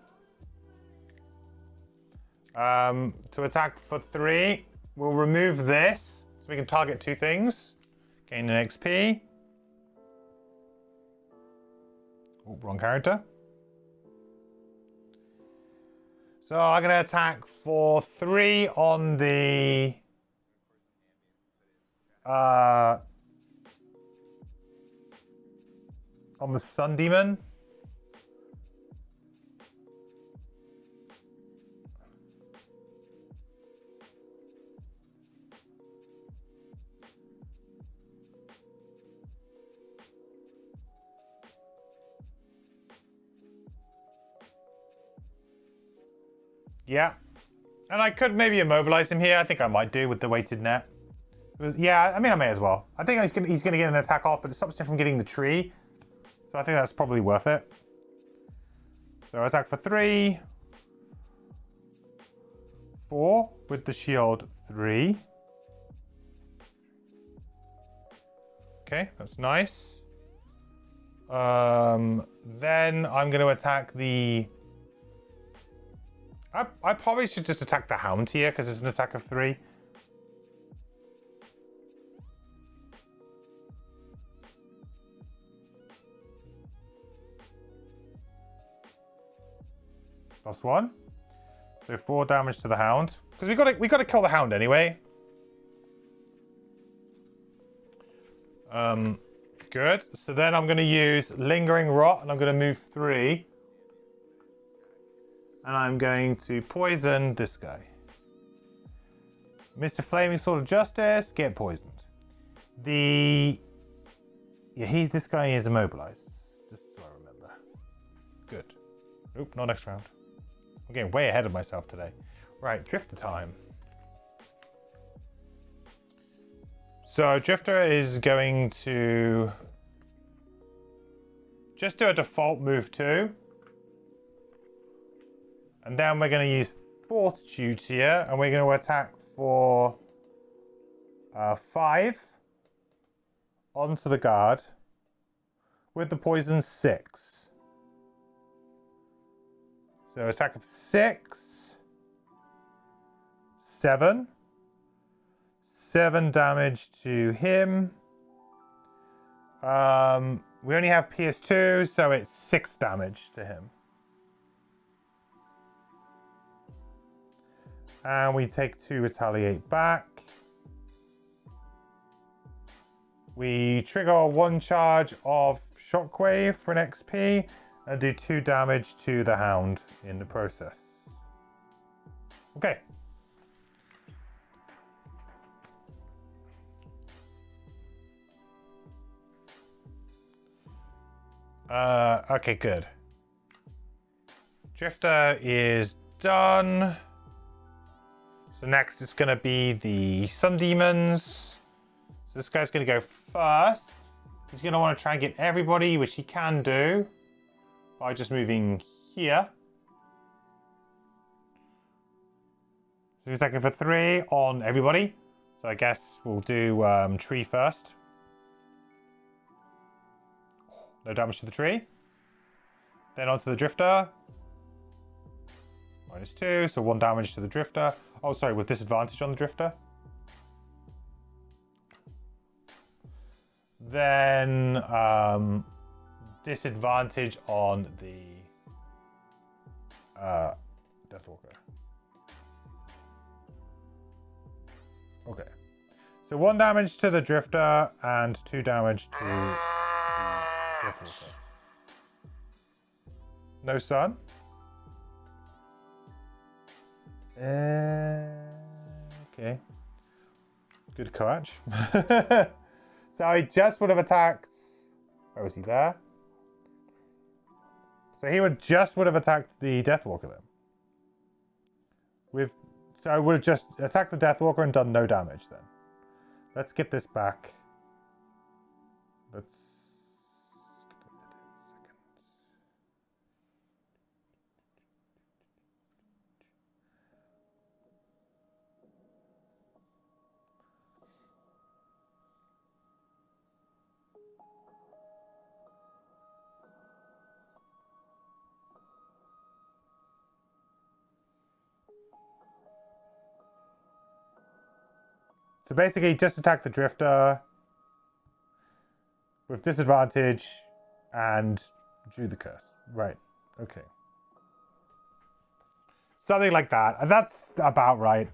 to attack for 3. We'll remove this so we can target 2 things. Gain an XP. Oh, wrong character. So I'm going to attack for 3 on the Sun Demon. Yeah. And I could maybe immobilize him here. I think I might do with the weighted net. Yeah, I mean, I may as well. I think he's gonna get an attack off, but it stops him from getting the tree. So I think that's probably worth it. So attack for 3. 4 with the shield 3. Okay, that's nice. Then I'm going to attack the... I probably should just attack the Hound here because it's an attack of 3. +1. So 4 damage to the Hound. Because we got to kill the Hound anyway. Good. So then I'm going to use Lingering Rot and I'm going to move 3. And I'm going to poison this guy. Mr. Flaming Sword of Justice, get poisoned. This guy is immobilized. Just so I remember. Good. Oop, not next round. I'm getting way ahead of myself today. Right, Drifter time. So Drifter is going to just do a default move 2. And then we're going to use Fortitude here, and we're going to attack for 5 onto the guard with the poison 6. So attack of 6, 7, 7 damage to him. We only have PS2, so it's 6 damage to him. And we take 2 retaliate back. We trigger 1 charge of Shockwave for an XP and do 2 damage to the Hound in the process. Okay. Okay, good. Drifter is done. So next it's going to be the Sun Demons. So this guy's going to go first. He's going to want to try and get everybody, which he can do by just moving here. So he's attacking for 3 on everybody. So I guess we'll do tree first. No damage to the tree. Then onto the Drifter. -2, so 1 damage to the Drifter. Oh, sorry, with disadvantage on the Drifter. Then disadvantage on the Deathwalker. Okay. So 1 damage to the Drifter and 2 damage to the Deathwalker. No sun. Okay. Good catch. So he just would have attacked. Where was he there? So he would have attacked the Deathwalker then. So I would have just attacked the Deathwalker and done no damage then. Let's get this back. Let's. So basically, just attack the drifter with disadvantage and drew the curse. Right. Okay. Something like that. And that's about right.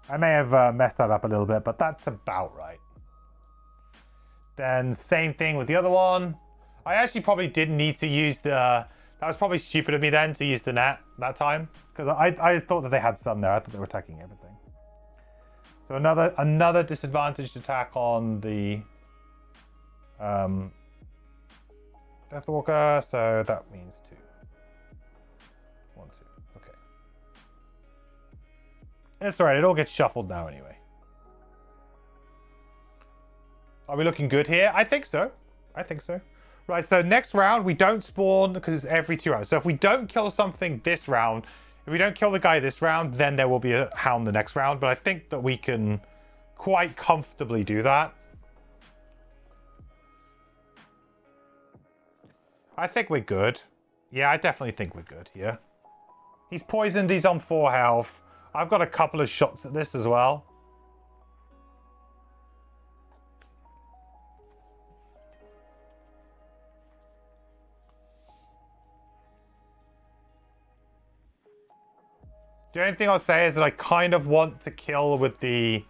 I may have messed that up a little bit, but that's about right. Then same thing with the other one. I actually probably didn't need to use the... That was probably stupid of me then to use the net that time. Because I thought that they had some there. I thought they were attacking everything. So another disadvantaged attack on the Deathwalker. So that means 2. 1, 2. Okay. It's alright. It all gets shuffled now anyway. Are we looking good here? I think so. I think so. Right, so next round, we don't spawn because it's every 2 rounds. So if we don't kill something this round, if we don't kill the guy this round, then there will be a hound the next round. But I think that we can quite comfortably do that. I think we're good. Yeah, I definitely think we're good here. He's poisoned. He's on 4 health. I've got a couple of shots at this as well. The only thing I'll say is that I kind of want to kill with the...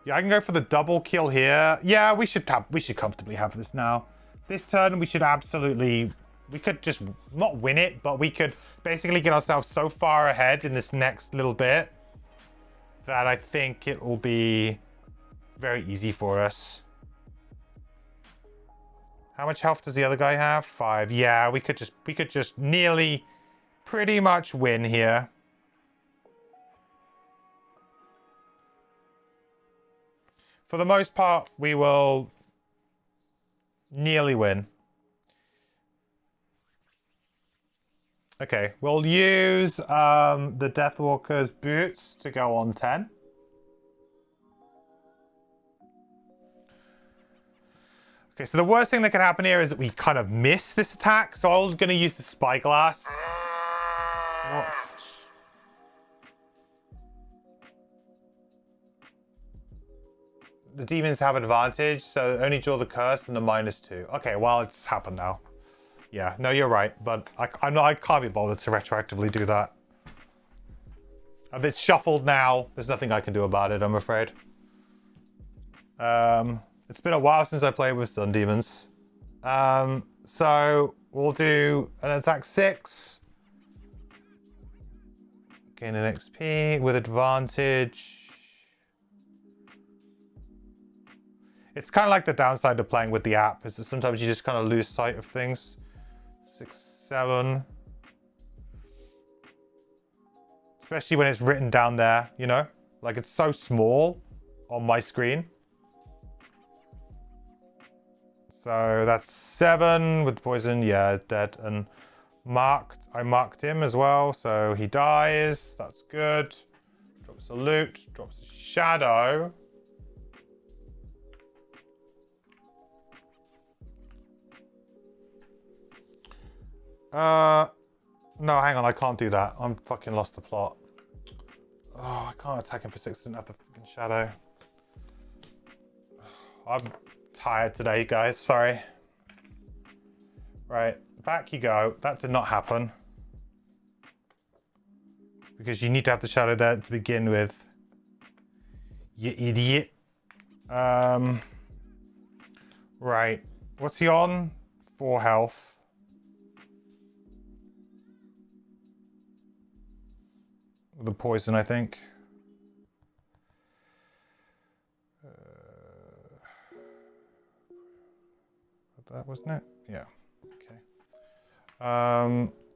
Yeah, I can go for the double kill here. Yeah, we should comfortably have this now. This turn, we should absolutely... We could just not win it, but we could basically get ourselves so far ahead in this next little bit that I think it will be very easy for us. How much health does the other guy have? 5. Yeah, we could just nearly pretty much win here. For the most part, we will nearly win. Okay, we'll use the Deathwalker's boots to go on 10. Okay, so the worst thing that can happen here is that we kind of miss this attack. So I'm going to use the Spyglass. What? The demons have advantage, so only draw the curse and the -2. Okay, well, it's happened now. Yeah, no, you're right, but I can't be bothered to retroactively do that. It's shuffled now. There's nothing I can do about it, I'm afraid. It's been a while since I played with Sun Demons. So we'll do an attack 6. Gain an XP with advantage. It's kind of like the downside of playing with the app, is that sometimes you just kind of lose sight of things. 6, 7. Especially when it's written down there, you know? Like, it's so small on my screen. So that's 7 with poison. Yeah, dead. And I marked him as well, so he dies. That's good. Drops a loot, drops a shadow. No, hang on, I can't do that. I'm fucking lost the plot. Oh, I can't attack him for 6, didn't have the fucking shadow. I'm tired today, guys, sorry. Right, back you go. That did not happen. Because you need to have the shadow there to begin with. You idiot. Right, what's he on? 4 health. The poison, I think. That wasn't it? Yeah. Okay.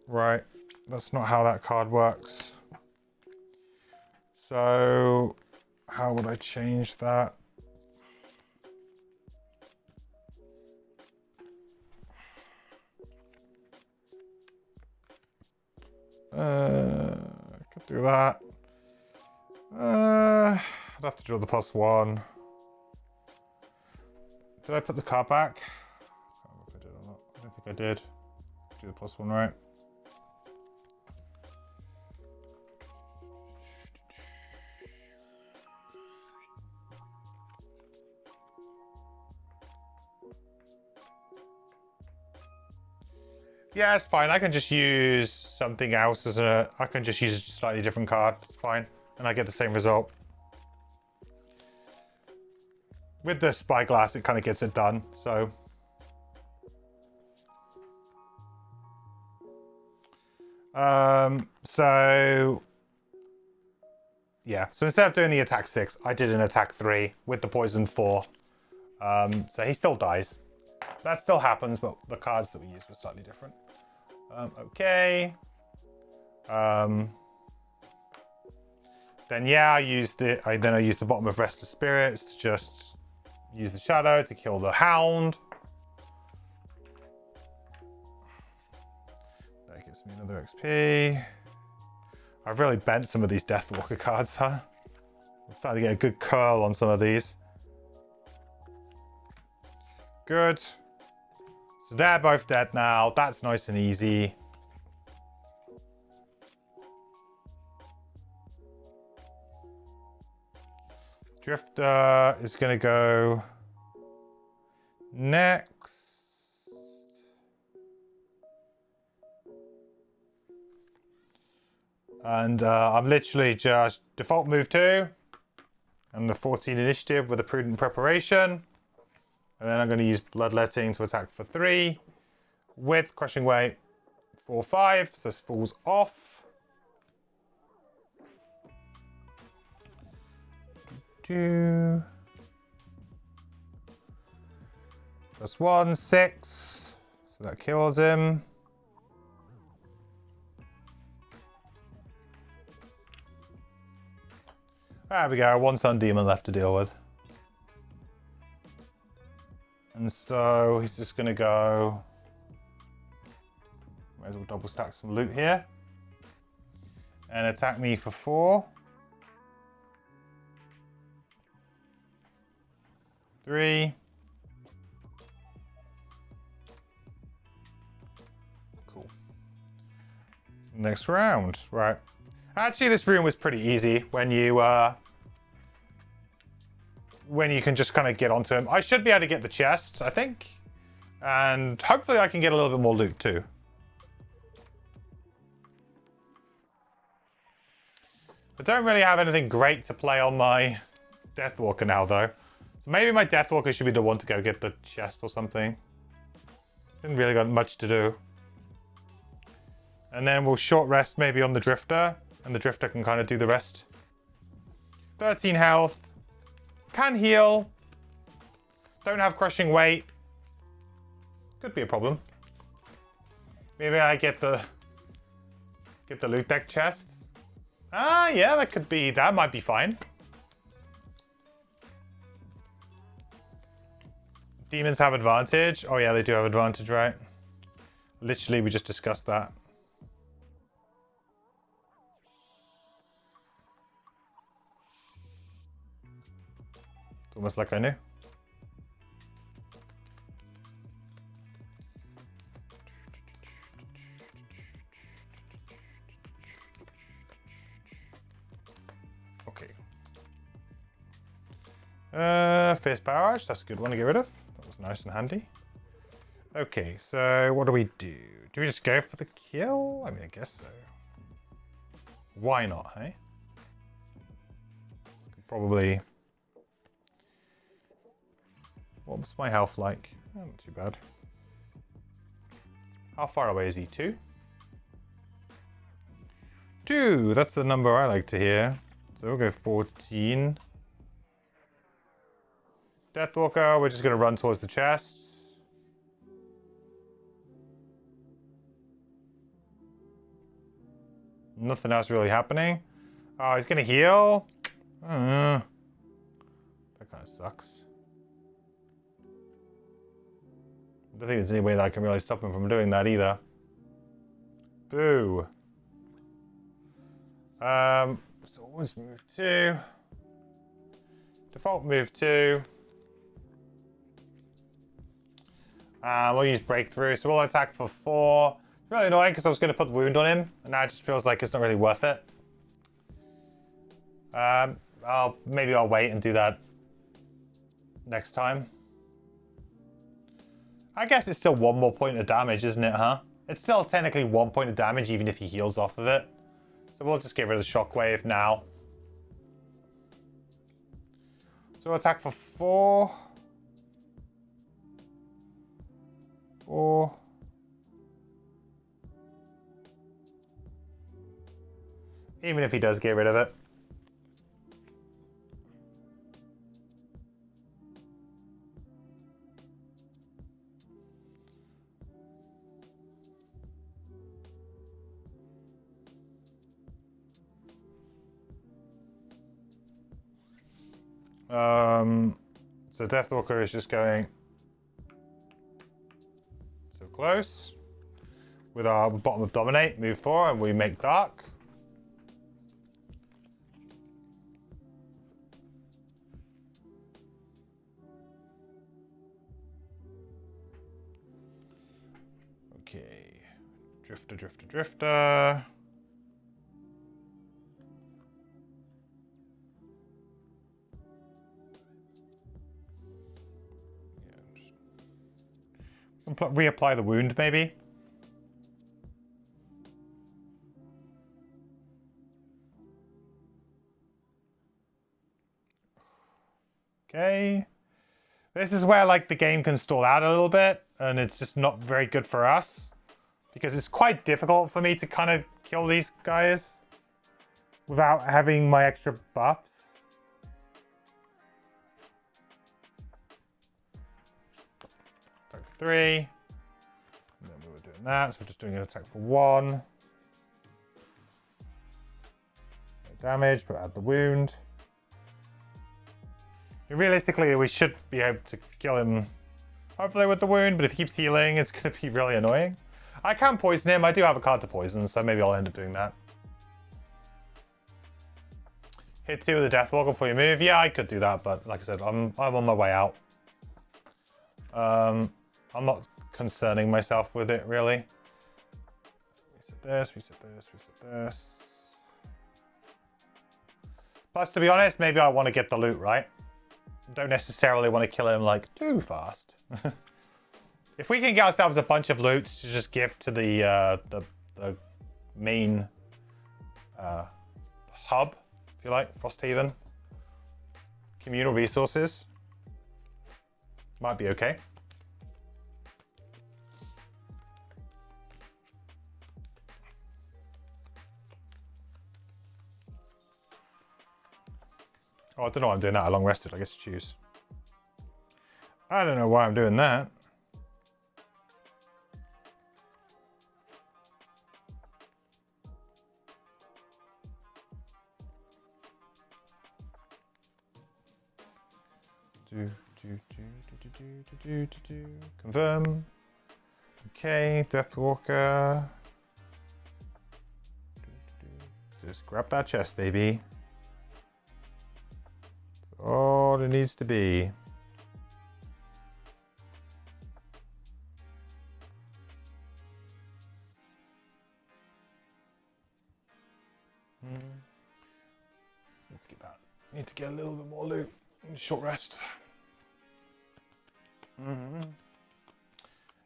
Right. That's not how that card works. So, how would I change that? Could do that. I'd have to draw the +1. Did I put the card back? I don't know if I did or not. I don't think I did. Do the +1, right? Yeah, it's fine. I can just use something else as a... I can just use a slightly different card. It's fine. And I get the same result. With the spyglass, it kind of gets it done. So... yeah, so instead of doing the attack 6, I did an attack 3 with the poison 4. So he still dies. That still happens, but the cards that we used were slightly different. Okay. Then yeah, I used the bottom of Restless Spirits to just use the shadow to kill the hound. That gives me another XP. I've really bent some of these Deathwalker cards, huh? I'm starting to get a good curl on some of these. Good. So they're both dead now. That's nice and easy. Drifter is going to go next. And I'm literally just default move 2 and the 14 initiative with a prudent preparation. And then I'm going to use Bloodletting to attack for 3 with Crushing Weight 4/5, so this falls off. +1, 6, so that kills him. There we go, 1 Sun Demon left to deal with. And so he's just going to go... Might as well double stack some loot here. And attack me for 4. 3. Cool. Next round. Right. Actually, this room was pretty easy when you can just kind of get onto him. I should be able to get the chest, I think. And hopefully I can get a little bit more loot too. I don't really have anything great to play on my Deathwalker now, though. So maybe my Deathwalker should be the one to go get the chest or something. Didn't really got much to do. And then we'll short rest maybe on the Drifter. And the Drifter can kind of do the rest. 13 health. Can heal. Don't have Crushing Weight. Could be a problem. Maybe I get the loot deck chest. Ah, yeah, that might be fine. Demons have advantage. Oh yeah, they do have advantage, right? Literally, we just discussed that. It's almost like I knew. Fierce Power Arch, that's a good one to get rid of. That was nice and handy. Okay, so what do we do? Do we just go for the kill? I mean, I guess so. Why not, hey? Could probably... What was my health like? Oh, not too bad. How far away is he? 2? 2, that's the number I like to hear. So we'll go 14. Deathwalker, we're just going to run towards the chest. Nothing else really happening. Oh, he's going to heal. That kind of sucks. I don't think there's any way that I can really stop him from doing that either. Boo. So always move 2. Default move 2. We'll use Breakthrough, so we'll attack for 4. Really annoying because I was going to put the wound on him, and now it just feels like it's not really worth it. Maybe I'll wait and do that next time. I guess it's still 1 more point of damage, isn't it, huh? It's still technically 1 point of damage even if he heals off of it. So we'll just get rid of the shockwave now. So attack for 4. 4. Even if he does get rid of it. So Deathwalker is just going so close. With our bottom of Dominate, move 4 and we make Dark. Okay. Drifter, Drifter, Drifter. Reapply the wound, maybe. Okay. This is where like the game can stall out a little bit, and it's just not very good for us because it's quite difficult for me to kind of kill these guys without having my extra buffs. Attack for 3. And then we were doing that, so we're just doing an attack for 1. No damage, but add the wound. Realistically, we should be able to kill him, hopefully with the wound, but if he keeps healing, it's going to be really annoying. I can poison him. I do have a card to poison, so maybe I'll end up doing that. Hit 2 with the Deathwalker before you move. Yeah, I could do that, but like I said, I'm on my way out. I'm not concerning myself with it, really. Reset this, reset this, reset this. Plus, to be honest, maybe I want to get the loot, right? Don't necessarily want to kill him, like, too fast. If we can get ourselves a bunch of loot to just give to the main hub, if you like, Frosthaven, communal resources, might be okay. Oh, I don't know why I'm doing that. I long rested. I guess choose. I don't know why I'm doing that. Confirm. Okay, Deathwalker. Just grab that chest, baby. That's all it needs to be. Let's get that. Need to get a little bit more loot. Short rest.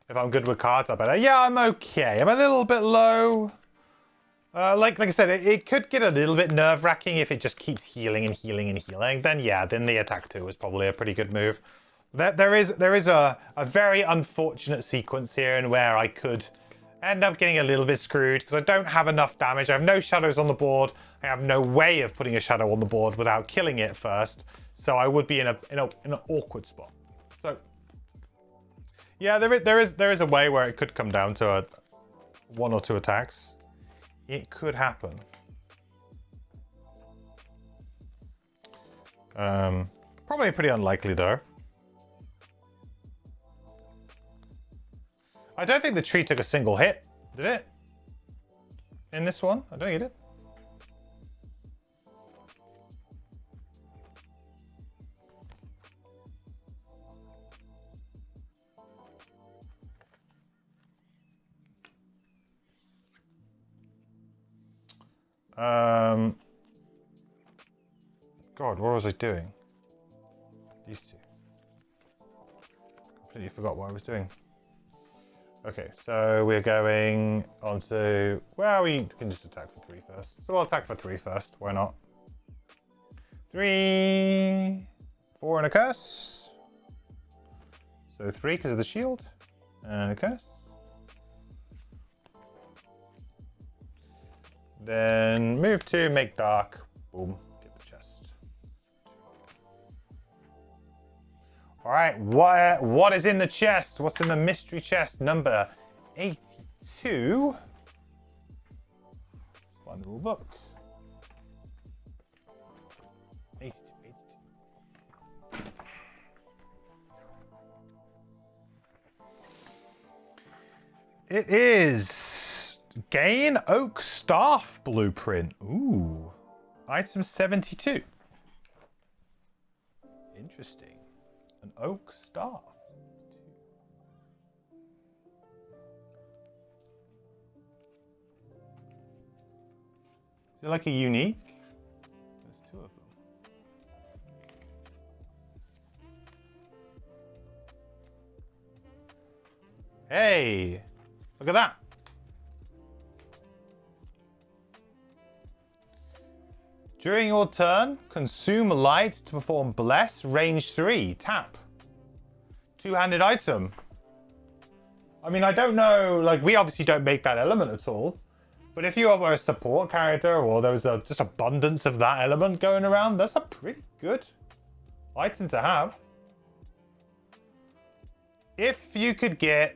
If I'm good with cards, I better. Yeah, I'm okay. I'm a little bit low. Like I said, it could get a little bit nerve-wracking if it just keeps healing and healing and healing. Then yeah, then the attack 2 is probably a pretty good move. There is a very unfortunate sequence here in where I could end up getting a little bit screwed because I don't have enough damage. I have no shadows on the board. I have no way of putting a shadow on the board without killing it first. So I would be in an awkward spot. So yeah, there is a way where it could come down to 1 or 2 attacks. It could happen. Probably pretty unlikely though. I don't think the tree took a single hit, did it? In this one? I don't think it did. God, what was I doing? These two. Completely forgot what I was doing. Okay, so we're going on to... Well, we can just attack for 3 first. So we'll attack for 3 first. Why not? 3... 4 and a curse. So 3 because of the shield. And a curse. Then move to make dark. Boom. Get the chest. Alright, what is in the chest? What's in the mystery chest? Number 82. Let's find the rule book. 82. It is gain oak staff blueprint. Ooh. Item 72. Interesting. An oak staff. Is it like a unique? There's 2 of them. Hey! Look at that. During your turn, consume light to perform Bless, range 3, tap. 2-handed item. I mean, I don't know, like, we obviously don't make that element at all. But if you are a support character or there was just abundance of that element going around, that's a pretty good item to have. If you could get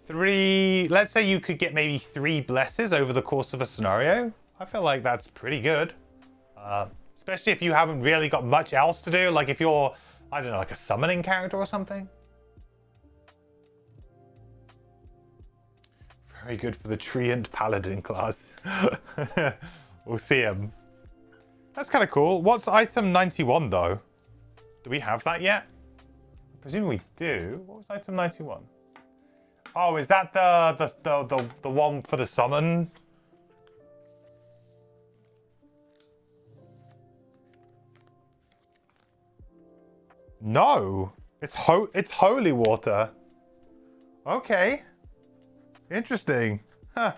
3, let's say you could get maybe 3 blesses over the course of a scenario, I feel like that's pretty good. Especially if you haven't really got much else to do, like if you're, I don't know, like a summoning character or something. Very good for the Treant Paladin class. We'll see him. That's kind of cool. What's item 91 though? Do we have that yet? I presume we do. What was item 91? Oh, is that the one for the summon? No, it's holy water. Okay, interesting. Huh.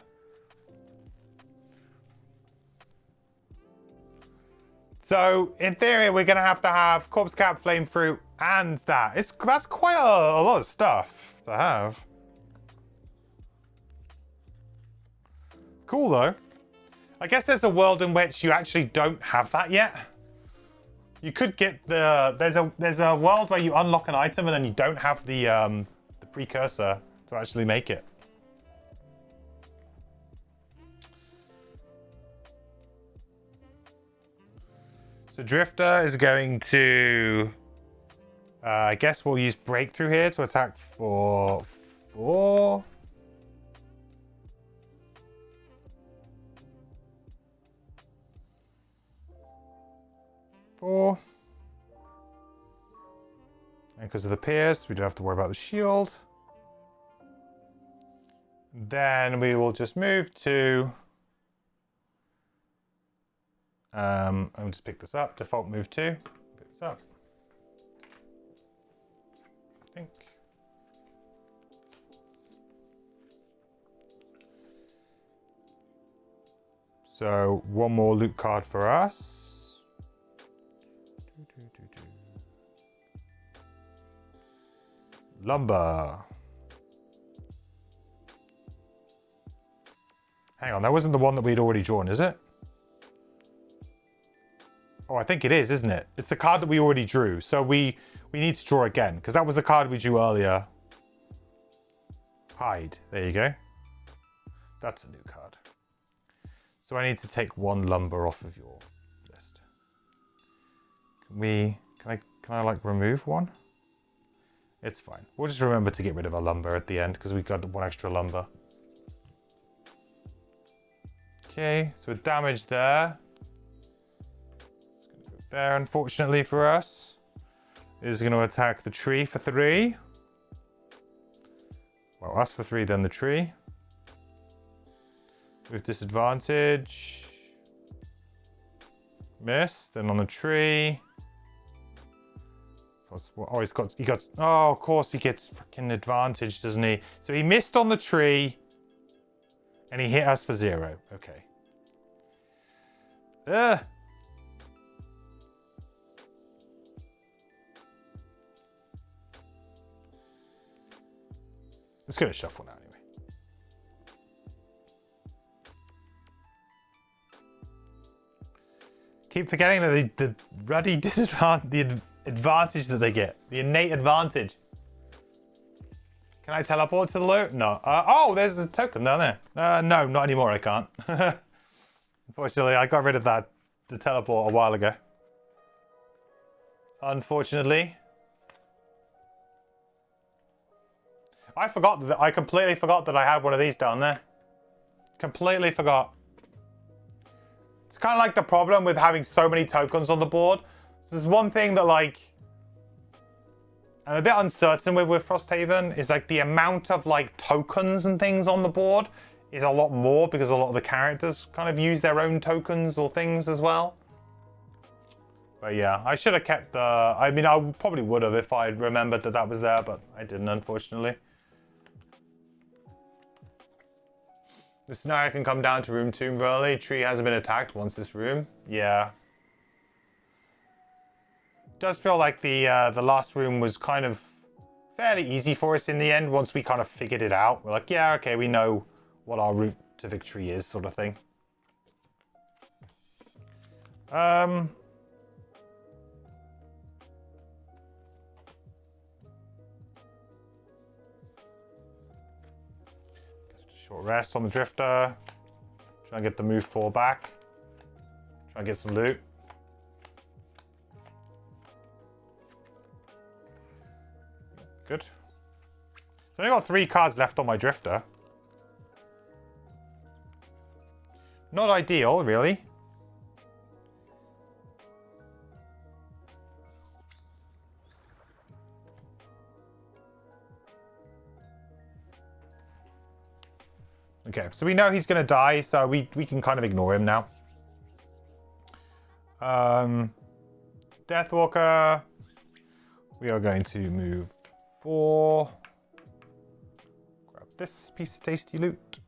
So in theory, we're gonna have to have corpse cap, flame fruit, and that. That's quite a lot of stuff to have. Cool though. I guess there's a world in which you actually don't have that yet. You could get there's a world where you unlock an item and then you don't have the precursor to actually make it. So Drifter is going to I guess we'll use breakthrough here to attack for 4. And because of the pierce, we don't have to worry about the shield. Then we will just move to... I'll just pick this up. Default move 2. Pick this up. I think. So, one more loot card for us. Lumber. Hang on, that wasn't the one that we'd already drawn, is it? Oh, I think it is, isn't it? It's the card that we already drew. So we need to draw again, because that was the card we drew earlier. Hide. There you go. That's a new card. So I need to take 1 lumber off of your list. Can I like remove 1? It's fine. We'll just remember to get rid of our lumber at the end because we've got 1 extra lumber. Okay, so damage there. It's going to go there, unfortunately for us. It is going to attack the tree for 3. Well, us for 3, then the tree. With disadvantage. Miss. Then on the tree. Oh, he got, oh, of course he gets freaking advantage, doesn't he? So he missed on the tree. And he hit us for 0. Okay. Ugh. Let's go to shuffle now anyway. Keep forgetting that the ruddy disadvantage, the advantage that they get, the innate advantage. Can I teleport to the loot? No. Oh, there's a token down there. No, not anymore. I can't. Unfortunately, I got rid of the teleport a while ago. Unfortunately. I completely forgot that I had one of these down there. Completely forgot. It's kind of like the problem with having so many tokens on the board. There's one thing that, like, I'm a bit uncertain with Frosthaven is, like, the amount of, like, tokens and things on the board is a lot more because a lot of the characters kind of use their own tokens or things as well. But yeah, I should have kept the... I mean, I probably would have if I remembered that that was there, but I didn't, unfortunately. The scenario can come down to room 2 early. Tree hasn't been attacked once this room. Yeah. Does feel like the last room was kind of fairly easy for us in the end once we kind of figured it out. We're like, yeah, okay, we know what our route to victory is, sort of thing. Short rest on the drifter. Try and get the move 4 back. Try and get some loot. Good. So I only got 3 cards left on my drifter. Not ideal, really. Okay, so we know he's going to die, so we can kind of ignore him now. Deathwalker. We are going to move 4. Grab this piece of tasty loot.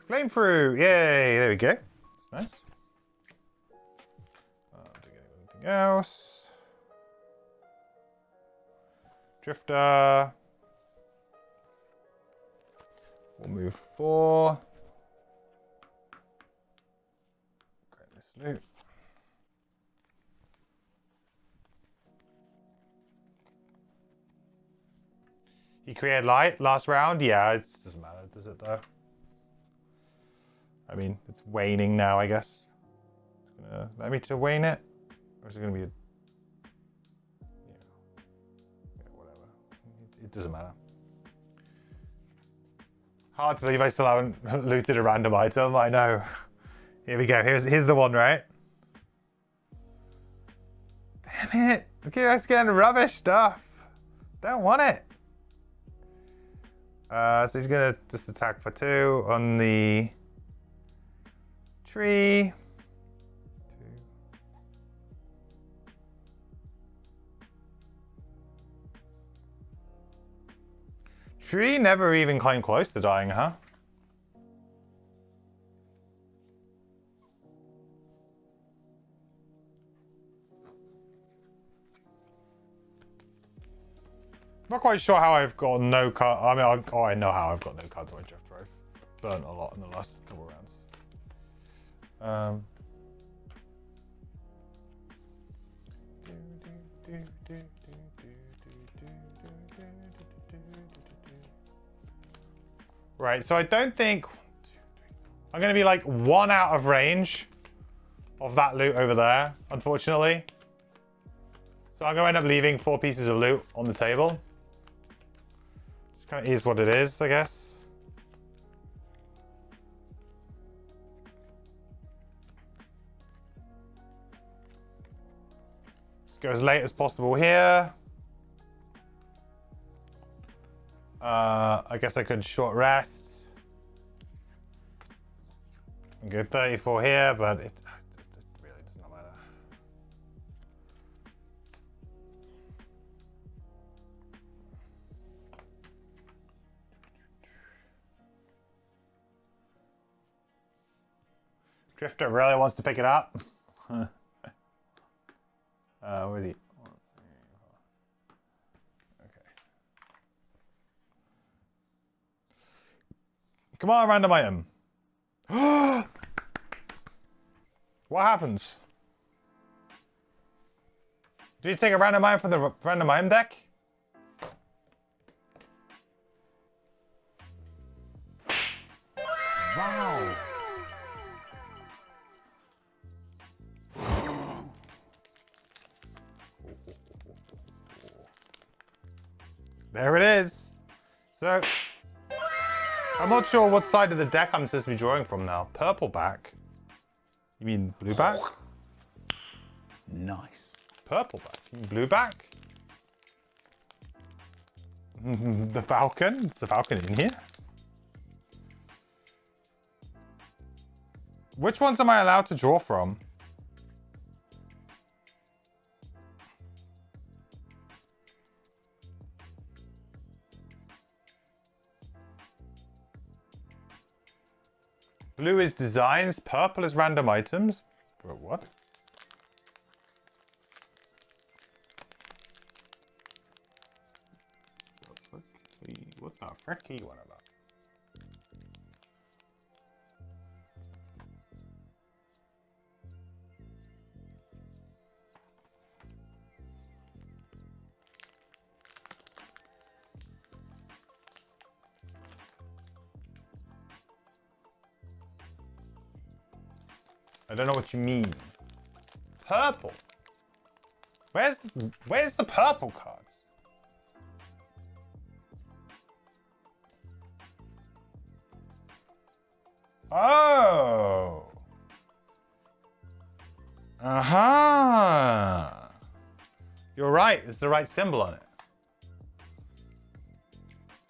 Flame through. Yay, there we go. That's nice. Anything else? Drifter. We'll move 4. Grab this loot. He created light last round? Yeah, it doesn't matter, does it though? I mean, it's waning now, I guess. It's gonna let me to wane it? Or is it gonna be a... Yeah, whatever. It doesn't matter. Hard to believe I still haven't looted a random item, I know. Here we go, here's the one, right? Damn it! Look at us getting rubbish stuff. Don't want it. So he's gonna just attack for 2 on the tree. 2. Tree never even came close to dying, huh? Not quite sure how I've got no card. I mean, I know how I've got no cards on my drift drive. Burnt a lot in the last couple of rounds. Right, so I don't think I'm going to be like 1 out of range of that loot over there, unfortunately. So I'm going to end up leaving 4 pieces of loot on the table. Just kind of is what it is, I guess. go as late as possible here. I guess I could short rest. Go 34 here, but it really does not matter. Drifter really wants to pick it up. Where is he? Okay. Come on, random item. What happens? Do you take a random item from the random item deck? Wow. There it is. So, I'm not sure what side of the deck I'm supposed to be drawing from now. Purple back? You mean blue back? Nice. Purple back? You mean blue back? The Falcon? Is the Falcon in here? Which ones am I allowed to draw from? Blue is designs, purple is random items. Bro, what? What the frick are you on about? I don't know what you mean. Purple. Where's the purple cards? Oh. Aha. You're right. It's the right symbol on it.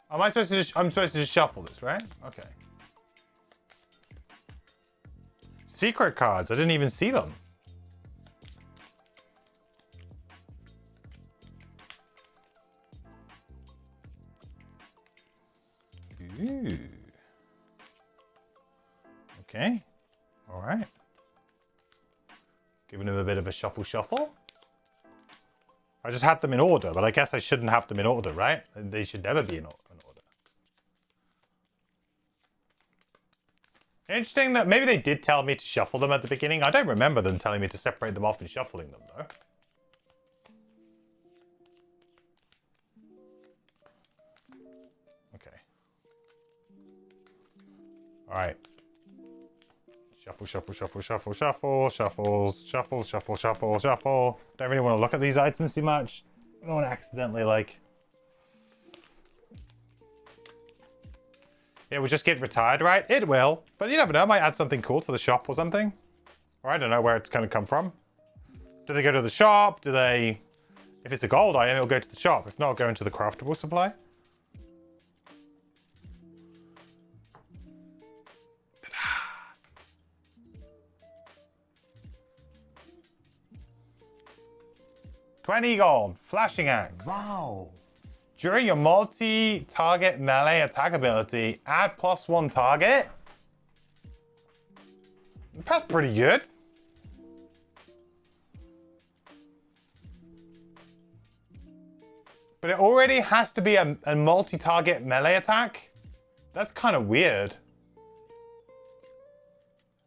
Am I supposed to just, I'm supposed to just shuffle this, right? Okay. Secret cards. I didn't even see them. Ooh. Okay. All right. Giving him a bit of a shuffle. I just had them in order, but I guess I shouldn't have them in order, right? They should never be in order. Interesting that maybe they did tell me to shuffle them at the beginning. I don't remember them telling me to separate them off and shuffling them, though. Okay. All right. Shuffle. Don't really want to look at these items too much. I don't want to accidentally, like... It will just get retired, right? It will. But you never know. I might add something cool to the shop or something. Or I don't know where it's going to come from. Do they go to the shop? Do they... If it's a gold item, it'll go to the shop. If not, it'll go into the craftable supply. $20 gold. Flashing axe. Wow. During your multi-target melee attack ability, add +1 target. That's pretty good. But it already has to be a multi-target melee attack. That's kind of weird.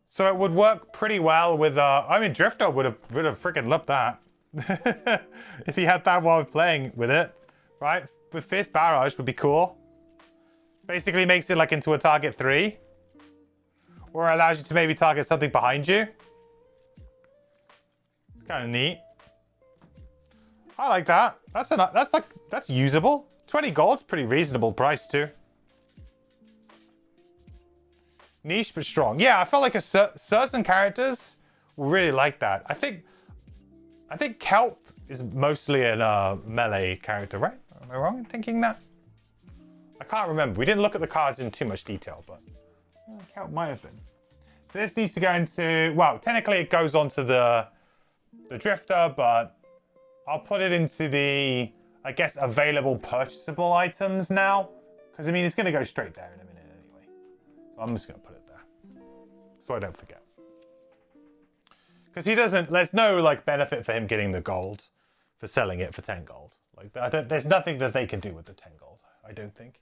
So it would work pretty well with, I mean, Drifter would have freaking loved that. If he had that while playing with it, right? With Fierce Barrage would be cool. Basically makes it like into a target 3. Or allows you to maybe target something behind you. Kind of neat. I like that. That's usable. 20 gold's pretty reasonable price too. Niche but strong. Yeah, I felt like certain characters will really like that. I think Kelp is mostly a melee character, right? Am I wrong in thinking that? I can't remember. We didn't look at the cards in too much detail, but it might have been. So this needs to go into, well, technically it goes onto the drifter, but I'll put it into the, I guess, available purchasable items now. Because, I mean, it's going to go straight there in a minute anyway. So I'm just going to put it there. So I don't forget. Because he doesn't, there's no, like, benefit for him getting the gold for selling it for 10 gold. Like, there's nothing that they can do with the 10 gold, I don't think.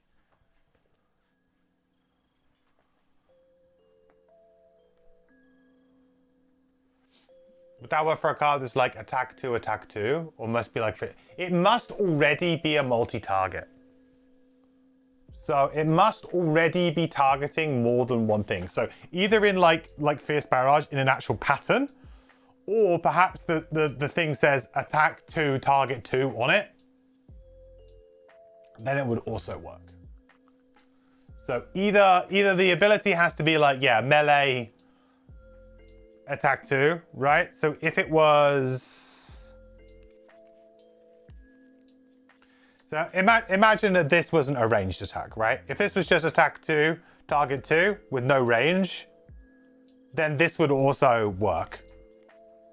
Would that work for a card that's like attack 2, or must be like it must already be a multi-target. So it must already be targeting more than one thing. So either in like Fierce Barrage in an actual pattern, or perhaps the thing says attack 2, target 2 on it. Then it would also work. So either the ability has to be like, yeah, melee attack 2, right? So if it was... So imagine that this wasn't a ranged attack, right? If this was just attack 2, target 2 with no range, then this would also work.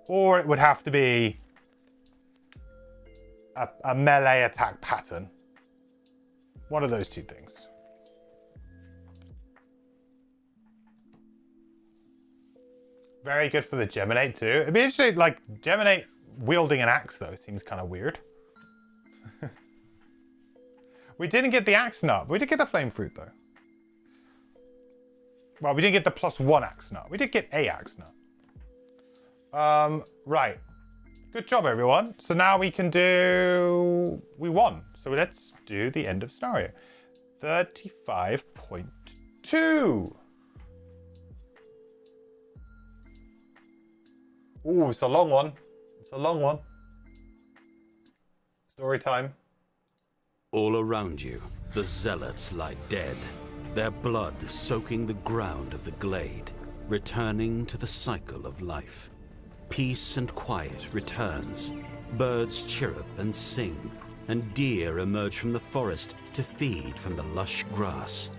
Or it would have to be a melee attack pattern. One of those two things. Very good for the Geminate too. It'd be interesting, like, Geminate wielding an axe though seems kind of weird. We didn't get the axe nut. We did get the flame fruit though. Well, we didn't get the +1 axe nut. We did get a axe nut. Right. Good job, everyone. So now we can do... We won. So let's do the end of scenario. 35.2. Ooh, it's a long one. It's a long one. Story time. All around you, the zealots lie dead, their blood soaking the ground of the glade, returning to the cycle of life. Peace and quiet returns. Birds chirrup and sing, and deer emerge from the forest to feed from the lush grass.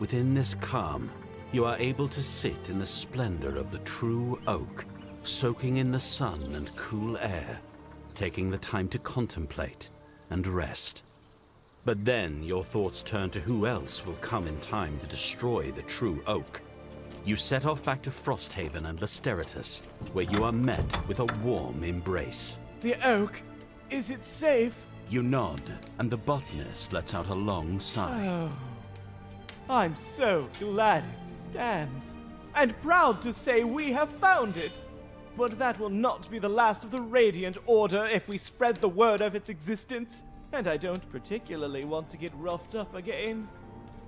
Within this calm, you are able to sit in the splendor of the true oak, soaking in the sun and cool air, taking the time to contemplate and rest. But then your thoughts turn to who else will come in time to destroy the true oak. You set off back to Frosthaven and Lasteritas, where you are met with a warm embrace. The oak? Is it safe? You nod, and the botanist lets out a long sigh. Oh, I'm so glad it stands, and proud to say we have found it. But that will not be the last of the Radiant Order if we spread the word of its existence. And I don't particularly want to get roughed up again.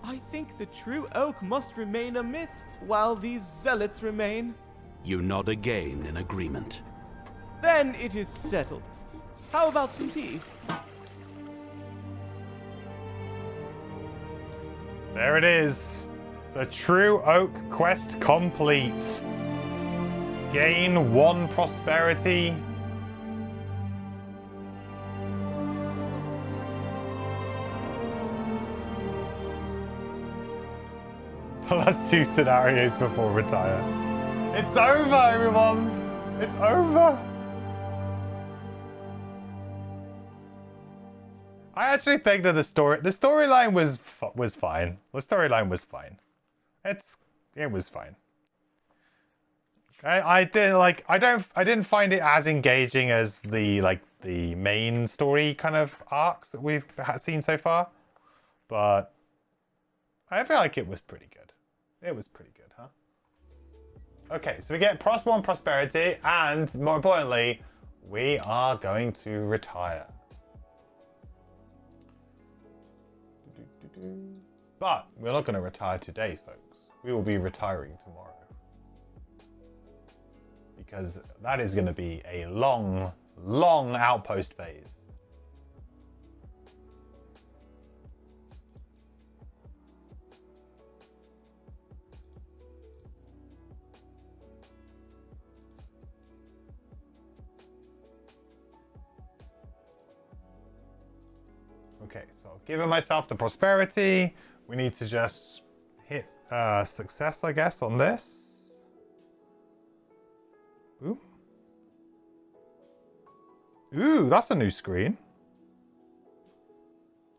I think the true oak must remain a myth, while these zealots remain. You nod again in agreement. Then it is settled. How about some tea? There it is. The True Oak quest complete. Gain 1 prosperity. +2 scenarios before retire. It's over, everyone. It's over. I actually think that the storyline was fine. The storyline was fine. It was fine. I didn't find it as engaging as the main story kind of arcs that we've seen so far, but I feel like it was pretty good. It was pretty good, huh? Okay, so we get +1 prosperity, and more importantly, we are going to retire. But we're not going to retire today, folks. We will be retiring tomorrow. Because that is going to be a long, long outpost phase. Okay, so I've given myself the prosperity. We need to just hit success, I guess, on this. Ooh. Ooh, that's a new screen.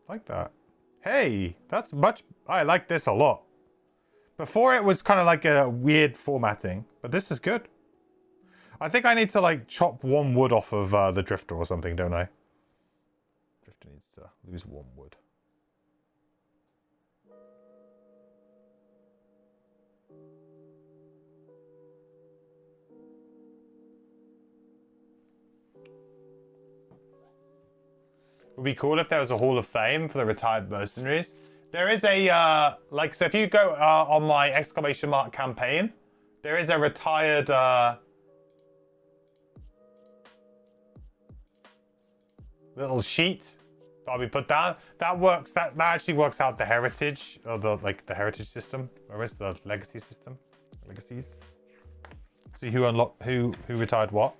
Like that. Hey, that's much... I like this a lot. Before it was kind of like a weird formatting, but this is good. I think I need to like chop one wood off of the drifter or something, don't I? Drifter needs to lose one wood. It would be cool if there was a Hall of Fame for the retired mercenaries. There is a, like, so if you go on my exclamation mark campaign, there is a retired, little sheet that'll be put down. That works, that actually works out the heritage, or the, like, the heritage system. Or is the legacy system? Legacies. See who unlocked, who retired what.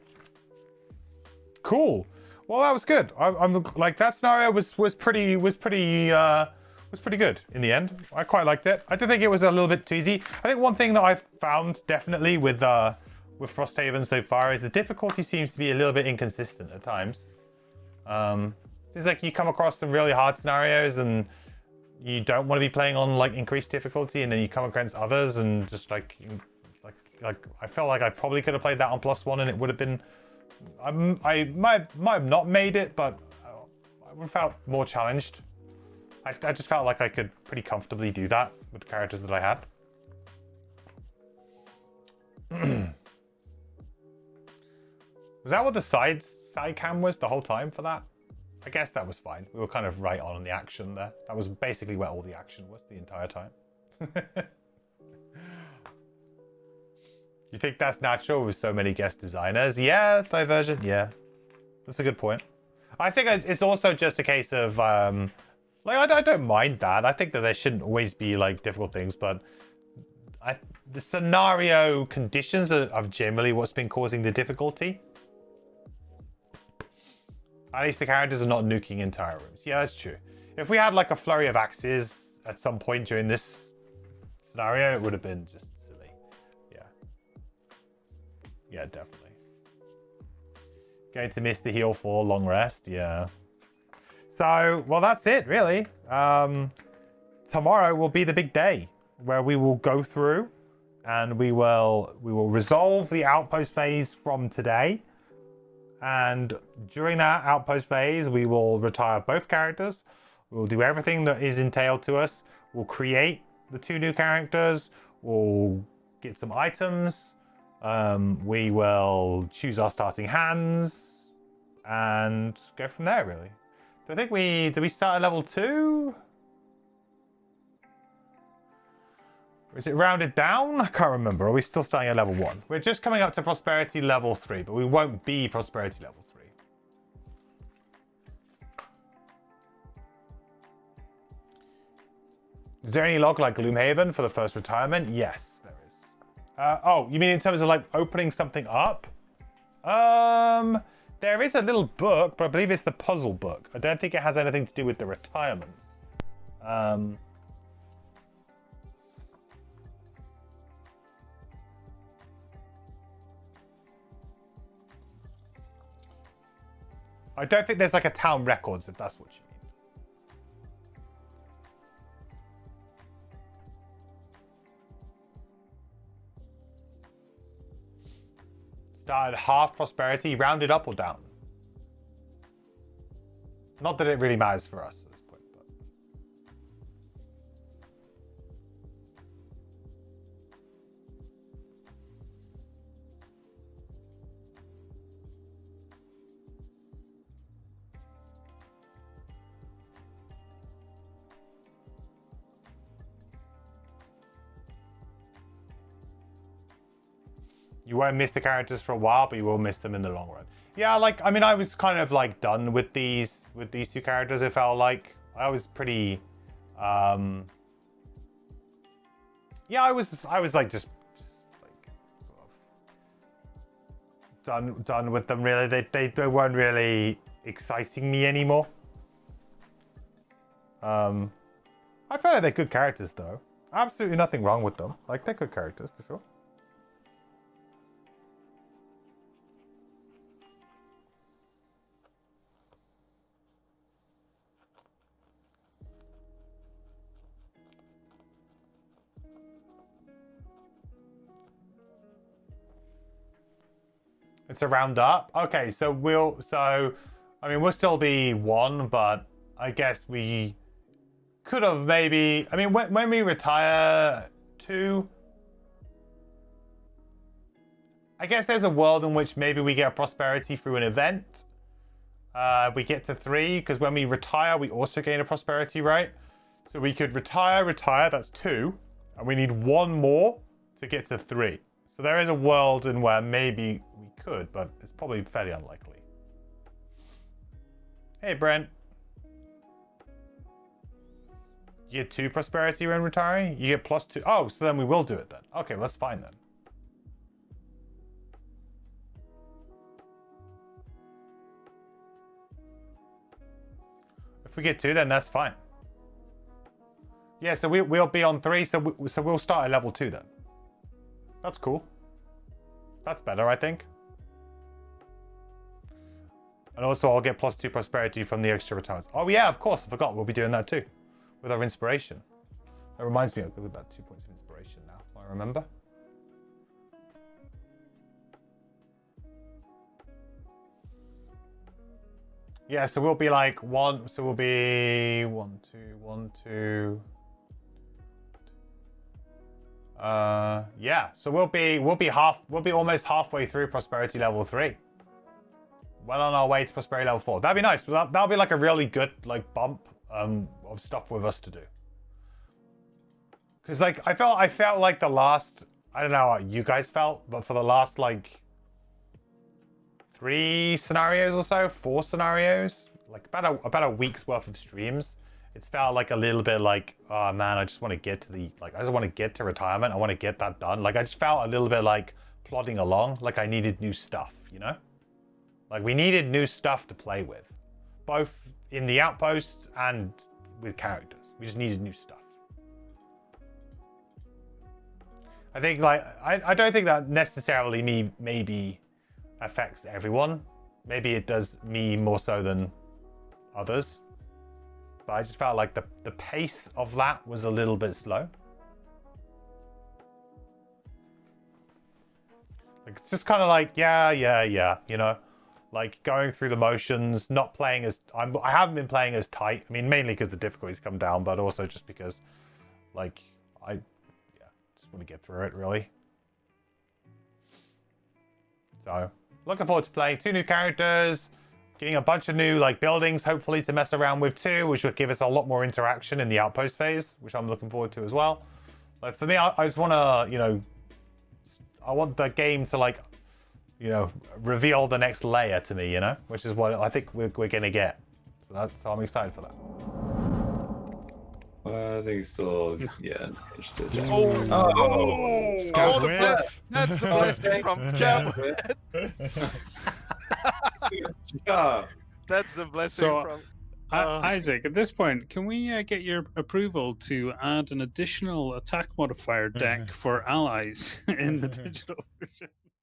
Cool. Well, that was good. I'm like, that scenario was pretty good in the end. I quite liked it. I did think it was a little bit too easy. I think one thing that I've found definitely with Frosthaven so far is the difficulty seems to be a little bit inconsistent at times. It's like you come across some really hard scenarios and you don't want to be playing on like increased difficulty, and then you come against others and just like I felt like I probably could have played that on +1 and it would have been. I might have not made it, but I would have felt more challenged. I just felt like I could pretty comfortably do that with the characters that I had. Was that what the side cam was the whole time for that? I guess that was fine. We were kind of right on the action there. That was basically where all the action was the entire time. You think that's natural with so many guest designers? Yeah, Divergent, yeah. That's a good point. I think it's also just a case of, like, I don't mind that. I think that there shouldn't always be, like, difficult things, but the scenario conditions are generally what's been causing the difficulty. At least the characters are not nuking entire rooms. Yeah, that's true. If we had, like, a flurry of axes at some point during this scenario, it would have been just... Yeah, definitely. Going to miss the heal for long rest, yeah. So, well, that's it, really. Tomorrow will be the big day where we will go through and we will resolve the outpost phase from today. And during that outpost phase, we will retire both characters. We'll do everything that is entailed to us. We'll create the 2 new characters. We'll get some items. We will choose our starting hands and go from there, really. Do I think do we start at level 2? Or is it rounded down? I can't remember. Are we still starting at level 1? We're just coming up to prosperity level 3, but we won't be prosperity level 3. Is there any log like Gloomhaven for the first retirement? Yes. Oh, you mean in terms of like opening something up? There is a little book, but I believe it's the puzzle book. I don't think it has anything to do with the retirements. I don't think there's like a town records, if that's what you mean. Started half prosperity, rounded up or down? Not that it really matters for us at this point, but... You won't miss the characters for a while, but you will miss them in the long run. Yeah, like, I mean, I was kind of like done with these 2 characters. It felt like I was pretty, yeah, I was like just like sort of done with them. Really, they weren't really exciting me anymore. I feel like they're good characters, though. Absolutely nothing wrong with them. Like, they're good characters, for sure. It's a round up. Okay, so I mean, we'll still be 1, but I guess we could have maybe, I mean, when we retire 2, I guess there's a world in which maybe we get prosperity through an event. We get to 3, because when we retire, we also gain a prosperity, right? So we could retire, that's 2, and we need 1 more to get to 3. So there is a world in where maybe we could, but it's probably fairly unlikely. Hey, Brent. You get 2 prosperity when retiring? You get +2. Oh, so then we will do it then. Okay, well, that's fine then. If we get 2, then that's fine. Yeah, so we'll be on 3, so we'll start at level 2 then. That's cool. That's better, I think. And also, I'll get +2 prosperity from the extra returns. Oh yeah, of course, I forgot. We'll be doing that too. With our inspiration. That reminds me, I've got about 2 points of inspiration now, if I remember. Yeah, so we'll be like 1, so we'll be 1, 2, 1, 2. Yeah, so we'll be almost halfway through prosperity level 3. Well on our way to prosperity level 4. That'd be nice. That'll be like a really good like bump of stuff with us to do. Because like I felt like the last, I don't know how you guys felt, but for the last like 3 scenarios or so, 4 scenarios, like about a week's worth of streams, it's felt like a little bit like, oh man, I just want to get to I just want to get to retirement. I want to get that done. Like I just felt a little bit like plodding along, like I needed new stuff, you know? Like we needed new stuff to play with, both in the Outpost and with characters. We just needed new stuff. I think like, I don't think that necessarily maybe affects everyone. Maybe it does me more so than others. But I just felt like the pace of that was a little bit slow. Like it's just kind of like, yeah, you know? Like going through the motions, not playing as... I haven't been playing as tight. I mean, mainly because the difficulties come down, but also just because, like, I just want to get through it, really. So, looking forward to playing 2 new characters, getting a bunch of new, like, buildings, hopefully, to mess around with too, which will give us a lot more interaction in the Outpost phase, which I'm looking forward to as well. Like, for me, I just want to, you know... I want the game to, like... you know, reveal the next layer to me, you know, which is what I think we're going to get. So I'm excited for that. I think still, yeah. Oh, Scout that's the blessing from Jam. Yeah. That's the blessing from. Isaac, at this point, can we get your approval to add an additional attack modifier deck for allies in the digital version?